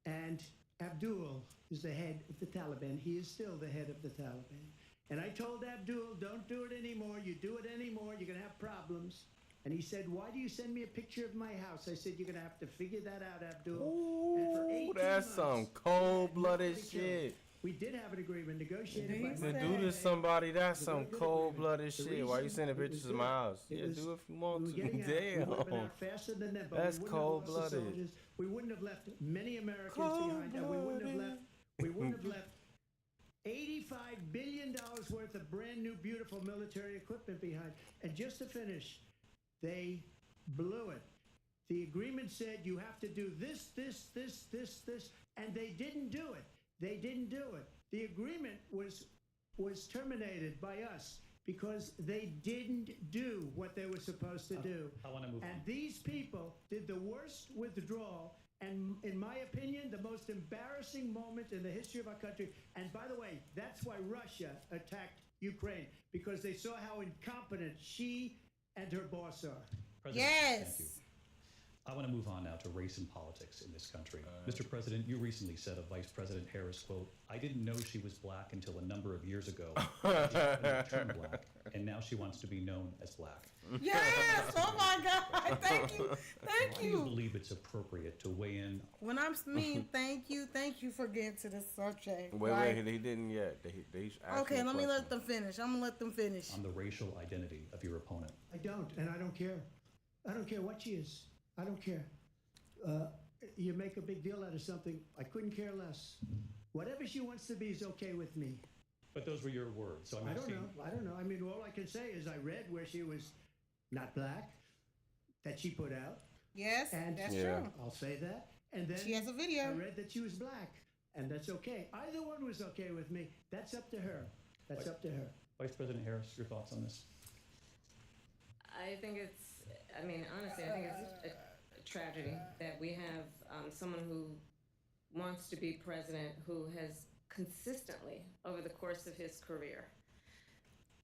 And Abdul is the head of the Taliban. He is still the head of the Taliban. And I told Abdul, don't do it anymore. You do it anymore, you're going to have problems. And he said, why do you send me a picture of my house? I said, you're going to have to figure that out, Abdul. And for 18 That's months, some cold-blooded shit. we did have an agreement negotiated by To my do to somebody, that's The some very good cold-blooded agreement. The shit. Why you reason sending it was pictures of good, my house? it Yeah, was- do it if you we want were to. getting out. We would have been Damn. out faster than them, but That's we wouldn't have lost the cold-blooded. soldiers. We wouldn't have left many Americans behind, and we wouldn't have left $85 billion worth of brand new, beautiful military equipment behind. And just to finish, they blew it. The agreement said you have to do this, and they didn't do it. They didn't do it. The agreement was terminated by us because they didn't do what they were supposed to do. I want to move And on. these people did the worst withdrawal, and in my opinion, the most embarrassing moment in the history of our country. And by the way, that's why Russia attacked Ukraine, because they saw how incompetent she and her boss are. President, Thank you. I want to move on now to race and politics in this country. Mr. President, you recently said of Vice President Harris, quote, I didn't know she was black until a number of years ago. She turned black, and now she wants to be known as black. Yes! Oh my God! Thank you, Why thank do you you. believe it's appropriate to weigh in When I'm mean, thank you for getting to this subject. Wait, right? he didn't yet. They Okay, let me let them finish. I'm gonna let them finish. on the racial identity of your opponent? I don't, and I don't care. I don't care what she is. I don't care. You make a big deal out of something. I couldn't care less. Whatever she wants to be is okay with me. But those were your words. So I'm I don't asking, know. I don't know. I mean, all I can say is I read where she was not black, that she put out. Yes, And that's Yeah. true. I'll say that. And then She has a video. I read that she was black, and that's okay. Either one was okay with me. That's up to her. That's up to her. Vice President Harris, your thoughts on this? I think I mean, honestly, I think it's a tragedy that we have someone who wants to be president who has consistently, over the course of his career,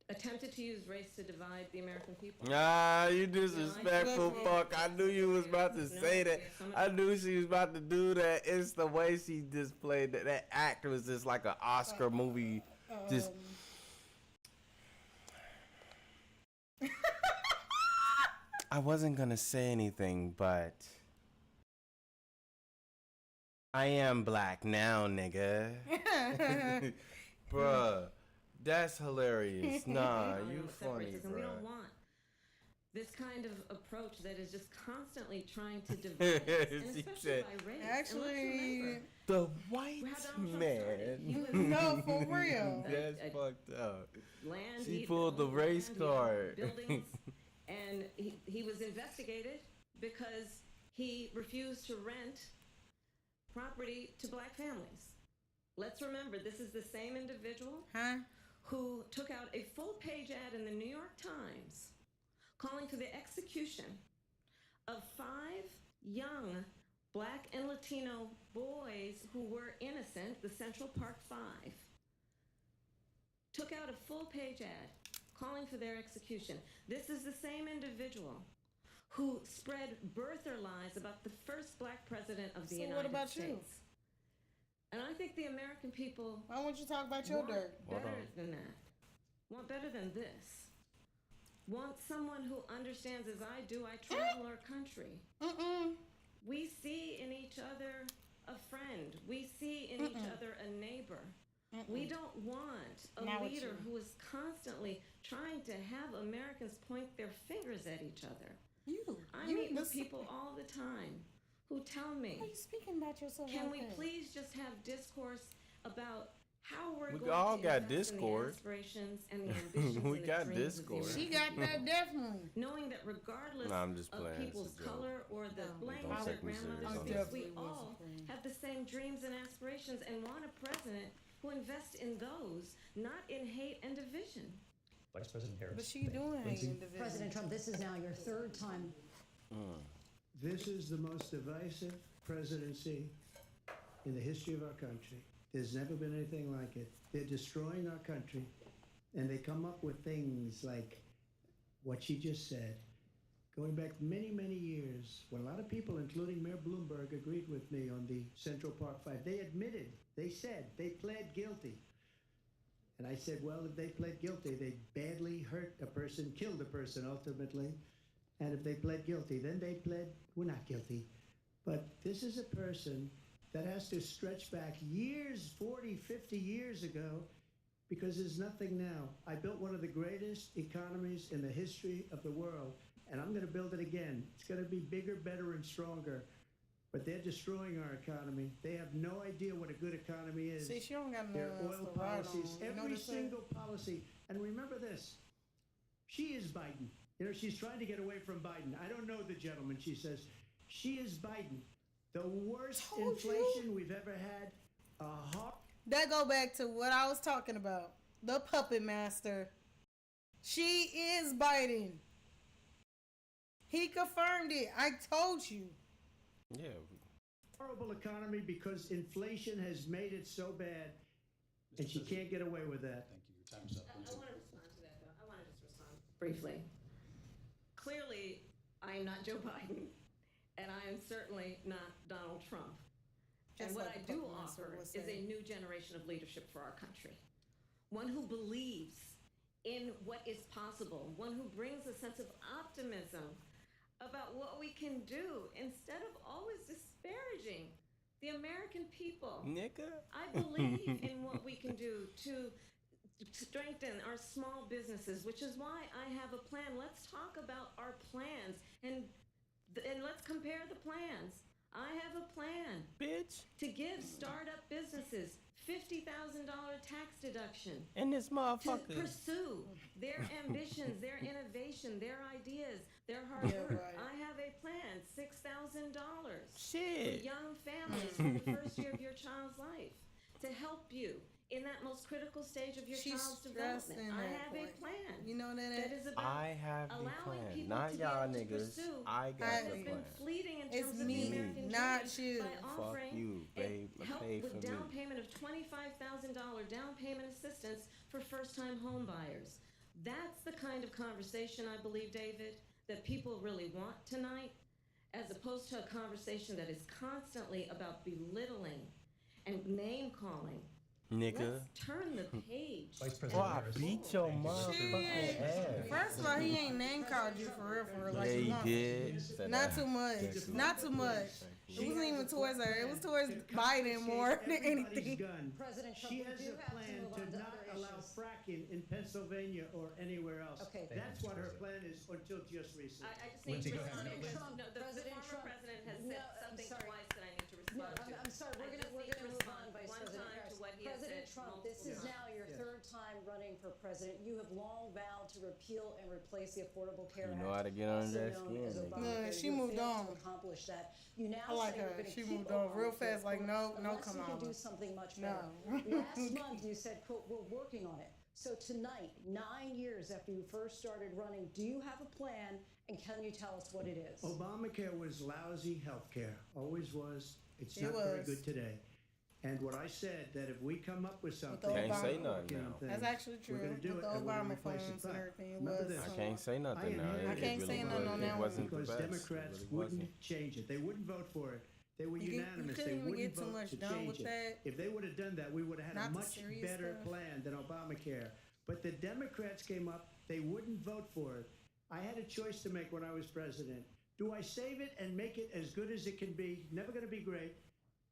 attempted to use race to divide the American people. Ah, you disrespectful fuck. I knew you was about to say that. I knew she was about to do that. It's the way she displayed that. That act was just like an Oscar movie. Just. I wasn't gonna say anything, but I am black now, nigga. Bruh, that's hilarious. Nah, you funny, Separatism. We bruh. don't want this kind of approach that is just constantly trying to divide us, and She especially said- by race. Actually, The white started. He was- man. No, for real. That's fucked up. land. She he pulled the owned race land, he owned card. buildings, and he was investigated because he refused to rent property to black families. Let's remember, this is the same individual who took out a full-page ad in the New York Times calling for the execution of 5 young black and Latino boys who were innocent, the Central Park 5. Took out a full-page ad calling for their execution. This is the same individual who spread birther lies about the first black president of the So United what about States. you? And I think the American people Why won't you talk about your want dirt? better than that. Want better than this. Want someone who understands, as I do, I travel our country. We see in each other a friend. We see in each other a neighbor. We don't want a Not with leader you. who is constantly trying to have Americans point their fingers at each other. I meet with people all the time who tell me, Why are you speaking about yourself can like we that? please just have discourse about how we're We going all to got invest in the discord. aspirations and the ambitions We and the got dreams of the discord. American She got that people. definitely. Knowing that regardless Nah, I'm just of playing. It's a people's joke. color or the blames Don't their take me serious grandmothers on face, that. we all have the same dreams and aspirations and want a president who invests in those, not in hate and division. Vice President Harris. But she doing Lindsay? hating division. President Trump, this is now your third time. This is the most divisive presidency in the history of our country. There's never been anything like it. They're destroying our country, and they come up with things like what she just said. Going back many, many years, when a lot of people, including Mayor Bloomberg, agreed with me on the Central Park Five, they admitted, they said, they pled guilty. And I said, well, if they pled guilty, they badly hurt a person, killed a person ultimately. And if they pled guilty, then they pled, we're not guilty. But this is a person that has to stretch back years, 40, 50 years ago, because there's nothing now. I built one of the greatest economies in the history of the world, and I'm going to build it again. It's going to be bigger, better, and stronger. But they're destroying our economy. They have no idea what a good economy is. See, she don't got no Their oil else to ride policies, on. You know every what I'm saying? single policy. And remember this, she is Biden. You know, she's trying to get away from Biden. I don't know the gentleman, she says. She is Biden. The worst inflation we've ever had. That go back to what I was talking about. The puppet master. She is Biden. He confirmed it. I told you. Yeah. Horrible economy because inflation has made it so bad, and she can't get away with that. Thank you. Your time's up. I want to respond to that, though. I want to just respond briefly. Clearly, I am not Joe Biden, and I am certainly not Donald Trump. And Just what like I the do puppet master offer was is a saying. new generation of leadership for our country. One who believes in what is possible, one who brings a sense of optimism about what we can do instead of always disparaging the American people. Nigga. I believe in what we can do to strengthen our small businesses, which is why I have a plan. Let's talk about our plans and let's compare the plans. I have a plan, bitch, to give startup businesses $50,000 tax deduction. And this motherfucker. To pursue their ambitions, their innovation, their ideas, their hard work. right. I have a plan, $6,000. Shit. For young families for the first year of your child's life. To help you in that most critical stage of your She's child's development. stressing I that have a point. plan. You know that that is about I have the allowing plan. people Not to be y'all able to niggas. pursue I got what the has been plan. fleeting in It's terms of me, the American not dream you. by Fuck offering you, babe. help Pay with for down me. payment of $25,000 down payment assistance for first-time home buyers. That's the kind of conversation, I believe, David, that people really want tonight, as opposed to a conversation that is constantly about belittling and name-calling. Nigga. Let's turn the page. Vice Boy, President I Harris. beat your motherfucking ass. First of all, he ain't name called you for real, like Yeah, you he want. did. Not too much. Not too much. It wasn't even towards her. It was towards Biden more than anything. President Trump, She we has do a have plan move to on not other allow issues. fracking in Pennsylvania or anywhere else. Okay. That's what her plan is until just recently. I just need Lindsay, to go ahead. respond. President Trump, No, the President former Trump. president has No, said I'm something sorry. twice that I need to No, respond to. I'm sorry. I We're just gonna need to move respond on, Vice one President time Harris. to what he has President said Trump, this multiple is times. now your third time running for president. You have long vowed to repeal and replace the Affordable Care You Act. know how to get under also that known skin, as nigga. Obamacare. No, she You moved failed on. to accomplish that. You now I like say her. you're gonna She keep moved on real Obamacare, fast, like, quote, no, unless come you can on. do something much No. better. Last month you said, quote, we're working on it. So tonight, 9 years after you first started running, do you have a plan, and can you tell us what it is? Obamacare was lousy health care, always was. It's It not very was. good today. And what I said, that if we come up with something, the Can't say Obama- nothing now. That's actually true. We're going to do With it, the and we're going Obama to replace phones it. and But everything, it remember was. this. I can't say nothing now. I It can't really say nothing was- on It that wasn't the because best. It Democrats really wouldn't wasn't. change it. They wouldn't vote for it. They were You unanimous. They couldn't even wouldn't get too vote much to done change with it. that. If they would have done that, we would have had Not a the much serious better stuff. plan than Obamacare. But the Democrats came up. They wouldn't vote for it. I had a choice to make when I was president. Do I save it and make it as good as it can be? Never going to be great.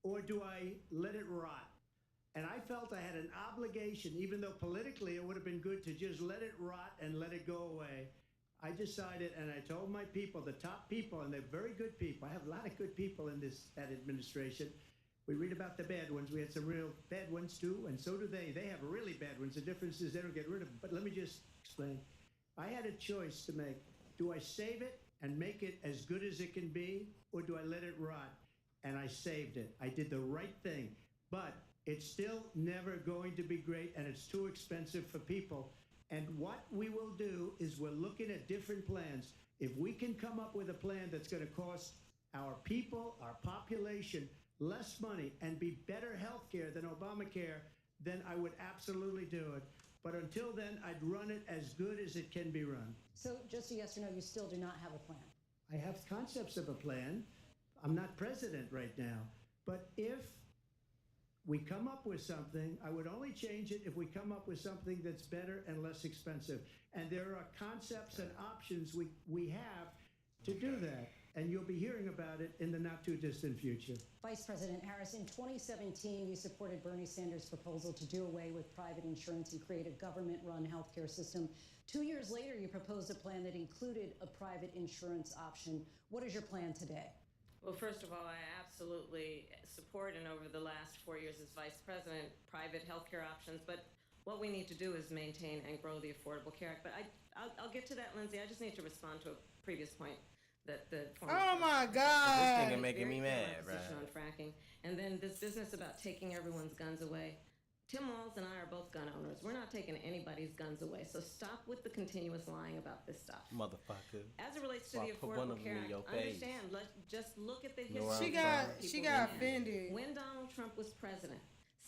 Or do I let it rot? And I felt I had an obligation, even though politically it would have been good to just let it rot and let it go away. I decided, and I told my people, the top people, and they're very good people. I have a lot of good people in that administration. We read about the bad ones. We had some real bad ones too, and so do they. They have really bad ones. The difference is they don't get rid of them. But let me just explain. I had a choice to make. Do I save it and make it as good as it can be, or do I let it rot? And I saved it. I did the right thing. But it's still never going to be great, and it's too expensive for people. And what we will do is we're looking at different plans. If we can come up with a plan that's going to cost our people, our population, less money and be better health care than Obamacare, then I would absolutely do it. But until then, I'd run it as good as it can be run. So just a yes or no, you still do not have a plan? I have concepts of a plan. I'm not president right now. But if we come up with something, I would only change it if we come up with something that's better and less expensive. And there are concepts and options we have to do that. And you'll be hearing about it in the not too distant future. Vice President Harris, in 2017, you supported Bernie Sanders' proposal to do away with private insurance and create a government-run healthcare system. 2 years later, you proposed a plan that included a private insurance option. What is your plan today? Well, first of all, I absolutely support, and over the last 4 years as vice president, private healthcare options. But what we need to do is maintain and grow the Affordable Care Act. But I'll get to that, Lindsay. I just need to respond to a previous point that the former Oh my This God! nigga making me mad, position on right? fracking, and then this business about taking everyone's guns away. Tim Walz and I are both gun owners. We're not taking anybody's guns away. So stop with the continuous lying about this stuff. Motherfucker. As it relates to I'll the put one Affordable of them Care in Act, your face. understand, just look at the know history. where I'm of She people got in. offended. When Donald Trump was president,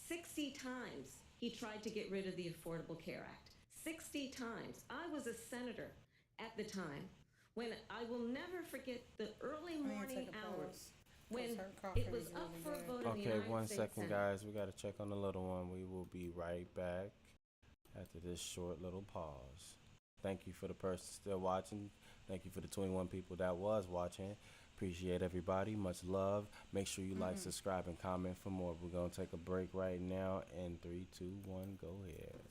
60 times he tried to get rid of the Affordable Care Act. 60 times. I was a senator at the time when I will never forget the early morning hours when it was up for a vote in the Okay, United one States second, Senate. guys. We got to check on the little one. We will be right back after this short little pause. Thank you for the person still watching. Thank you for the 21 people that was watching. Appreciate everybody. Much love. Make sure you like, subscribe, and comment for more. We're going to take a break right now. In 3, 2, 1, go ahead.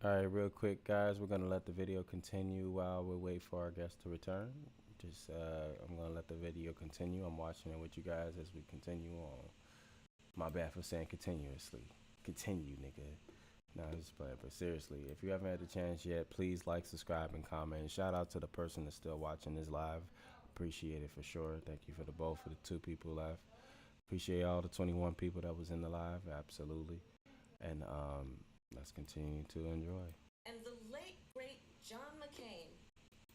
All right, real quick, guys. We're going to let the video continue while we wait for our guest to return. I'm going to let the video continue. I'm watching it with you guys as we continue on. My bad for saying continuously. Continue, nigga. No, I'm just playing. But seriously, if you haven't had the chance yet, please like, subscribe, and comment. And shout out to the person that's still watching this live. Appreciate it for sure. Thank you for the both of the 2 people left. Appreciate all the 21 people that was in the live. Absolutely. And let's continue to enjoy. And the late, great John McCain,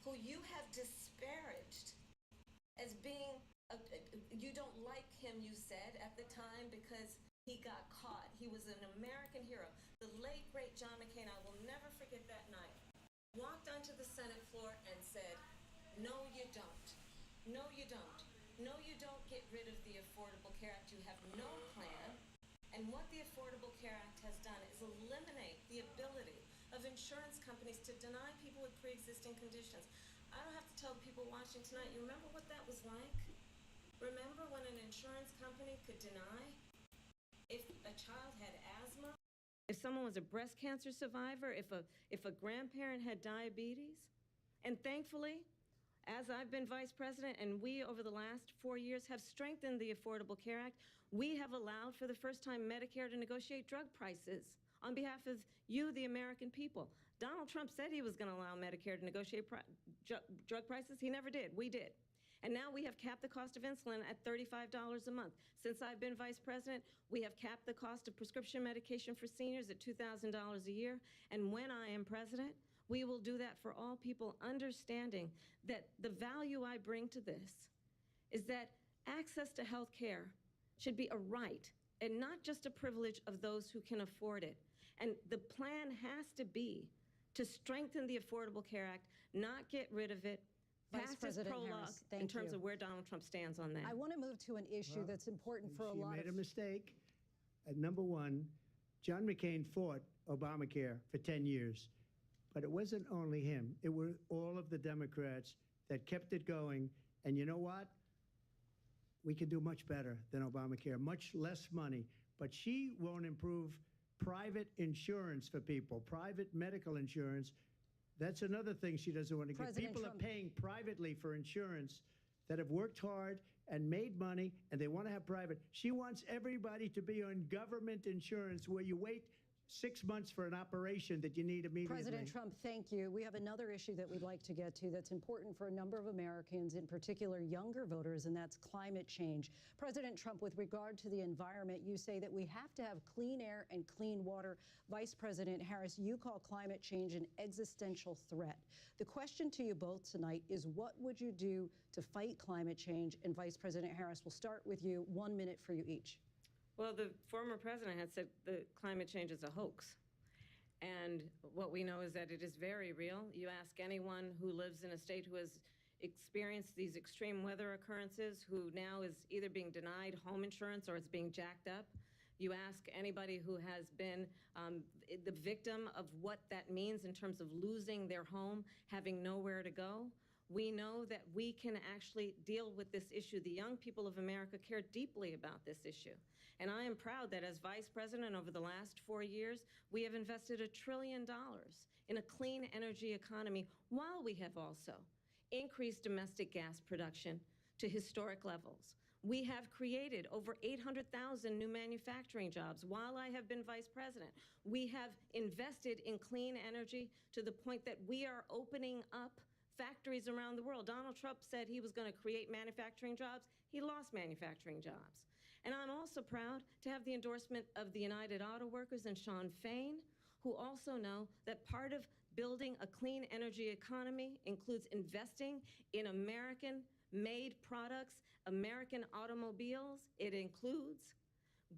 who you have disparaged as being, you don't like him, you said at the time, because he got caught. He was an American hero. The late, great John McCain, I will never forget that night, walked onto the Senate floor and said, no, you don't. No, you don't. No, you don't get rid of the Affordable Care Act. You have no plan. And what the Affordable Care Act has done is eliminate the ability of insurance companies to deny people with pre-existing conditions. I don't have to tell people watching tonight, you remember what that was like? Remember when an insurance company could deny if a child had asthma? If someone was a breast cancer survivor, if a grandparent had diabetes? And thankfully, as I've been vice president and we over the last 4 years have strengthened the Affordable Care Act, we have allowed for the first time Medicare to negotiate drug prices on behalf of you, the American people. Donald Trump said he was going to allow Medicare to negotiate drug prices. He never did. We did. And now we have capped the cost of insulin at $35 a month. Since I've been vice president, we have capped the cost of prescription medication for seniors at $2,000 a year. And when I am president, we will do that for all people, understanding that the value I bring to this is that access to health care should be a right and not just a privilege of those who can afford it. And the plan has to be to strengthen the Affordable Care Act, not get rid of it, Vice pass as President prologue Harris, in thank terms you. of where Donald Trump stands on that. I want to move to an issue that's important for a lot She made of a mistake. Number one, John McCain fought Obamacare for 10 years. But it wasn't only him. It were all of the Democrats that kept it going. And you know what? We can do much better than Obamacare, much less money. But she won't improve private insurance for people, private medical insurance. That's another thing she doesn't want to get. President People Trump. are paying privately for insurance that have worked hard and made money, and they want to have private. She wants everybody to be on government insurance where you wait 6 months for an operation that you need immediately. President Trump, thank you. We have another issue that we'd like to get to that's important for a number of Americans, in particular younger voters, and that's climate change. President Trump, with regard to the environment, you say that we have to have clean air and clean water. Vice President Harris, you call climate change an existential threat. The question to you both tonight is, what would you do to fight climate change? And Vice President Harris, we'll start with you. 1 minute for you each. Well, the former president had said that climate change is a hoax. And what we know is that it is very real. You ask anyone who lives in a state who has experienced these extreme weather occurrences, who now is either being denied home insurance or it's being jacked up. You ask anybody who has been the victim of what that means in terms of losing their home, having nowhere to go. We know that we can actually deal with this issue. The young people of America care deeply about this issue. And I am proud that as vice president over the last 4 years, we have invested $1 trillion in a clean energy economy, while we have also increased domestic gas production to historic levels. We have created over 800,000 new manufacturing jobs while I have been vice president. We have invested in clean energy to the point that we are opening up factories around the world. Donald Trump said he was going to create manufacturing jobs. He lost manufacturing jobs. And I'm also proud to have the endorsement of the United Auto Workers and Sean Fain, who also know that part of building a clean energy economy includes investing in American-made products, American automobiles. It includes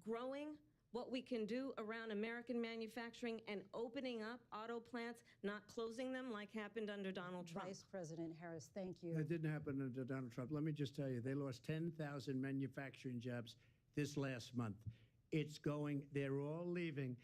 growing what we can do around American manufacturing and opening up auto plants, not closing them like happened under Donald Trump. Vice President Harris, thank you. It didn't happen under Donald Trump. Let me just tell you, they lost 10,000 manufacturing jobs this last month. It's going, they're all leaving.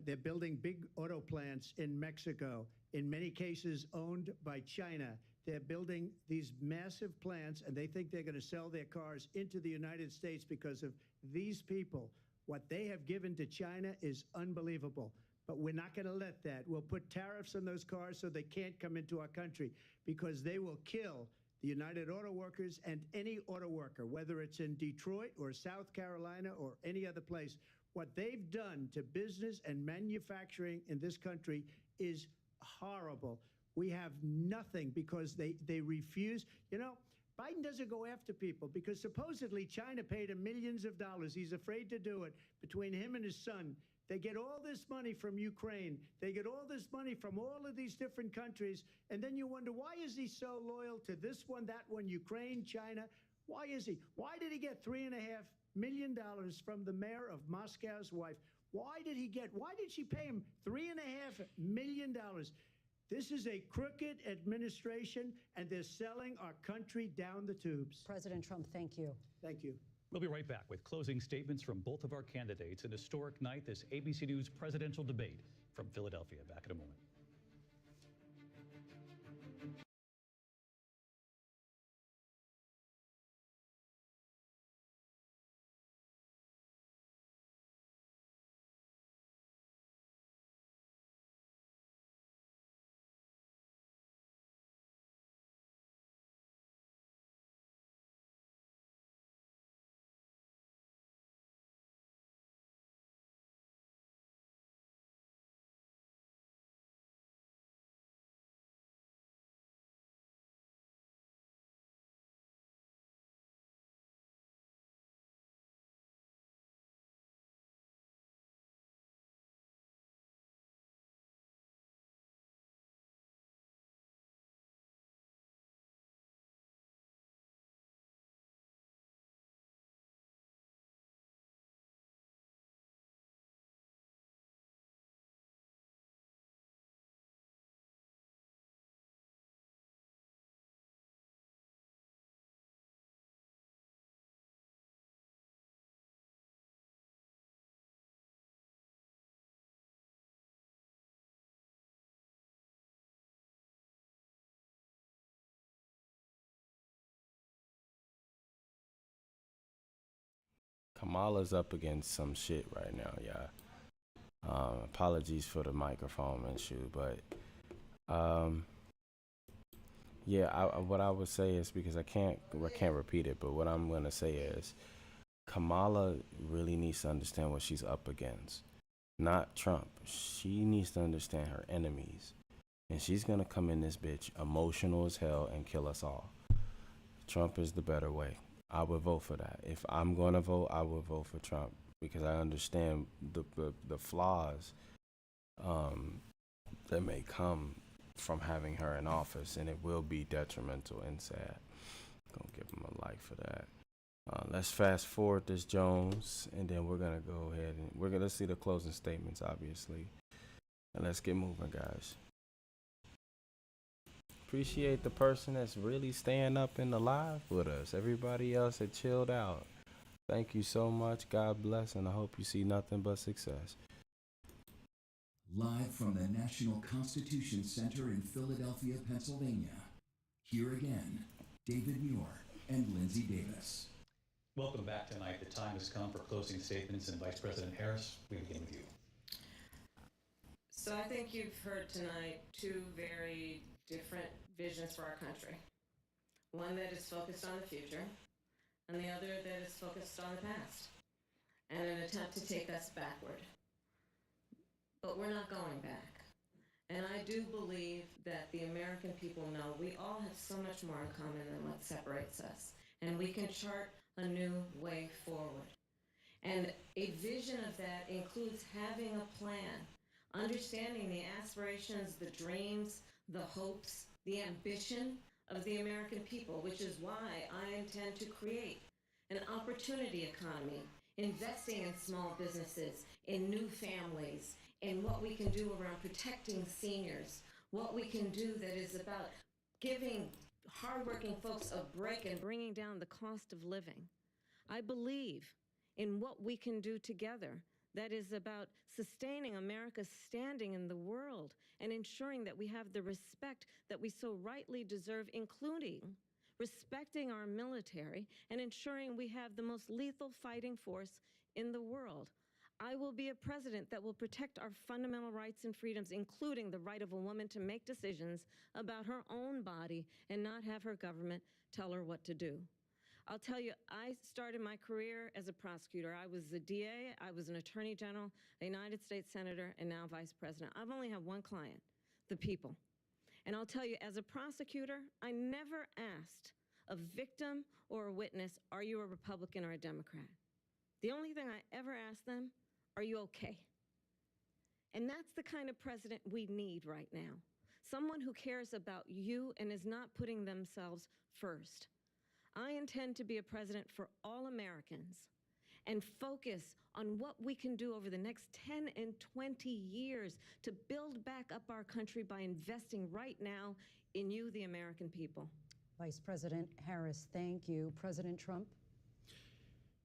They're building big auto plants in Mexico, in many cases owned by China. They're building these massive plants, and they think they're going to sell their cars into the United States because of these people. What they have given to China is unbelievable. But we're not going to let that. We'll put tariffs on those cars so they can't come into our country, because they will kill the United Auto Workers and any auto worker, whether it's in Detroit or South Carolina or any other place. What they've done to business and manufacturing in this country is horrible. We have nothing because they refuse. You know, Biden doesn't go after people because supposedly China paid him millions of dollars. He's afraid to do it. Between him and his son, They get all this money from Ukraine. They get all this money from all of these different countries. And then you wonder, why is he so loyal to this one, that one, Ukraine, China? Why is he? Why did he get $3.5 million from the mayor of Moscow's wife? Why did she pay him $3.5 million? This is a crooked administration, and they're selling our country down the tubes. President Trump, thank you. Thank you. We'll be right back with closing statements from both of our candidates. An historic night, this ABC News presidential debate from Philadelphia. Back in a moment. Kamala's up against some shit right now, yeah. Apologies for the microphone issue, but what I would say is, because I can't repeat it, but what I'm gonna say is, Kamala really needs to understand what she's up against, not Trump. She needs to understand her enemies, and she's gonna come in this bitch emotional as hell and kill us all. Trump is the better way. I would vote for that. If I'm going to vote, I would vote for Trump, because I understand the flaws that may come from having her in office, and it will be detrimental and sad. Gonna give him a like for that. Let's fast forward this Jones, and then we're gonna go ahead and let's see the closing statements, obviously, and let's get moving, guys. Appreciate the person that's really staying up in the live with us. Everybody else that chilled out, thank you so much. God bless, and I hope you see nothing but success. Live from the National Constitution Center in Philadelphia, Pennsylvania. Here again, David Muir and Lindsay Davis. Welcome back tonight. The time has come for closing statements, and Vice President Harris, we begin with you. So I think you've heard tonight two very different visions for our country. One that is focused on the future, and the other that is focused on the past, and an attempt to take us backward. But we're not going back. And I do believe that the American people know we all have so much more in common than what separates us, and we can chart a new way forward. And a vision of that includes having a plan, understanding the aspirations, the dreams, the hopes, the ambition of the American people, which is why I intend to create an opportunity economy, investing in small businesses, in new families, in what we can do around protecting seniors, what we can do that is about giving hardworking folks a break and bringing down the cost of living. I believe in what we can do together that is about sustaining America's standing in the world and ensuring that we have the respect that we so rightly deserve, including respecting our military and ensuring we have the most lethal fighting force in the world. I will be a president that will protect our fundamental rights and freedoms, including the right of a woman to make decisions about her own body and not have her government tell her what to do. I'll tell you, I started my career as a prosecutor. I was a DA, I was an attorney general, a United States senator, and now vice president. I've only had one client, the people. And I'll tell you, as a prosecutor, I never asked a victim or a witness, are you a Republican or a Democrat? The only thing I ever asked them, are you okay? And that's the kind of president we need right now. Someone who cares about you and is not putting themselves first. I intend to be a president for all Americans and focus on what we can do over the next 10 and 20 years to build back up our country by investing right now in you, the American people. Vice President Harris, thank you. President Trump?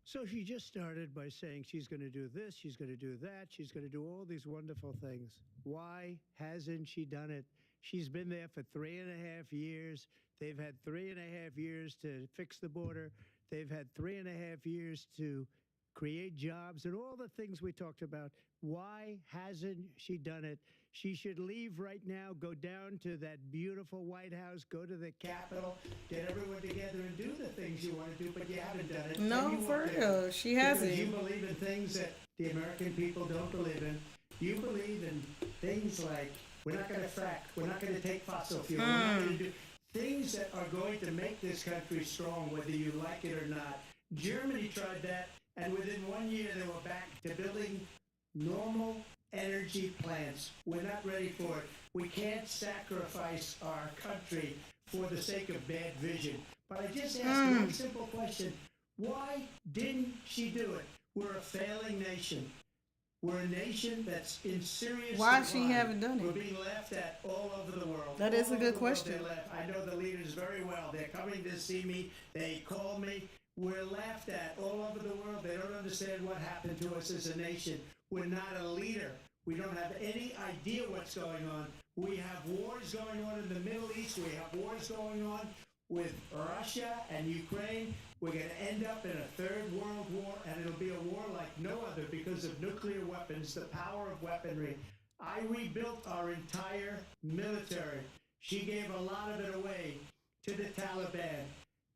So she just started by saying she's going to do this, she's going to do that, she's going to do all these wonderful things. Why hasn't she done it? She's been there for 3.5 years. They've had 3.5 years to fix the border. They've had 3.5 years to create jobs and all the things we talked about. Why hasn't she done it? She should leave right now, go down to that beautiful White House, go to the Capitol, get everyone together and do the things you want to do, but you haven't done it. No, And you for won't do real. it. She hasn't. Because you believe in things that the American people don't believe in. You believe in things like, we're not going to frack, we're not going to take fossil fuel, we're not going to do things that are going to make this country strong, whether you like it or not. Germany tried that, and within 1 year they were back to building normal energy plants. We're not ready for it. We can't sacrifice our country for the sake of bad vision. But I just asked one simple question. Why didn't she do it? We're a failing nation. We're a nation that's in serious Why decline. she haven't done it? We're being laughed at all over the world. That is All a good over the world question. they're laughed. I know the leaders very well. They're coming to see me. They call me. We're laughed at all over the world. They don't understand what happened to us as a nation. We're not a leader. We don't have any idea what's going on. We have wars going on in the Middle East. We have wars going on with Russia and Ukraine. We're going to end up in a third world war, and it'll be a war like no other because of nuclear weapons, the power of weaponry. I rebuilt our entire military. She gave a lot of it away to the Taliban.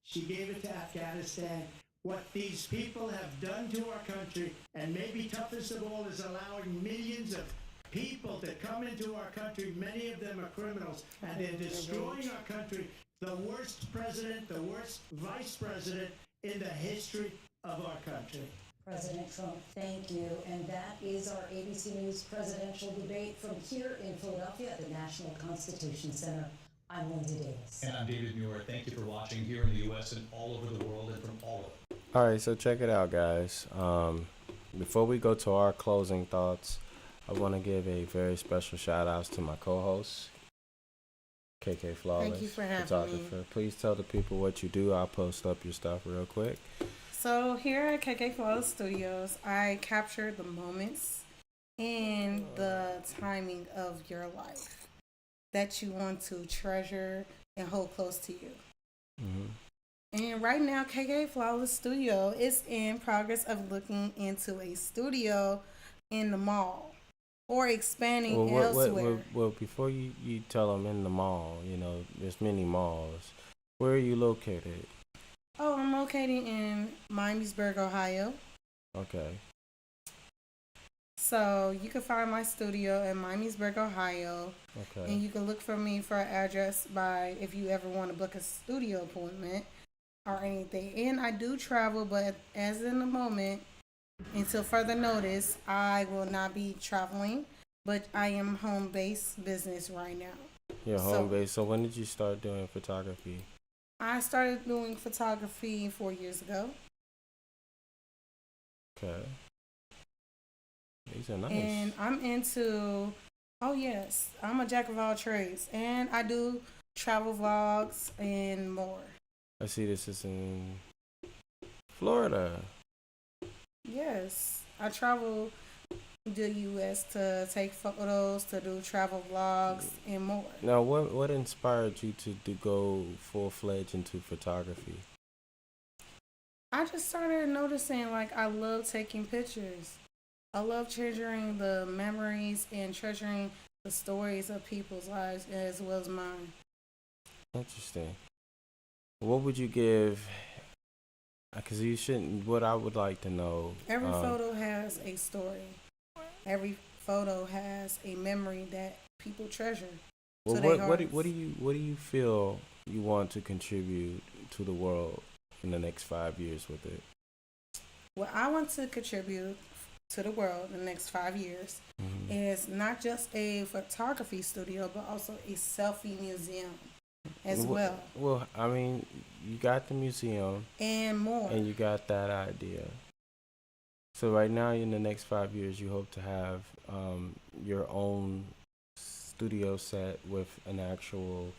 She gave it to Afghanistan. What these people have done to our country, and maybe toughest of all, is allowing millions of people to come into our country. Many of them are criminals, and they're destroying our country. The worst president, the worst vice president in the history of our country. President Trump, thank you. And that is our ABC News presidential debate from here in Philadelphia at the National Constitution Center. I'm Lindsay Davis. And I'm David Muir. Thank you for watching here in the U.S. and all over the world and from all over. All right, so check it out, guys. Before we go to our closing thoughts, I want to give a very special shout outs to my co-host, KK Flawless. Thank you for having photographer. me. Please tell the people what you do. I'll post up your stuff real quick. So here at KK Flawless Studios, I capture the moments and the timing of your life that you want to treasure and hold close to you. And right now, KK Flawless Studio is in progress of looking into a studio in the mall or expanding elsewhere. Well, before you tell them in the mall, you know, there's many malls. Where are you located? Oh, I'm located in Miamisburg, Ohio. Okay. So you can find my studio in Miamisburg, Ohio. Okay. And you can look for me for an address by if you ever want to book a studio appointment or anything. And I do travel, but as in the moment, until further notice, I will not be traveling. But I am home-based business right now. You're home-based. So when did you start doing photography? I started doing photography 4 years ago. Okay. These are nice. And I'm into, oh yes, I'm a jack of all trades. And I do travel vlogs and more. I see this is in Florida. Yes, I travel the U.S. to take photos, to do travel vlogs, and more. Now, what inspired you to go full-fledged into photography? I just started noticing, like, I love taking pictures. I love treasuring the memories and treasuring the stories of people's lives as well as mine. Interesting. What would you give? Because you shouldn't. What I would like to know. Every photo has a story. Every photo has a memory that people treasure. Well, what do you feel you want to contribute to the world in the next 5 years with it? What I want to contribute to the world in the next 5 years is not just a photography studio, but also a selfie museum as well. Well, I mean, you got the museum and more, and you got that idea. So right now, in the next 5 years, you hope to have your own studio set with an actual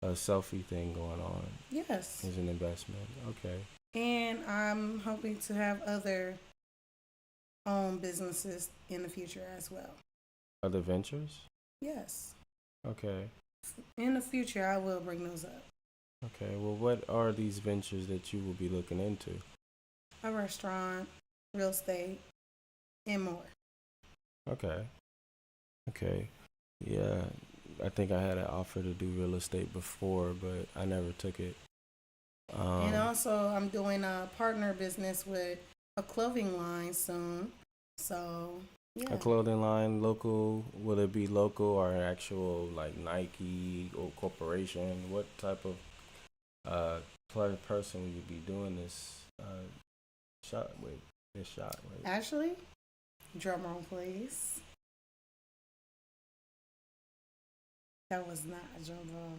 selfie thing going on. Yes. As an investment. Okay. And I'm hoping to have other own businesses in the future as well. Other ventures? Yes. Okay. In the future, I will bring those up. Okay. Well, what are these ventures that you will be looking into? A restaurant, real estate, and more. Okay. Okay. Yeah. I think I had an offer to do real estate before, but I never took it. And also, I'm doing a partner business with a clothing line soon. So, yeah. A clothing line, local? Will it be local or actual, like Nike or corporation? What type of person will you be doing this shot with? Actually, drum roll, please. That was not a drum roll.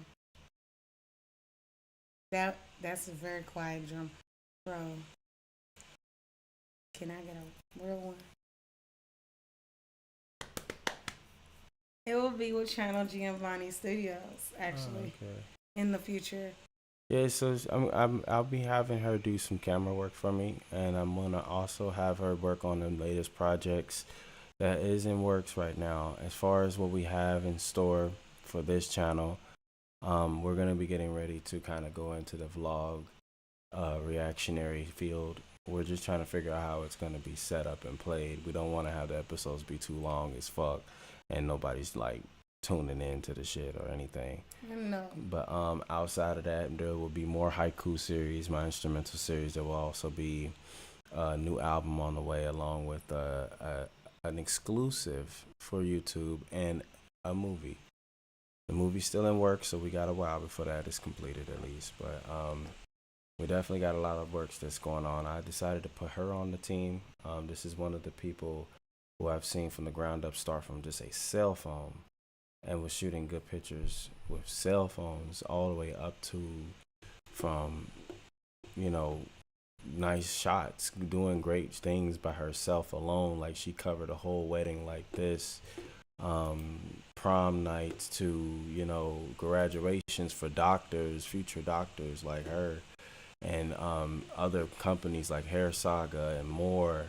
That's a very quiet drum roll. Can I get a real one? It will be with Channel Giovanni Studios, actually, in the future. Yeah, so I'll be having her do some camera work for me, and I'm gonna also have her work on the latest projects that is in works right now. As far as what we have in store for this channel, we're gonna be getting ready to kind of go into the vlog reactionary field. We're just trying to figure out how it's gonna be set up and played. We don't want to have the episodes be too long as fuck, and nobody's like tuning into the shit or anything. No. But outside of that, there will be more haiku series, my instrumental series. There will also be a new album on the way, along with an exclusive for YouTube and a movie. The movie's still in work, so we got a while before that is completed at least. But we definitely got a lot of works that's going on. I decided to put her on the team. This is one of the people who I've seen from the ground up start from just a cell phone and was shooting good pictures with cell phones all the way up to from, you know, nice shots, doing great things by herself alone. Like she covered a whole wedding like this, prom nights to, you know, graduations for doctors, future doctors like her, and other companies like Hair Saga and more.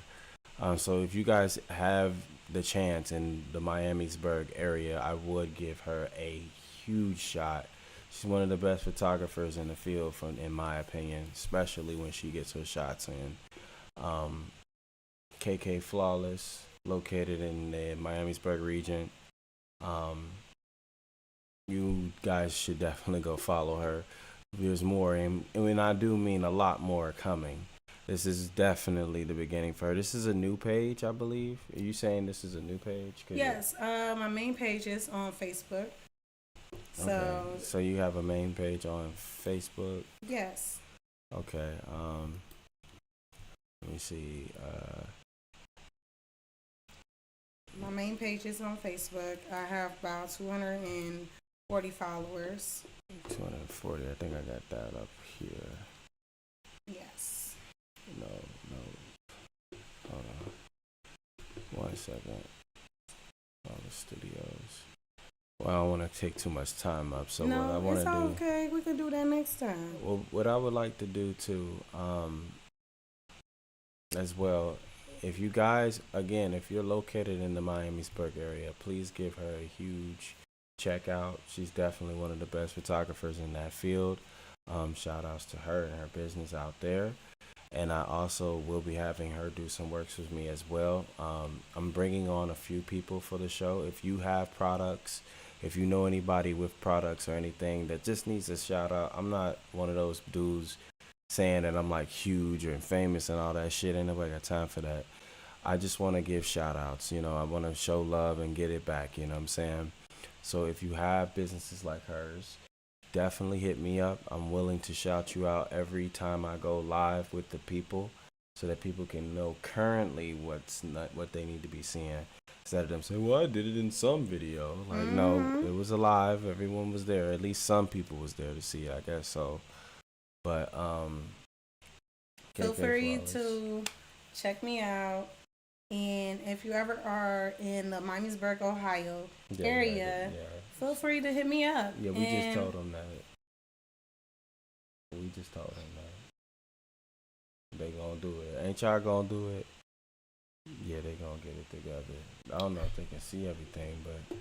So if you guys have the chance in the Miamisburg area, I would give her a huge shot. She's one of the best photographers in the field, in my opinion, especially when she gets her shots in. KK Flawless, located in the Miamisburg region. You guys should definitely go follow her. There's more, and when I do mean a lot more coming. This is definitely the beginning for her. This is a new page, I believe. Are you saying this is a new page? Yes, my main page is on Facebook. So you have a main page on Facebook? Yes. Okay. Let me see. My main page is on Facebook. I have about 240 followers. 240. I think I got that up here. Yes. No. Hold on. 1 second. All the studios. Well, I don't want to take too much time up. So what I want to do. It's okay. We can do that next time. Well, what I would like to do too, as well, if you guys, again, if you're located in the Miamisburg area, please give her a huge check out. She's definitely one of the best photographers in that field. Shout outs to her and her business out there. And I also will be having her do some works with me as well. I'm bringing on a few people for the show. If you have products, if you know anybody with products or anything that just needs a shout out, I'm not one of those dudes saying that I'm like huge or famous and all that shit. Ain't nobody got time for that. I just want to give shout outs. You know, I want to show love and get it back. You know what I'm saying? So if you have businesses like hers, definitely hit me up. I'm willing to shout you out every time I go live with the people. so that people can know currently what's not what they need to be seeing. Instead of them saying, well, I did it in some video. Like, no, it was alive. Everyone was there. At least some people was there to see it, I guess so. But, feel free to check me out. And if you ever are in the Miamisburg, Ohio area, feel free to hit me up. Yeah, we just told them that. We just told them that. They gonna do it. Ain't y'all gonna do it? Yeah, they gonna get it together. I don't know if they can see everything, but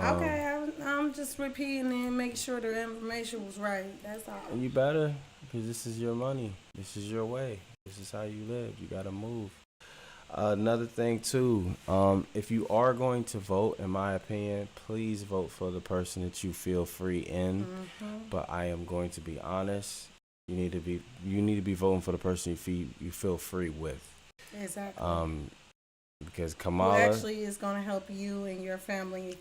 okay, I'm just repeating and making sure the information was right. That's all. And you better, because this is your money. This is your way. This is how you live. You gotta move. Another thing too, if you are going to vote, in my opinion, please vote for the person that you feel free in. But I am going to be honest. You need to be voting for the person you feel free with. Exactly. Because Kamala actually is going to help you and your family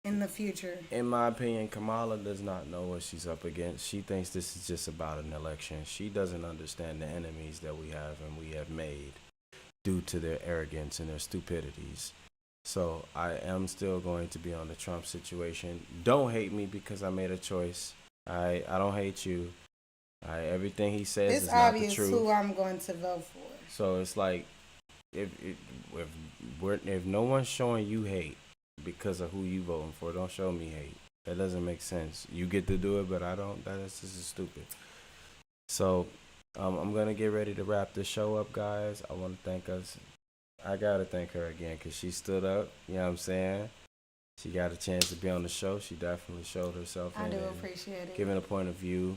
in the future. In my opinion, Kamala does not know what she's up against. She thinks this is just about an election. She doesn't understand the enemies that we have and we have made due to their arrogance and their stupidities. So I am still going to be on the Trump situation. Don't hate me because I made a choice. I don't hate you. Everything he says is not the truth. It's obvious who I'm going to vote for. So it's like, if no one's showing you hate because of who you voting for, don't show me hate. That doesn't make sense. You get to do it, but I don't. This is stupid. So I'm gonna get ready to wrap this show up, guys. I want to thank us. I gotta thank her again because she stood up. You know what I'm saying? She got a chance to be on the show. She definitely showed herself. I do appreciate it. Giving a point of view.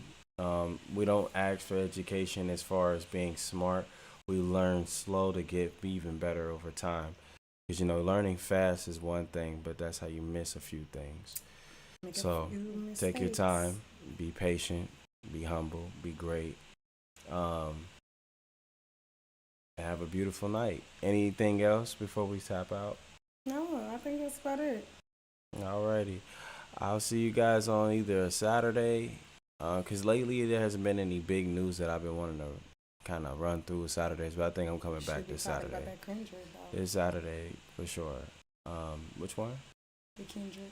We don't ask for education as far as being smart. We learn slow to get even better over time. Because, learning fast is one thing, but that's how you miss a few things. So take your time, be patient, be humble, be great. Have a beautiful night. Anything else before we tap out? No, I think that's about it. Alrighty. I'll see you guys on either a Saturday, because lately there hasn't been any big news that I've been wanting to kind of run through Saturdays, but I think I'm coming back this Saturday. This Saturday for sure. Which one? The Kendrick.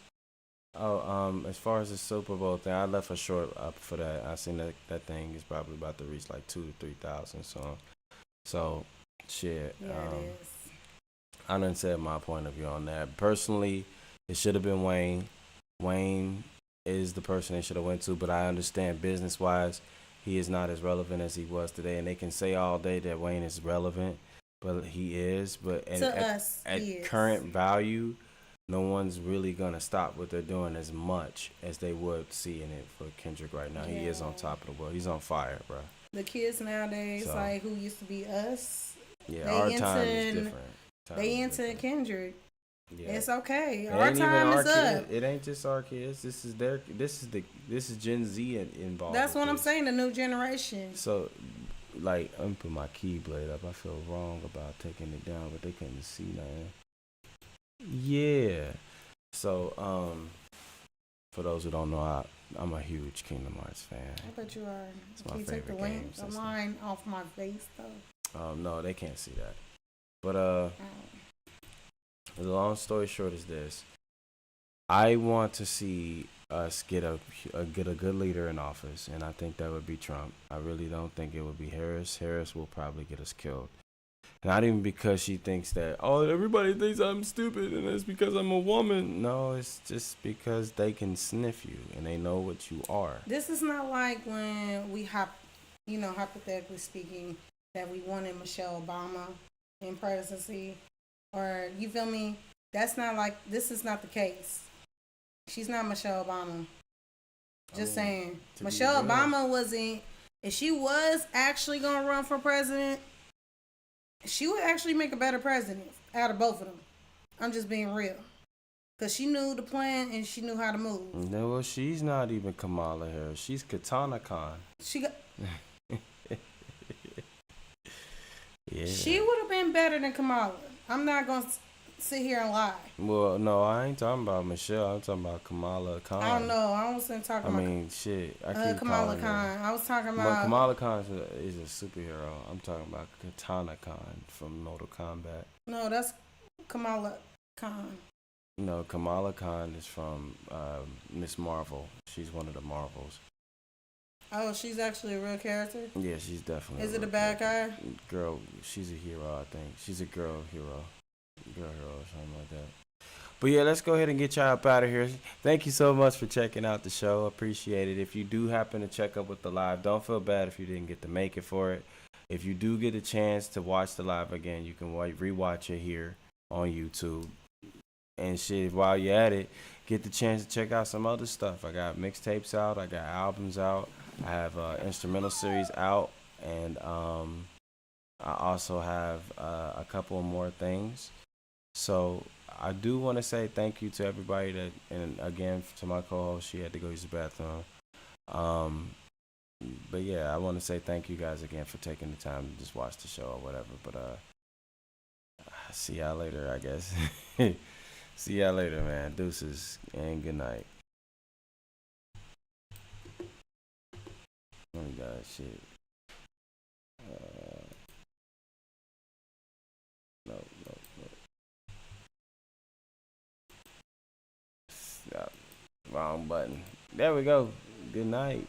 Oh, as far as the Super Bowl thing, I left a short up for that. I seen that thing is probably about to reach like 2,000 to 3,000 songs. So, shit. Yeah, it is. I done said my point of view on that. Personally, it should have been Wayne. Wayne is the person they should have went to, but I understand business-wise, he is not as relevant as he was today. And they can say all day that Wayne is relevant, but he is. But at current value, no one's really going to stop what they're doing as much as they would seeing it for Kendrick right now. Yeah. He is on top of the world. He's on fire, bro. The kids nowadays, like who used to be us, yeah, our time is different. They into Kendrick. Yeah. It's okay. Our time is up. It ain't just our kids. This is Gen Z involved. That's what I'm saying. The new generation. So, like, I'm gonna put my keyblade up. I feel wrong about taking it down, but they couldn't see nothing. Yeah. So, for those who don't know, I'm a huge Kingdom Hearts fan. I bet you are. It's my Can you take the line off my face though? No, they can't see that. But the long story short is this: I want to see us get a good leader in office, and I think that would be Trump. I really don't think it would be Harris. Harris will probably get us killed. Not even because she thinks that, oh, everybody thinks I'm stupid and it's because I'm a woman. No, it's just because they can sniff you and they know what you are. This is not like when we hypothetically speaking, that we wanted Michelle Obama in presidency, or you feel me? This is not the case. She's not Michelle Obama. Just saying. Michelle Obama wasn't, if she was actually going to run for president, she would actually make a better president out of both of them. I'm just being real. Because she knew the plan and she knew how to move. No, well, she's not even Kamala Harris. She's Katana Khan. Yeah. She would have been better than Kamala. I'm not going to sit here and lie. Well, no, I ain't talking about Michelle. I'm talking about Kamala Khan. I don't know. I wasn't talking about. I mean, shit. I keep Kamala calling her. Khan. I was talking about. Kamala Khan is a superhero. I'm talking about Katana Khan from Mortal Kombat. No, that's Kamala Khan. No, Kamala Khan is from Miss Marvel. She's one of the Marvels. Oh, she's actually a real character? Yeah, she's definitely. Is it a bad guy? Girl, she's a hero, I think. She's a girl hero. Girl hero or something like that. But yeah, let's go ahead and get y'all up out of here. Thank you so much for checking out the show. Appreciate it. If you do happen to check up with the live, don't feel bad if you didn't get to make it for it. If you do get a chance to watch the live again, you can rewatch it here on YouTube. And shit, while you're at it, get the chance to check out some other stuff. I got mixtapes out. I got albums out. I have instrumental series out. And I also have a couple more things. So I do want to say thank you to everybody that, and again to my co-host, she had to go use the bathroom. But yeah, I want to say thank you guys again for taking the time to just watch the show or whatever. But see y'all later, I guess. See y'all later, man. Deuces and good night. Oh my God, shit. No. Stop. Wrong button. There we go. Good night.